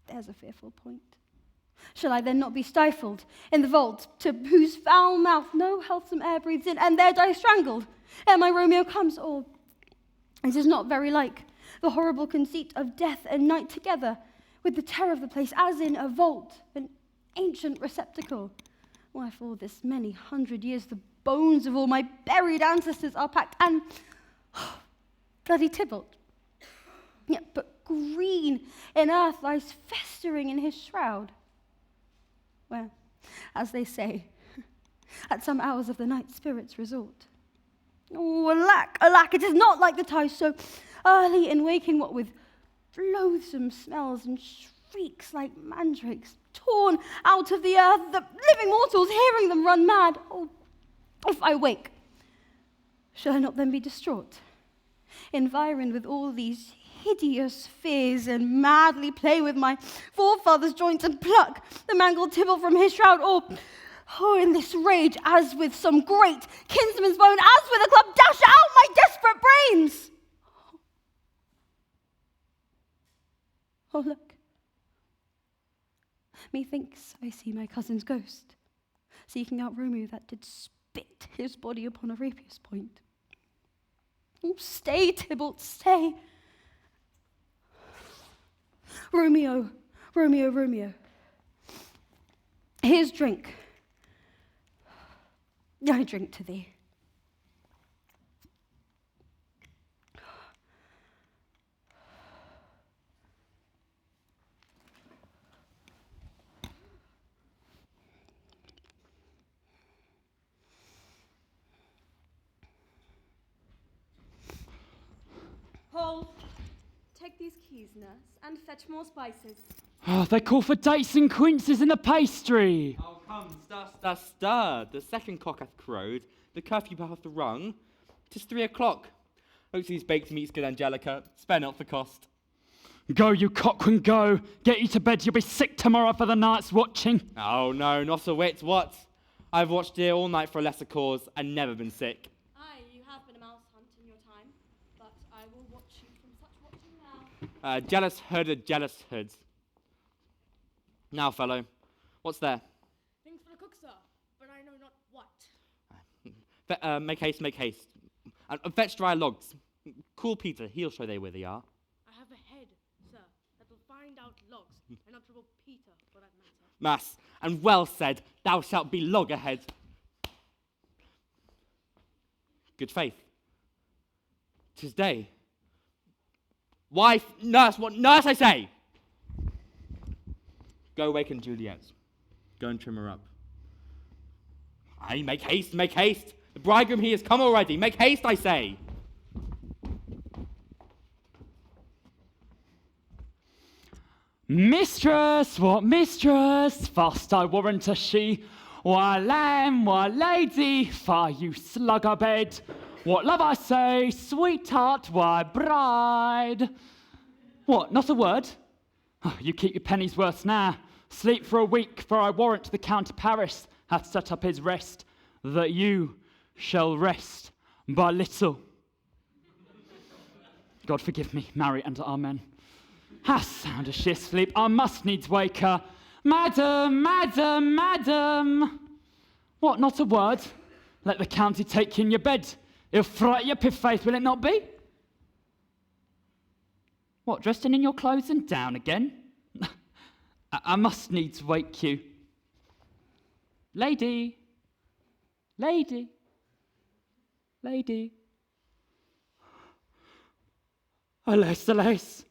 There's a fearful point. Shall I then not be stifled in the vault, to whose foul mouth no healthsome air breathes in, and there die strangled ere my Romeo comes? Or it is not very like the horrible conceit of death and night together, with the terror of the place, as in a vault, an ancient receptacle. Why, for this many 100 years, the bones of all my buried ancestors are packed, and bloody Tybalt, yet but green in earth, lies festering in his shroud, where, as they say, at some hours of the night spirits resort. Oh, alack, it is not like the time so early in waking, what with loathsome smells and shrieks like mandrakes torn out of the earth, the living mortals hearing them run mad. Oh, if I wake, shall I not then be distraught, environed with all these hideous fears, and madly play with my forefather's joints and pluck the mangled Tybalt from his shroud, or in this rage, as with some great kinsman's bone, as with a club, dash out my desperate brains? Oh, look. Methinks I see my cousin's ghost, seeking out Romeo that did spit his body upon a rapier's point. Oh, stay, Tybalt, stay. Romeo. Here's drink. I drink to thee. Hold. Take these keys, nurse, and fetch more spices. Oh, they call for dates and quinces in the pastry. Oh, come, stir. The second cock hath crowed, the curfew bell hath rung. 'Tis 3 o'clock. Hope these baked meats, good Angelica. Spare not the cost. Go, you cockman, go. Get you to bed, you'll be sick tomorrow for the night's watching. Oh, no, not a whit. What? I've watched here all night for a lesser cause and never been sick. Aye, you have been a mouse hunt in your time, but I will watch you from such watching now. Jealous hood. Now, fellow, what's there? Things for the cook, sir, but I know not what. Make haste. And fetch dry logs. Call Peter, he'll show they where they are. I have a head, sir, that will find out logs, and not trouble Peter for that matter. Mass, and well said, thou shalt be loggerhead. Good faith. 'Tis day. Wife, nurse, what nurse I say? Go awaken Juliet. Go and trim her up. Aye, make haste. The bridegroom he has come already. Make haste, I say. Mistress, what mistress? Fast I warrant her she. Why lamb, why lady, far you slugger bed. What love I say, sweetheart, why bride? What, not a word? Oh, you keep your penny's worth now. Sleep for a week, for I warrant the Count of Paris hath set up his rest, that you shall rest by little. God forgive me, marry and amen. How sound as she asleep, I must needs wake her. Madam. What, not a word? Let the county take you in your bed. He'll fright your pith faith, will it not be? What, dressed in your clothes and down again? I must needs wake you. Lady. lady. Alas, alas.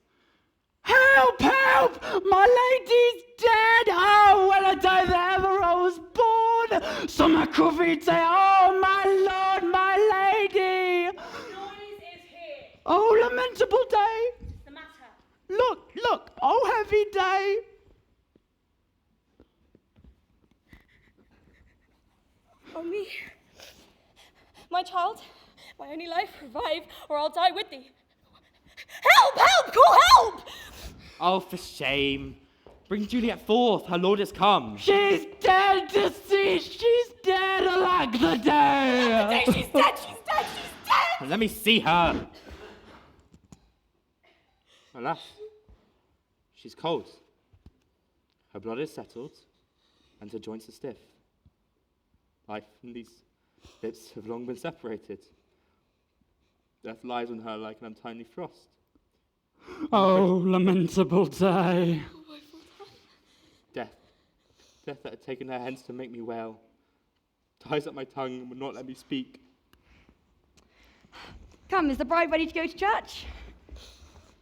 Help, help! My lady's dead! Oh, well a day that ever I was born! So Macrovite, oh my lord, my lady! Noise is here. Oh, lamentable day! What's the matter? Look, look, oh heavy day! Oh me, my child, my only life, revive, or I'll die with thee. Help, help, call help! Oh, for shame. Bring Juliet forth, her lord is come. She's dead, deceased, she's dead, alack the day! She's dead, she's dead, she's dead! Let me see her. Alas, she's cold. Her blood is settled, and her joints are stiff. Life and these lips have long been separated. Death lies on her like an untimely frost. Oh, lamentable day. Death. Death that had taken her hence to make me wail. Ties up my tongue and would not let me speak. Come, is the bride ready to go to church?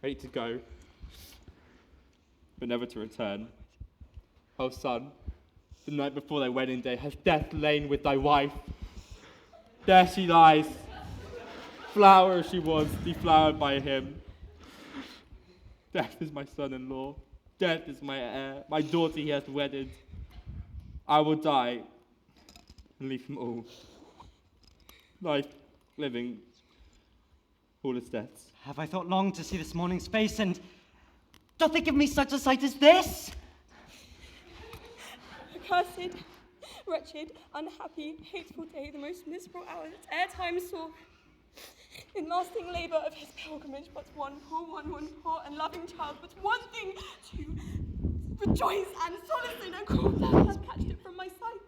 Ready to go, but never to return. Oh, son, the night before thy wedding day has death lain with thy wife. There she lies, flower as she was, deflowered by him. Death is my son-in-law. Death is my heir, my daughter he hath wedded. I will die and leave him all. Life, living, all its deaths. Have I thought long to see this morning's face, and doth it give me such a sight as this? Accursed, wretched, unhappy, hateful day, the most miserable hour that e'er time saw. In lasting labour of his pilgrimage, but one poor and loving child, but one thing to rejoice and solace in, and cruel death has catched it from my sight.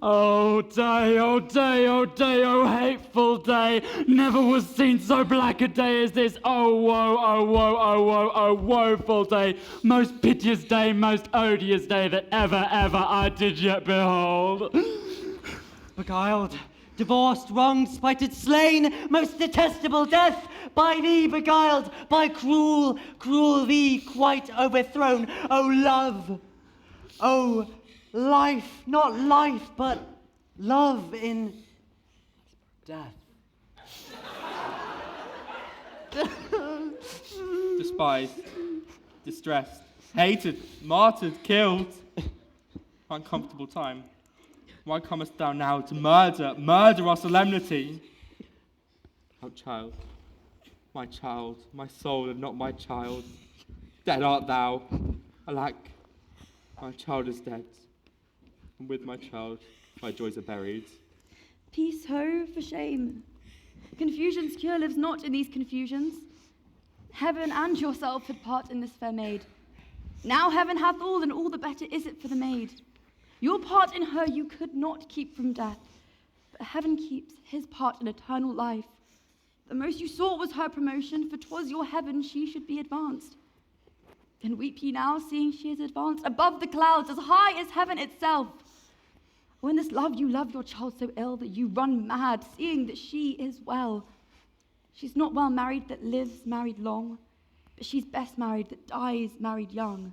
Oh day, oh day, oh day, oh hateful day! Never was seen so black a day as this. Oh woe, oh woe, oh woe, oh woeful day! Most piteous day, most odious day that ever I did yet behold. Beguiled, divorced, wronged, spited, slain, most detestable death! By thee beguiled, by cruel thee quite overthrown. Oh love, oh life, not life, but love in death. Despised, distressed, hated, martyred, killed. Uncomfortable time. Why comest thou now to murder our solemnity? Oh, child, my soul and not my child. Dead art thou. Alack, my child is dead. And with my child, my joys are buried. Peace, ho, for shame. Confusion's cure lives not in these confusions. Heaven and yourself had part in this fair maid. Now heaven hath all, and all the better is it for the maid. Your part in her you could not keep from death, but heaven keeps his part in eternal life. The most you sought was her promotion, for 'twas your heaven she should be advanced. Then weep ye now, seeing she is advanced above the clouds, as high as heaven itself. Oh, in this love you love your child so ill that you run mad, seeing that she is well. She's not well married that lives married long, but she's best married that dies married young.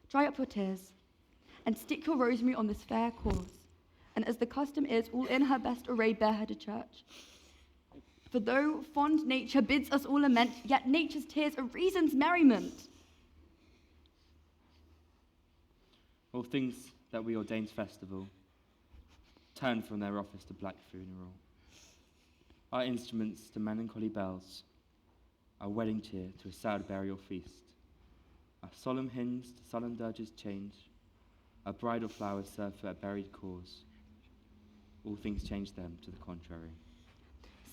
Dry up your tears, and stick your rosemary on this fair cause, and as the custom is, all in her best array bear her to church. For though fond nature bids us all lament, yet nature's tears are reason's merriment. All things that we ordained festival turn from their office to black funeral. Our instruments to melancholy bells, our wedding cheer to a sad burial feast, our solemn hymns to sullen dirges change, our bridal flowers serve for a buried cause. All things change them to the contrary.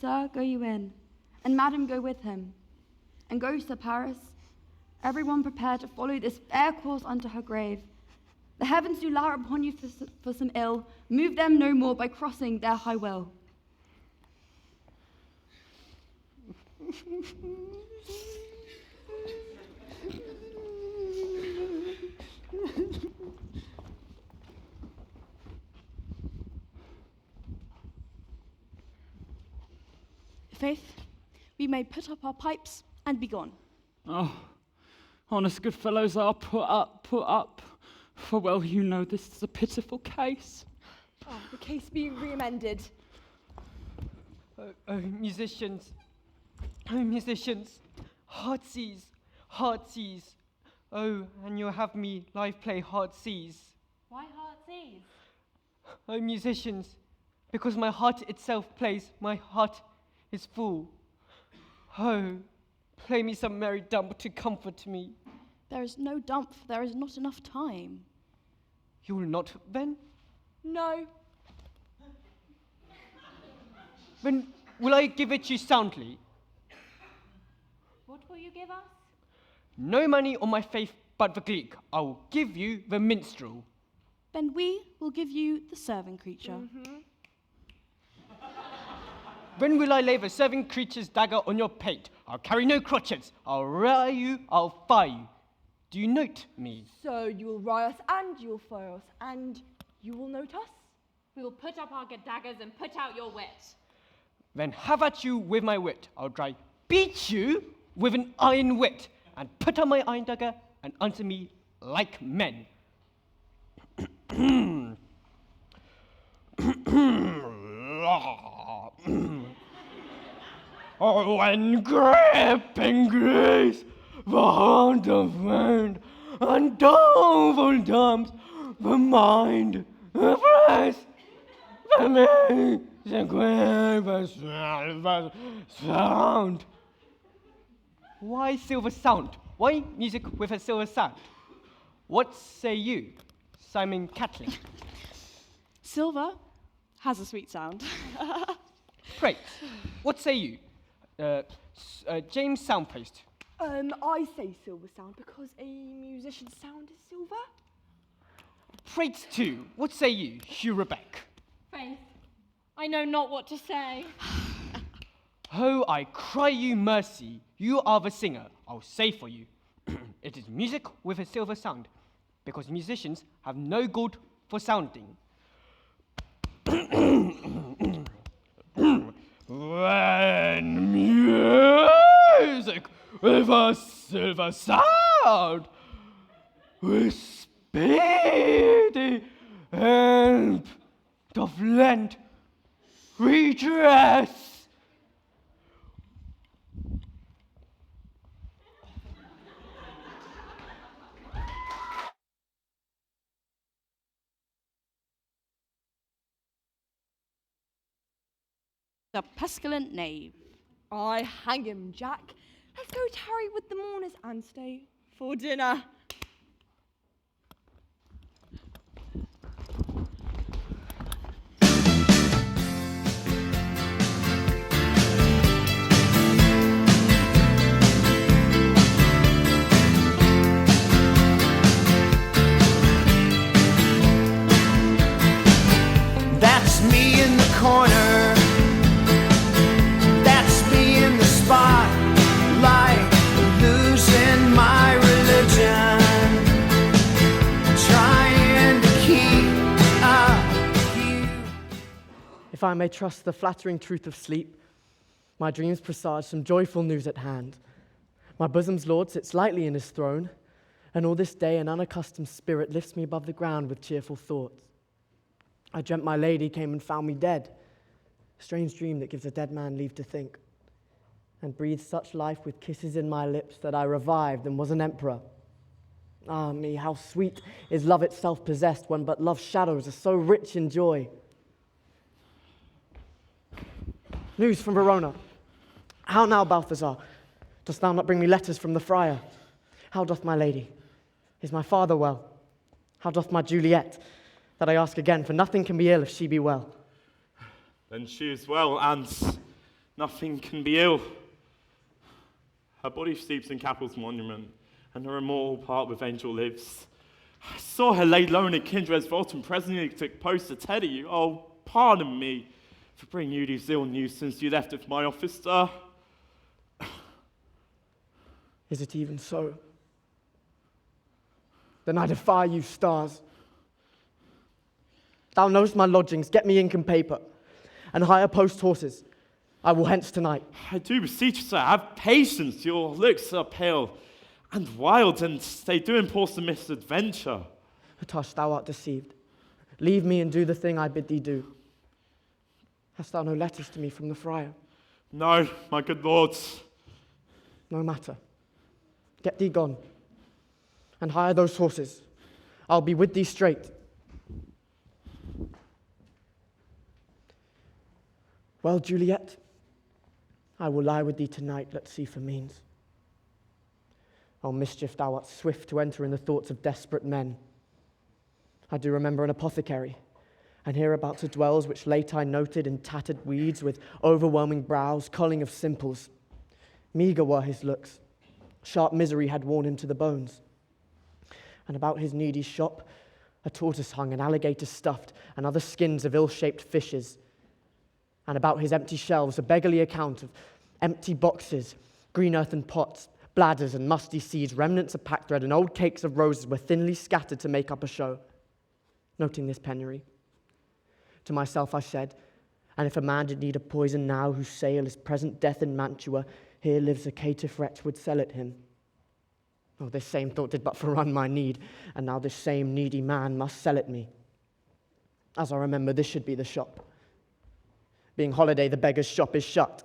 Sir, go you in, and madam go with him. And go, Sir Paris, everyone prepare to follow this fair course unto her grave. The heavens do lower upon you for some ill, move them no more by crossing their high will. Faith, we may put up our pipes and be gone. Oh, honest good fellows are put up. For well you know this is a pitiful case. Oh, the case being re-amended. Oh, musicians. Oh, musicians. Heartsease. Heartsease. Oh, and you'll have me live play Heartsease. Why Heartsease? Oh, musicians. Because my heart itself plays, my heart is full. Oh, play me some merry dump to comfort me. There is no dump, there is not enough time. You will not, then? No. Then will I give it you soundly? What will you give us? No money on my faith but the Greek. I will give you the minstrel. Then we will give you the serving creature. When will I lay the serving creature's dagger on your pate? I'll carry no crotchets. I'll rile you, I'll fire you. Do you note me? So you will rile us and you will fire us and you will note us? We will put up our daggers and put out your wit. Then have at you with my wit. I'll try beat you with an iron wit, and put on my iron dagger and answer me like men. Oh, when gripping grace, the heart of wind, and downfall dumps the mind, the phrase, the me, the quiver sound. Why silver sound? Why music with a silver sound? What say you, Simon Catlin? Silver has a sweet sound. Pray, what say you, James Soundpost? I say silver sound because a musician's sound is silver. Prates too, what say you, Hugh Rebecca? Faith, I know not what to say. Oh, I cry you mercy, you are the singer, I'll say for you. It is music with a silver sound, because musicians have no good for sounding. When music with a silver sound, with speedy help doth lend redress. The pestilent knave. I hang him, Jack. Let's go tarry with the mourners and stay for dinner. That's me in the corner. That's me in the spotlight, losing my religion, trying to keep up you. If I may trust the flattering truth of sleep, my dreams presage some joyful news at hand. My bosom's Lord sits lightly in his throne, and all this day an unaccustomed spirit lifts me above the ground with cheerful thoughts. I dreamt my lady came and found me dead, a strange dream that gives a dead man leave to think, and breathed such life with kisses in my lips that I revived and was an emperor. Ah me, how sweet is love itself possessed when but love's shadows are so rich in joy. News from Verona. How now, Balthazar? Dost thou not bring me letters from the friar? How doth my lady? Is my father well? How doth my Juliet? That I ask again, for nothing can be ill if she be well. Then she is well, and nothing can be ill. Her body sleeps in Capel's monument, and her immortal part with angel lives. I saw her laid low in a kindred's vault, and presently took post to tell you. Oh, pardon me for bringing you these ill news since you left with my office, sir. Is it even so? Then I defy you, stars. Thou knowest my lodgings, get me ink and paper, and hire post horses. I will hence tonight. I do beseech you, sir, have patience. Your looks are pale and wild, and they do impose a misadventure. Tush, thou art deceived. Leave me and do the thing I bid thee do. Hast thou no letters to me from the friar? No, my good lords. No matter. Get thee gone, and hire those horses. I'll be with thee straight. Well, Juliet, I will lie with thee tonight, let's see for means. Oh, mischief, thou art swift to enter in the thoughts of desperate men. I do remember an apothecary, and hereabouts dwells, which late I noted in tattered weeds, with overwhelming brows, culling of simples. Meagre were his looks, sharp misery had worn him to the bones. And about his needy shop, a tortoise hung, an alligator stuffed, and other skins of ill-shaped fishes. And about his empty shelves, a beggarly account of empty boxes, green earthen pots, bladders and musty seeds, remnants of pack thread, and old cakes of roses were thinly scattered to make up a show. Noting this penury, to myself I said, and if a man did need a poison now, whose sale is present death in Mantua, here lives a caitiff wretch would sell it him. Oh, this same thought did but forerun my need, and now this same needy man must sell it me. As I remember, this should be the shop. Being holiday, the beggar's shop is shut.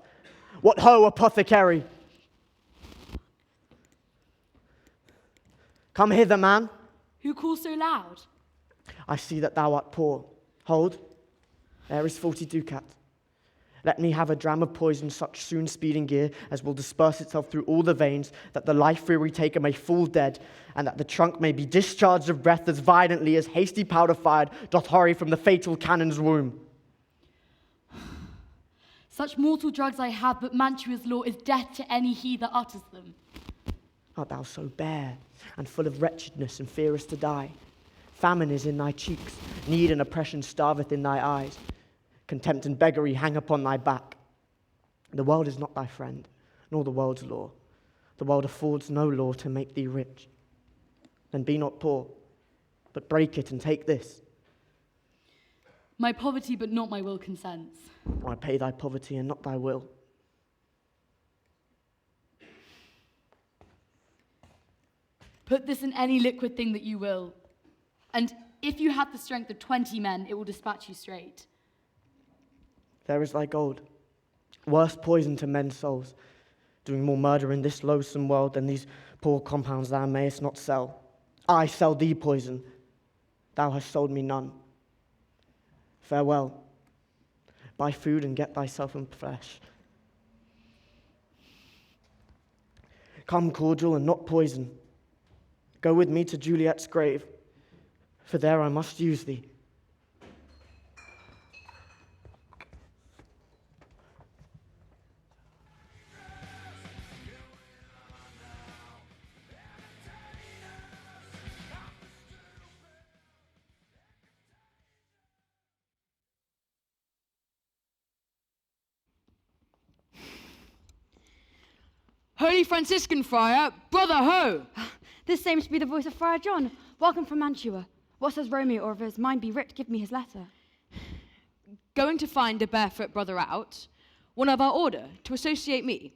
What ho, apothecary! Come hither, man. Who calls so loud? I see that thou art poor. Hold, there is 40 ducats. Let me have a dram of poison such soon speeding gear as will disperse itself through all the veins, that the life-weary taker may fall dead, and that the trunk may be discharged of breath as violently as hasty powder fired doth hurry from the fatal cannon's womb. Such mortal drugs I have, but Mantua's law is death to any he that utters them. Art thou so bare and full of wretchedness and fearest to die? Famine is in thy cheeks, need and oppression starveth in thy eyes. Contempt and beggary hang upon thy back. The world is not thy friend, nor the world's law. The world affords no law to make thee rich. Then be not poor, but break it and take this. My poverty, but not my will, consents. I pay thy poverty and not thy will. Put this in any liquid thing that you will, and if you have the strength of 20 men, it will dispatch you straight. There is thy gold, worse poison to men's souls, doing more murder in this loathsome world than these poor compounds thou mayest not sell. I sell thee poison, thou hast sold me none. Farewell, buy food and get thyself in flesh. Come cordial and not poison. Go with me to Juliet's grave, for there I must use thee. Holy Franciscan friar, brother ho! This seems to be the voice of Friar John. Welcome from Mantua. What says Romeo, or if his mind be writ, give me his letter. Going to find a barefoot brother out, one of our order, to associate me,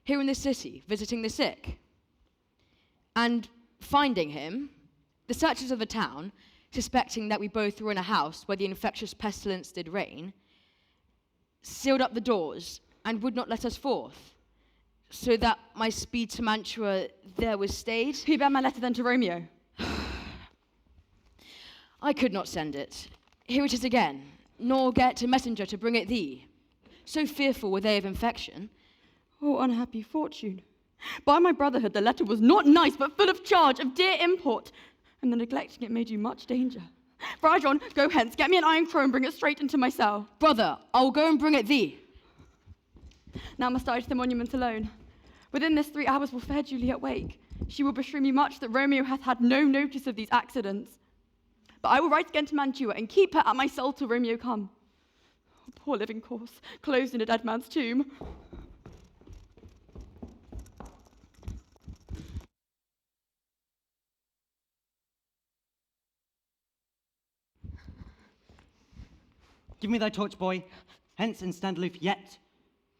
here in this city, visiting the sick. And finding him, the searchers of the town, suspecting that we both were in a house where the infectious pestilence did reign, sealed up the doors and would not let us forth, so that my speed to Mantua there was stayed. Who bear my letter then to Romeo? I could not send it. Here it is again, nor get a messenger to bring it thee. So fearful were they of infection. Oh, unhappy fortune. By my brotherhood, the letter was not nice, but full of charge, of dear import, and the neglecting it made you much danger. Friar John, go hence, get me an iron crow and bring it straight into my cell. Brother, I will go and bring it thee. Now must I to the monument alone. Within this 3 hours will fair Juliet wake. She will beshrew me much that Romeo hath had no notice of these accidents. But I will write again to Mantua, and keep her at my cell till Romeo come. Oh, poor living corse, closed in a dead man's tomb. Give me thy torch, boy. Hence and stand aloof yet.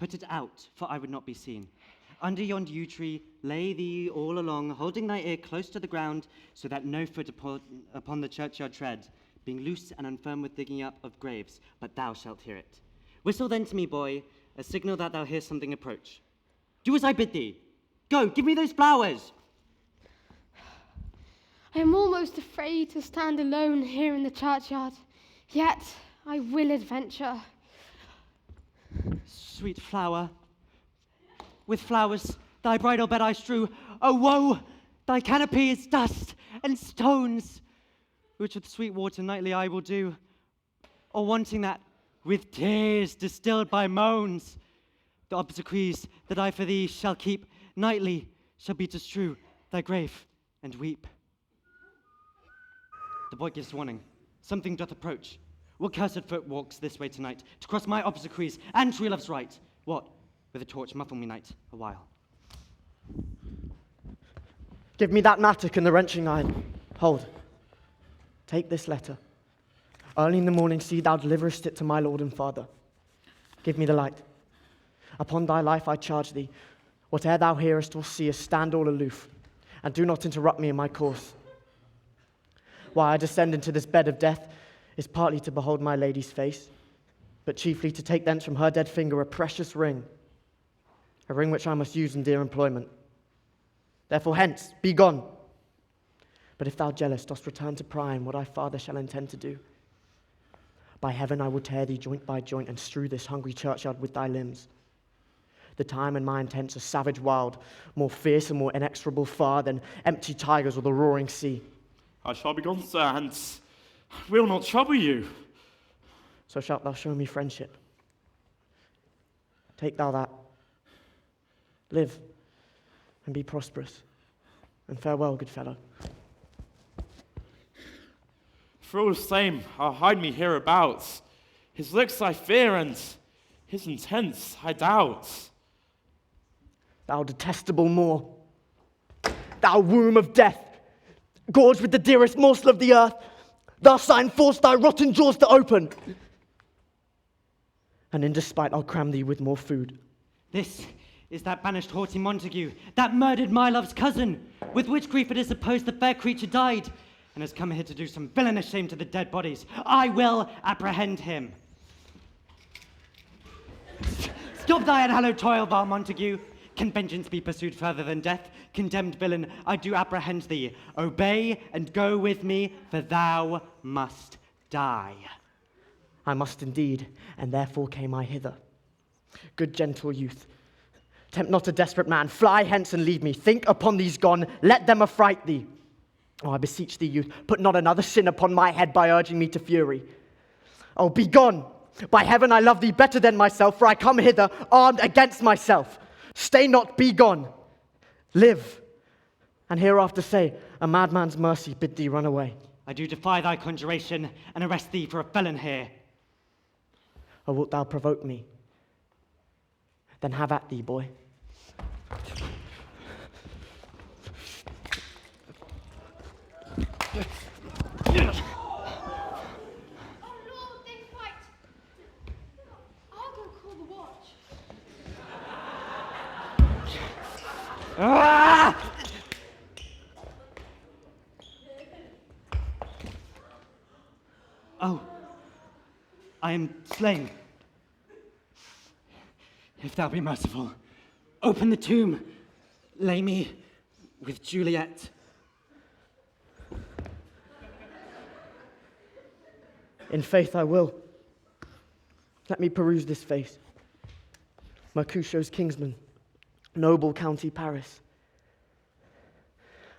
Put it out, for I would not be seen. Under yond yew tree, lay thee all along, holding thy ear close to the ground, so that no foot upon the churchyard tread, being loose and unfirm with digging up of graves, but thou shalt hear it. Whistle then to me, boy, a signal that thou hearst something approach. Do as I bid thee. Go, give me those flowers. I am almost afraid to stand alone here in the churchyard, yet I will adventure. Sweet flower, with flowers thy bridal bed I strew. Oh, woe! Thy canopy is dust and stones, which with sweet water nightly I will do, or wanting that, with tears distilled by moans, the obsequies that I for thee shall keep nightly shall be to strew thy grave and weep. The boy gives warning. Something doth approach. What cursed foot walks this way tonight to cross my obsequies and true love's right? What? With a torch muffle me night a while. Give me that mattock and the wrenching iron. Hold. Take this letter. Early in the morning see thou deliverest it to my lord and father. Give me the light. Upon thy life I charge thee, whate'er thou hearest or seest, stand all aloof, and do not interrupt me in my course. Why I descend into this bed of death is partly to behold my lady's face, but chiefly to take thence from her dead finger a precious ring, a ring which I must use in dear employment. Therefore hence, be gone. But if thou jealous dost return to pry in what I farther shall intend to do, by heaven I will tear thee joint by joint and strew this hungry churchyard with thy limbs. The time and my intents are savage wild, more fierce and more inexorable far than empty tigers or the roaring sea. I shall be gone, sir, and will not trouble you. So shalt thou show me friendship. Take thou that. Live and be prosperous. And farewell, good fellow. For all the same, I'll hide me hereabouts. His looks I fear, and his intents I doubt. Thou detestable Moor, thou womb of death, gorged with the dearest morsel of the earth, thus I enforce thy rotten jaws to open, and in despite I'll cram thee with more food. This is that banished haughty Montague, that murdered my love's cousin, with which grief it is supposed the fair creature died, and has come here to do some villainous shame to the dead bodies. I will apprehend him. Stop thy unhallowed toil, Bar Montague. Can vengeance be pursued further than death? Condemned villain, I do apprehend thee. Obey and go with me, for thou must die. I must indeed, and therefore came I hither. Good gentle youth, tempt not a desperate man. Fly hence and leave me. Think upon these gone, let them affright thee. Oh, I beseech thee, youth, put not another sin upon my head by urging me to fury. Oh, be gone. By heaven, I love thee better than myself, for I come hither armed against myself. Stay not, be gone. Live, and hereafter say, a madman's mercy bid thee run away. I do defy thy conjuration, and arrest thee for a felon here. Or wilt thou provoke me? Then have at thee, boy. Ah! Oh, I am slain. If thou be merciful, open the tomb, lay me with Juliet. In faith I will. Let me peruse this face. Mercutio's kingsman, noble county Paris.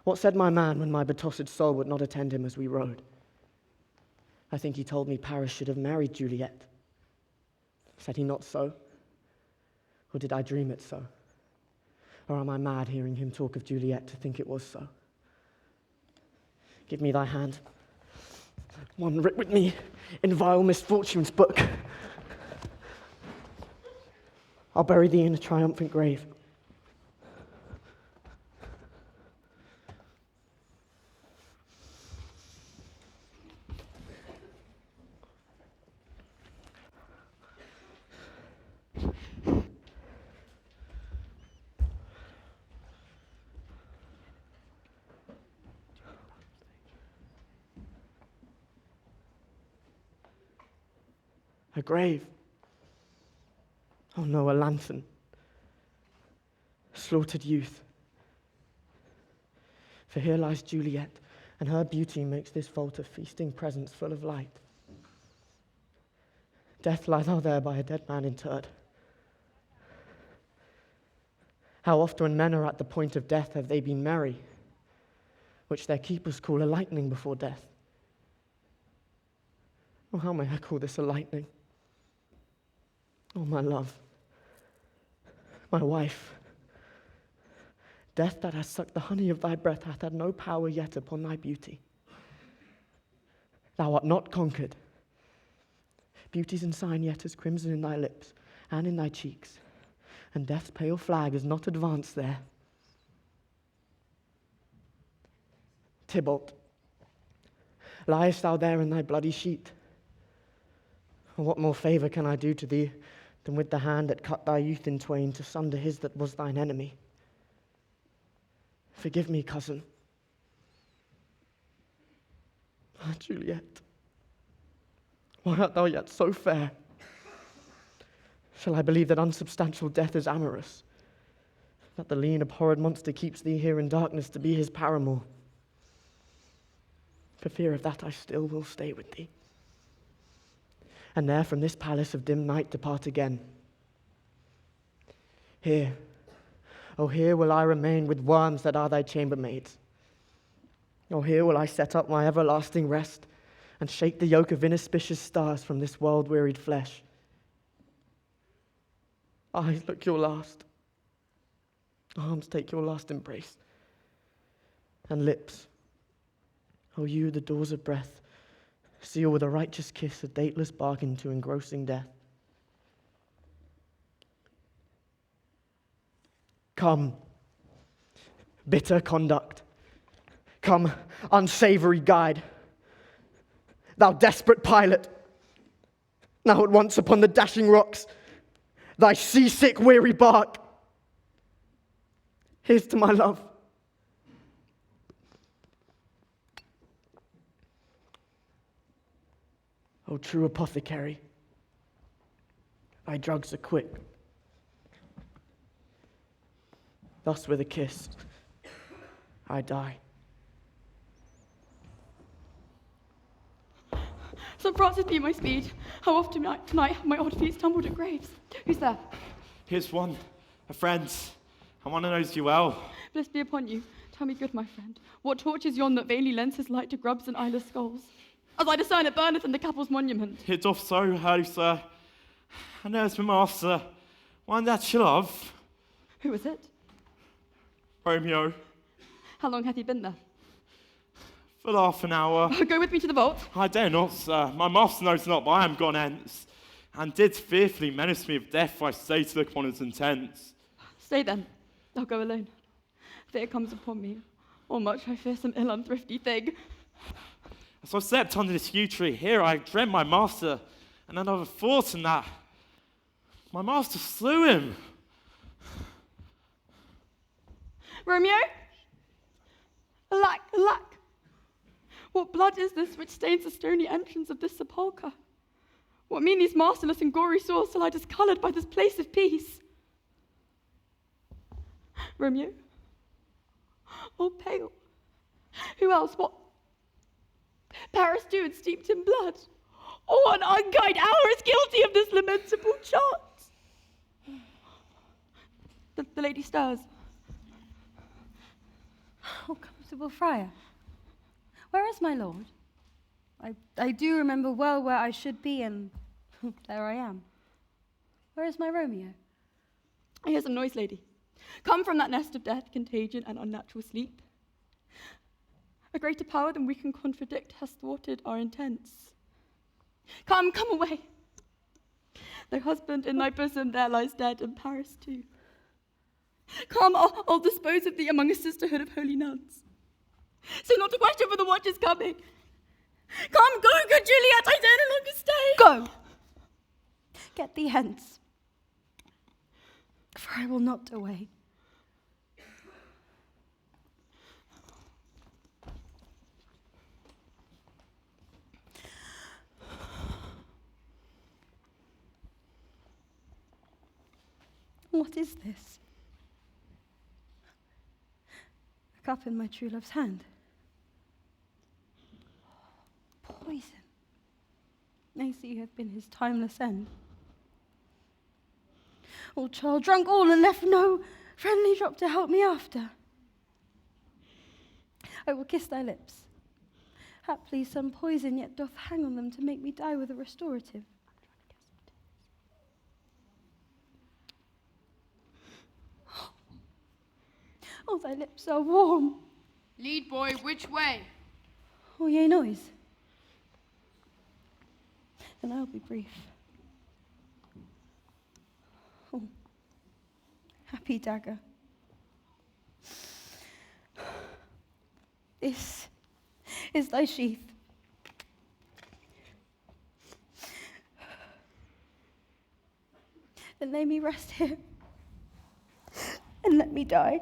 What said my man when my betossed soul would not attend him as we rode? I think he told me Paris should have married Juliet. Said he not so? Or did I dream it so? Or am I mad hearing him talk of Juliet to think it was so? Give me thy hand. One writ with me in vile misfortune's book. I'll bury thee in a triumphant grave. A grave. Oh no, a lantern. Slaughtered youth. For here lies Juliet, and her beauty makes this vault a feasting presence full of light. Death, lie thou there by a dead man interred. How oft when men are at the point of death have they been merry, which their keepers call a lightning before death. Oh, how may I call this a lightning? Oh, my love, my wife, death that has sucked the honey of thy breath hath had no power yet upon thy beauty. Thou art not conquered. Beauty's ensign yet is crimson in thy lips and in thy cheeks, and death's pale flag is not advanced there. Tybalt, liest thou there in thy bloody sheet? What more favour can I do to thee than with the hand that cut thy youth in twain to sunder his that was thine enemy? Forgive me, cousin. Ah, Juliet, why art thou yet so fair? Shall I believe that unsubstantial death is amorous? That the lean, abhorred monster keeps thee here in darkness to be his paramour? For fear of that I still will stay with thee, and there from this palace of dim night depart again. Here, oh here will I remain with worms that are thy chambermaids. Oh here will I set up my everlasting rest, and shake the yoke of inauspicious stars from this world-wearied flesh. Eyes, look your last. Arms, take your last embrace. And lips, oh you, the doors of breath, seal with a righteous kiss a dateless bargain to engrossing death. Come, bitter conduct. Come, unsavory guide. Thou desperate pilot, now at once upon the dashing rocks, thy seasick weary bark. Here's to my love. O true apothecary, thy drugs are quick. Thus with a kiss, I die. St. Francis be my speed. How often tonight have my odd feet stumbled at graves? Who's there? Here's one, a friend, and one who knows you well. Bliss be upon you. Tell me, good my friend, what torch is yon that vainly lends his light to grubs and eyeless skulls? As I discern it burneth in the Capel's monument. It doth so, holy sir. And there's my master, one that you love. Who is it? Romeo. How long hath he been there? For half an hour. Go with me to the vault. I dare not, sir. My master knows not, but I am gone hence, and did fearfully menace me of death if I stay to look upon his intents. Stay then. I'll go alone. Fear comes upon me, or much I fear some ill unthrifty thing. As I slept under this yew tree here, I dreamt my master, and another thought in that. My master slew him. Romeo? Alack, alack! What blood is this which stains the stony entrance of this sepulchre? What mean these masterless and gory sores till I discoloured by this place of peace? Romeo? Oh, pale. Who else? What? Paris too, and steeped in blood. Oh, what unkind hour is guilty of this lamentable chance? The lady stirs. Oh, comfortable friar. Where is my lord? I do remember well where I should be, and there I am. Where is my Romeo? I hear some noise, lady. Come from that nest of death, contagion, and unnatural sleep. A greater power than we can contradict has thwarted our intents. Come away. Thy husband in thy bosom there lies dead, and Paris too. Come, I'll dispose of thee among a sisterhood of holy nuns. So not to question, for the watch is coming. Come, go, good Juliet, I dare no longer stay. Go. Get thee hence, for I will not away. What is this? A cup in my true love's hand. Poison. I see you have been his timeless end. Oh, child, drunk all and left no friendly drop to help me after. I will kiss thy lips. Haply some poison yet doth hang on them to make me die with a restorative. Oh, thy lips are warm. Lead, boy, which way? Oh, yea, noise. Then I'll be brief. Oh, happy dagger. This is thy sheath. Then lay me rest here and let me die.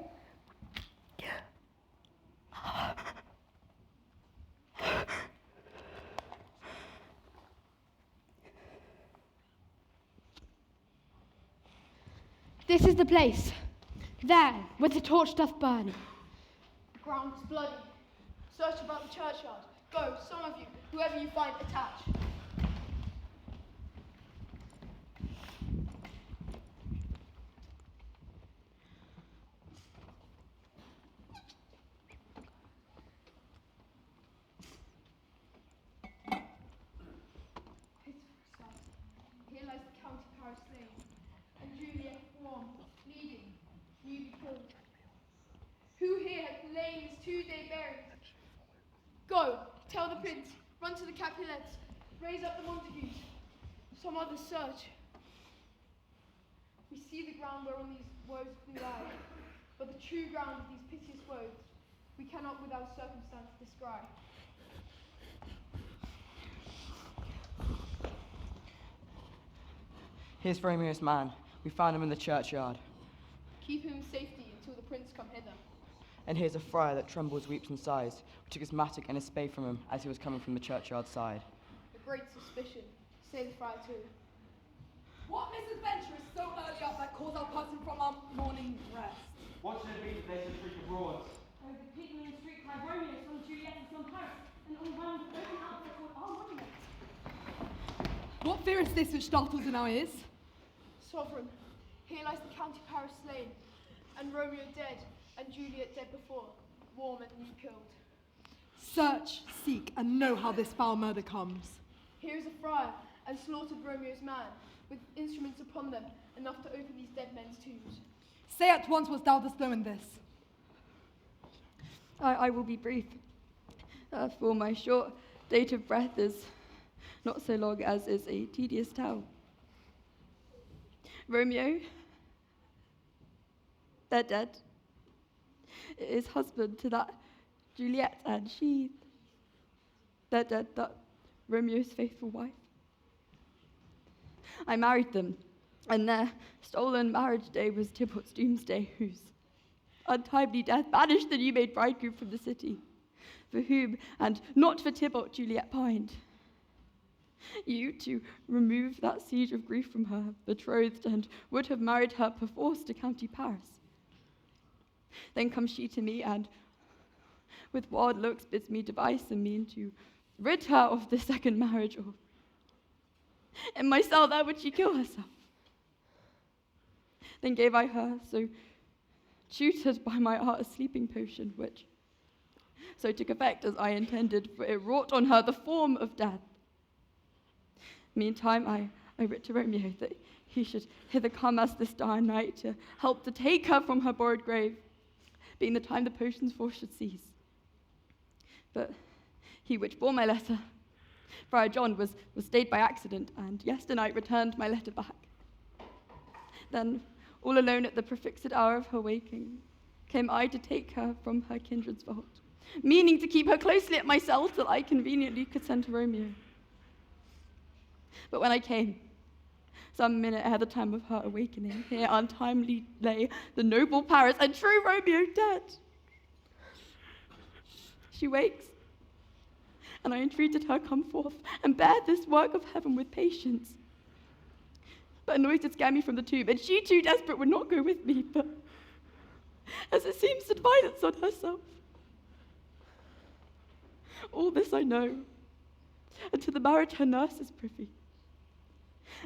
This is the place. There, where the torch doth burn. The ground is bloody. Search about the churchyard. Go, some of you, whoever you find, attach. Here lies the county Paris slain, and Juliet warm, bleeding, newly killed. Who here hath lain his 2-day buried? Go, tell the prince, run to the Capulets, raise up the Montagues. Some others search. We see the ground whereon these woes do lie, but the true ground of these piteous woes we cannot without circumstance descry. Here's Romeo's man. We found him in the churchyard. Keep him in safety until the prince come hither. And here's a friar that trembles, weeps, and sighs. We took his mattock and his spade from him as he was coming from the churchyard side. A great suspicion, say the friar too. What misadventure is so early up that calls our person from our morning rest? What should it be that they should shriek abroad? Oh, the people in the street cry Romeo, some Juliet, and some Paris, and all round open out before our monument. What fear is this which startles in our ears? Sovereign, here lies the county Paris slain, and Romeo dead, and Juliet dead before, warm and new killed. Search, seek, and know how this foul murder comes. Here is a friar, and slaughtered Romeo's man, with instruments upon them, enough to open these dead men's tombs. Say at once what thou dost know in this. I will be brief, for my short date of breath is not so long as is a tedious tale. Romeo, they're dead, is husband to that Juliet, and they're dead, that Romeo's faithful wife. I married them, and their stolen marriage day was Tybalt's doomsday, whose untimely death banished the new-made bridegroom from the city, for whom, and not for Tybalt, Juliet pined. You, to remove that siege of grief from her, betrothed, and would have married her perforce to County Paris. Then comes she to me, and with wild looks bids me devise a mean to rid her of the second marriage, or in my cell there would she kill herself. Then gave I her, so tutored by my art, a sleeping potion, which so took effect as I intended, for it wrought on her the form of death. Meantime, I writ to Romeo that he should hither come as this dire night to help to take her from her borrowed grave, being the time the potion's force should cease. But he which bore my letter, Friar John, was stayed by accident, and yesternight returned my letter back. Then, all alone at the prefixed hour of her waking, came I to take her from her kindred's vault, meaning to keep her closely at my cell till I conveniently could send to Romeo. But when I came, some minute ere the time of her awakening, here untimely lay the noble Paris and true Romeo dead. She wakes, and I entreated her come forth and bear this work of heaven with patience. but a noise did scare me from the tomb, and she, too desperate, would not go with me, but as it seems, did violence on herself. All this I know, and to the marriage her nurse is privy.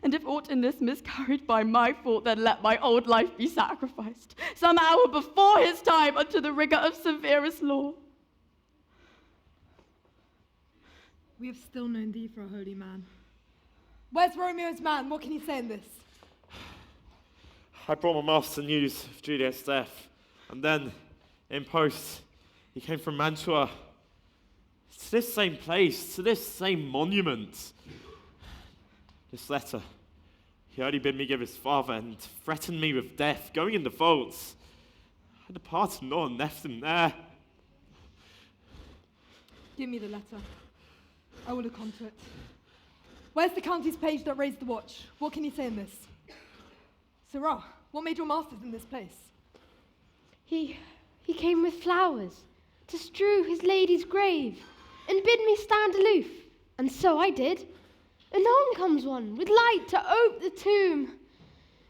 And if aught in this miscarried by my fault, then let my old life be sacrificed, some hour before his time, unto the rigour of severest law. We have still known thee for a holy man. Where's Romeo's man? What can he say in this? I brought my master news of Juliet's death, and then, in post, he came from Mantua to this same place, to this same monument. This letter, he only bid me give his father and threatened me with death, going in the vaults. I departed not and left him there. Give me the letter. I will look onto it. Where's the county's page that raised the watch? What can he say in this? Sirrah, what made your masters in this place? He came with flowers to strew his lady's grave and bid me stand aloof, and so I did. Anon comes one with light to ope the tomb,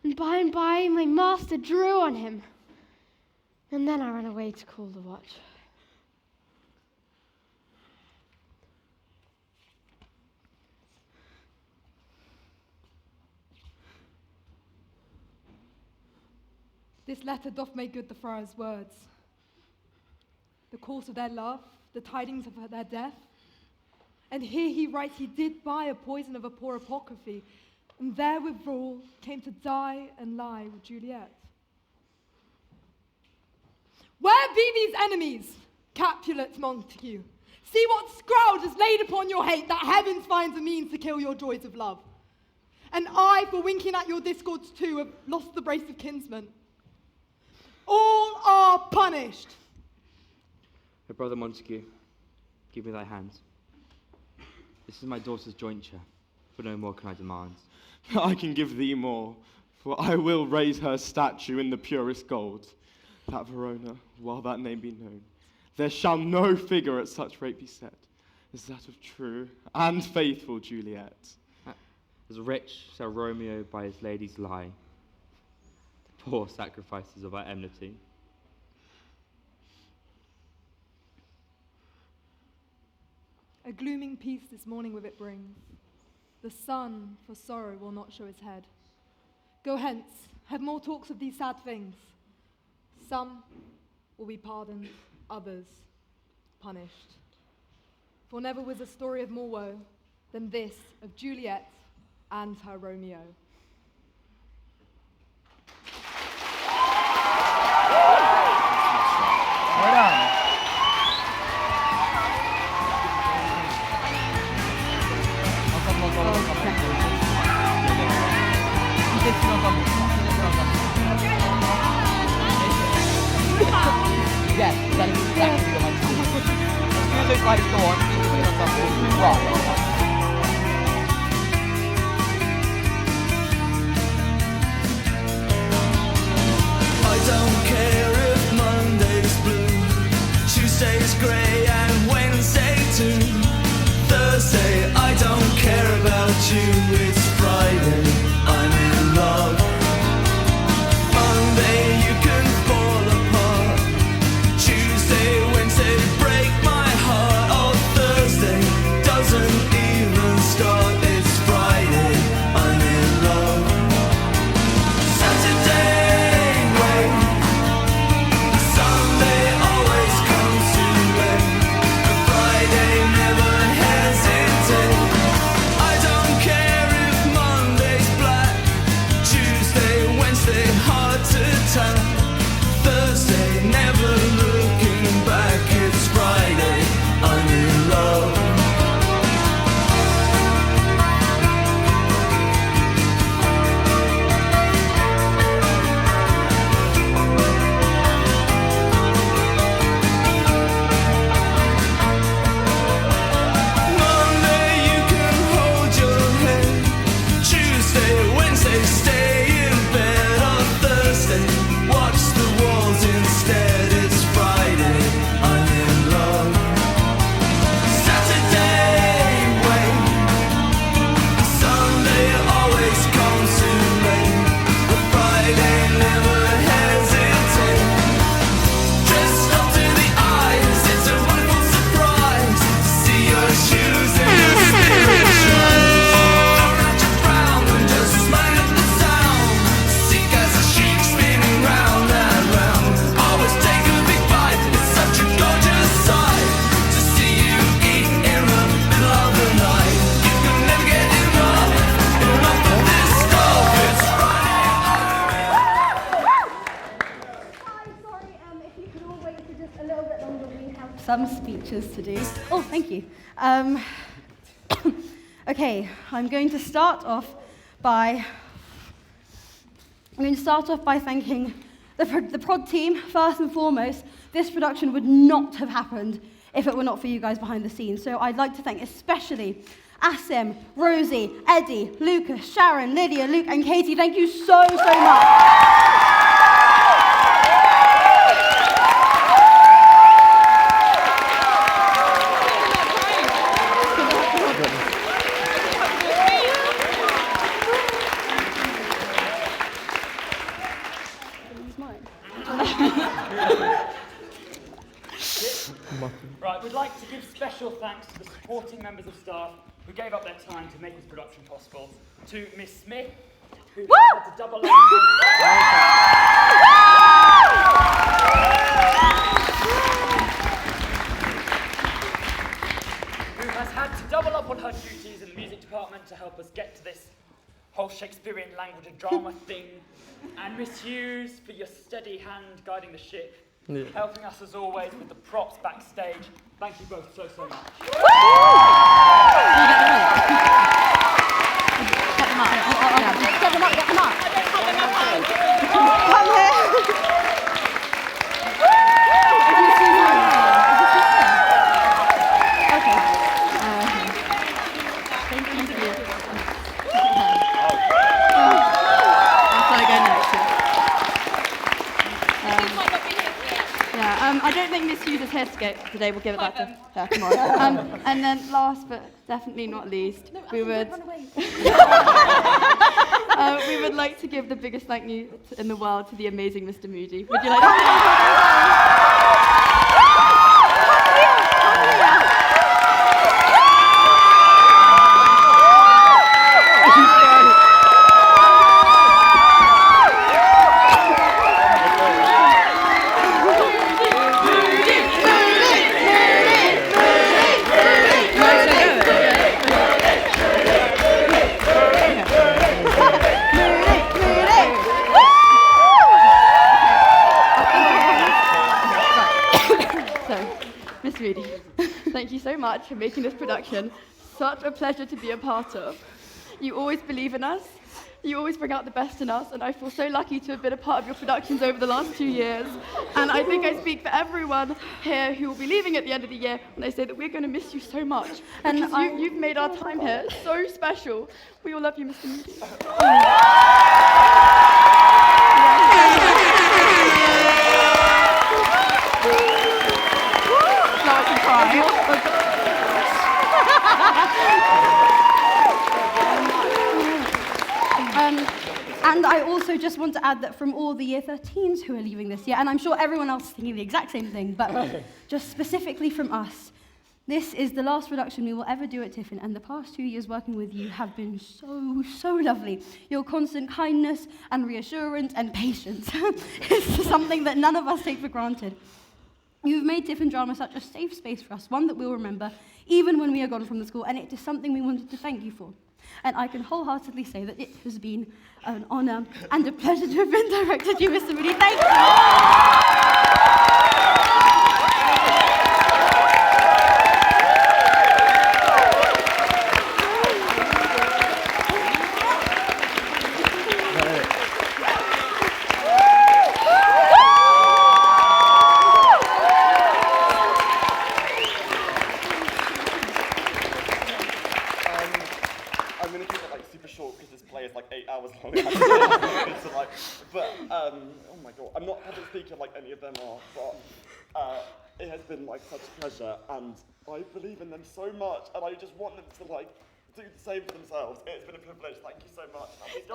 and by my master drew on him, and then I ran away to call the watch. This letter doth make good the friar's words. The course of their love, the tidings of their death. And here he writes he did buy a poison of a poor apocryphy, and therewithal came to die and lie with Juliet. Where be these enemies, Capulet Montague? See what scourge is laid upon your hate, that heaven finds a means to kill your joys of love. And I, for winking at your discords too, have lost the brace of kinsmen. All are punished. Her brother Montague, give me thy hand. This is my daughter's jointure, for no more can I demand. I can give thee more, for I will raise her statue in the purest gold. That Verona, while that name be known, there shall no figure at such rate be set as that of true and faithful Juliet. As rich shall Romeo by his ladies lie, the poor sacrifices of our enmity. A glooming peace this morning with it brings. The sun for sorrow will not show his head. Go hence, have more talks of these sad things. Some will be pardoned, others punished. For never was a story of more woe than this of Juliet and her Romeo. Well done. Yes, that is exactly what I'm saying. As soon as those lights go on, you put it on something. Right. I don't care if Monday's blue, Tuesday's grey and Wednesday too. Thursday, I don't care about you, it's Friday, I'm in love. Monday, you can fall apart. Tuesday, Wednesday, break my heart. Oh, Thursday doesn't even start, it's Friday, I'm in love. Saturday, wait. Sunday always comes too late. Friday never hesitate. I don't care if features to do. Oh, thank you. Okay, I'm going to start off by thanking the prod team. First and foremost, this production would not have happened if it were not for you guys behind the scenes. So I'd like to thank especially Asim, Rosie, Eddie, Lucas, Sharon, Lydia, Luke, and Katie. Thank you so much. Right, we'd like to give special thanks to the supporting members of staff who gave up their time to make this production possible. To Miss Smith, who had to double up. Who has had to double up on her duties in the music department to help us get to this whole Shakespearean language and drama thing. And Miss Hughes, for your steady hand guiding the ship. Yeah. Helping us as always with the props backstage. Thank you both so much. Get them up. Get them up. I don't have enough hands. Come here. I don't think Miss Hughes is here today. We'll give it back to her tomorrow. And then last but definitely not least, we would like to give the biggest thank you in the world to the amazing Mr. Moody. Would you like to? Thank you so much for making this production such a pleasure to be a part of. You always believe in us, you always bring out the best in us, and I feel so lucky to have been a part of your productions over the last 2 years. And I think I speak for everyone here who will be leaving at the end of the year when I say that we're going to miss you so much. And you've made our time here so special. We all love you, Mr. Moody. And I also just want to add that from all the year 13s who are leaving this year, and I'm sure everyone else is thinking the exact same thing, but just specifically from us, this is the last production we will ever do at Tiffin, and the past 2 years working with you have been so lovely. Your constant kindness and reassurance and patience is something that none of us take for granted. You've made Tiffin Drama such a safe space for us, one that we'll remember even when we are gone from the school, and it is something we wanted to thank you for. And I can wholeheartedly say that it has been an honour and a pleasure to have been directed to you, Mr. Moody. Thank you. Oh my god, I'm not public speaking like any of them are, but it has been like such a pleasure, and I believe in them so much, and I just want them to like do the same for themselves. It's been a privilege. Thank you so much. Happy go.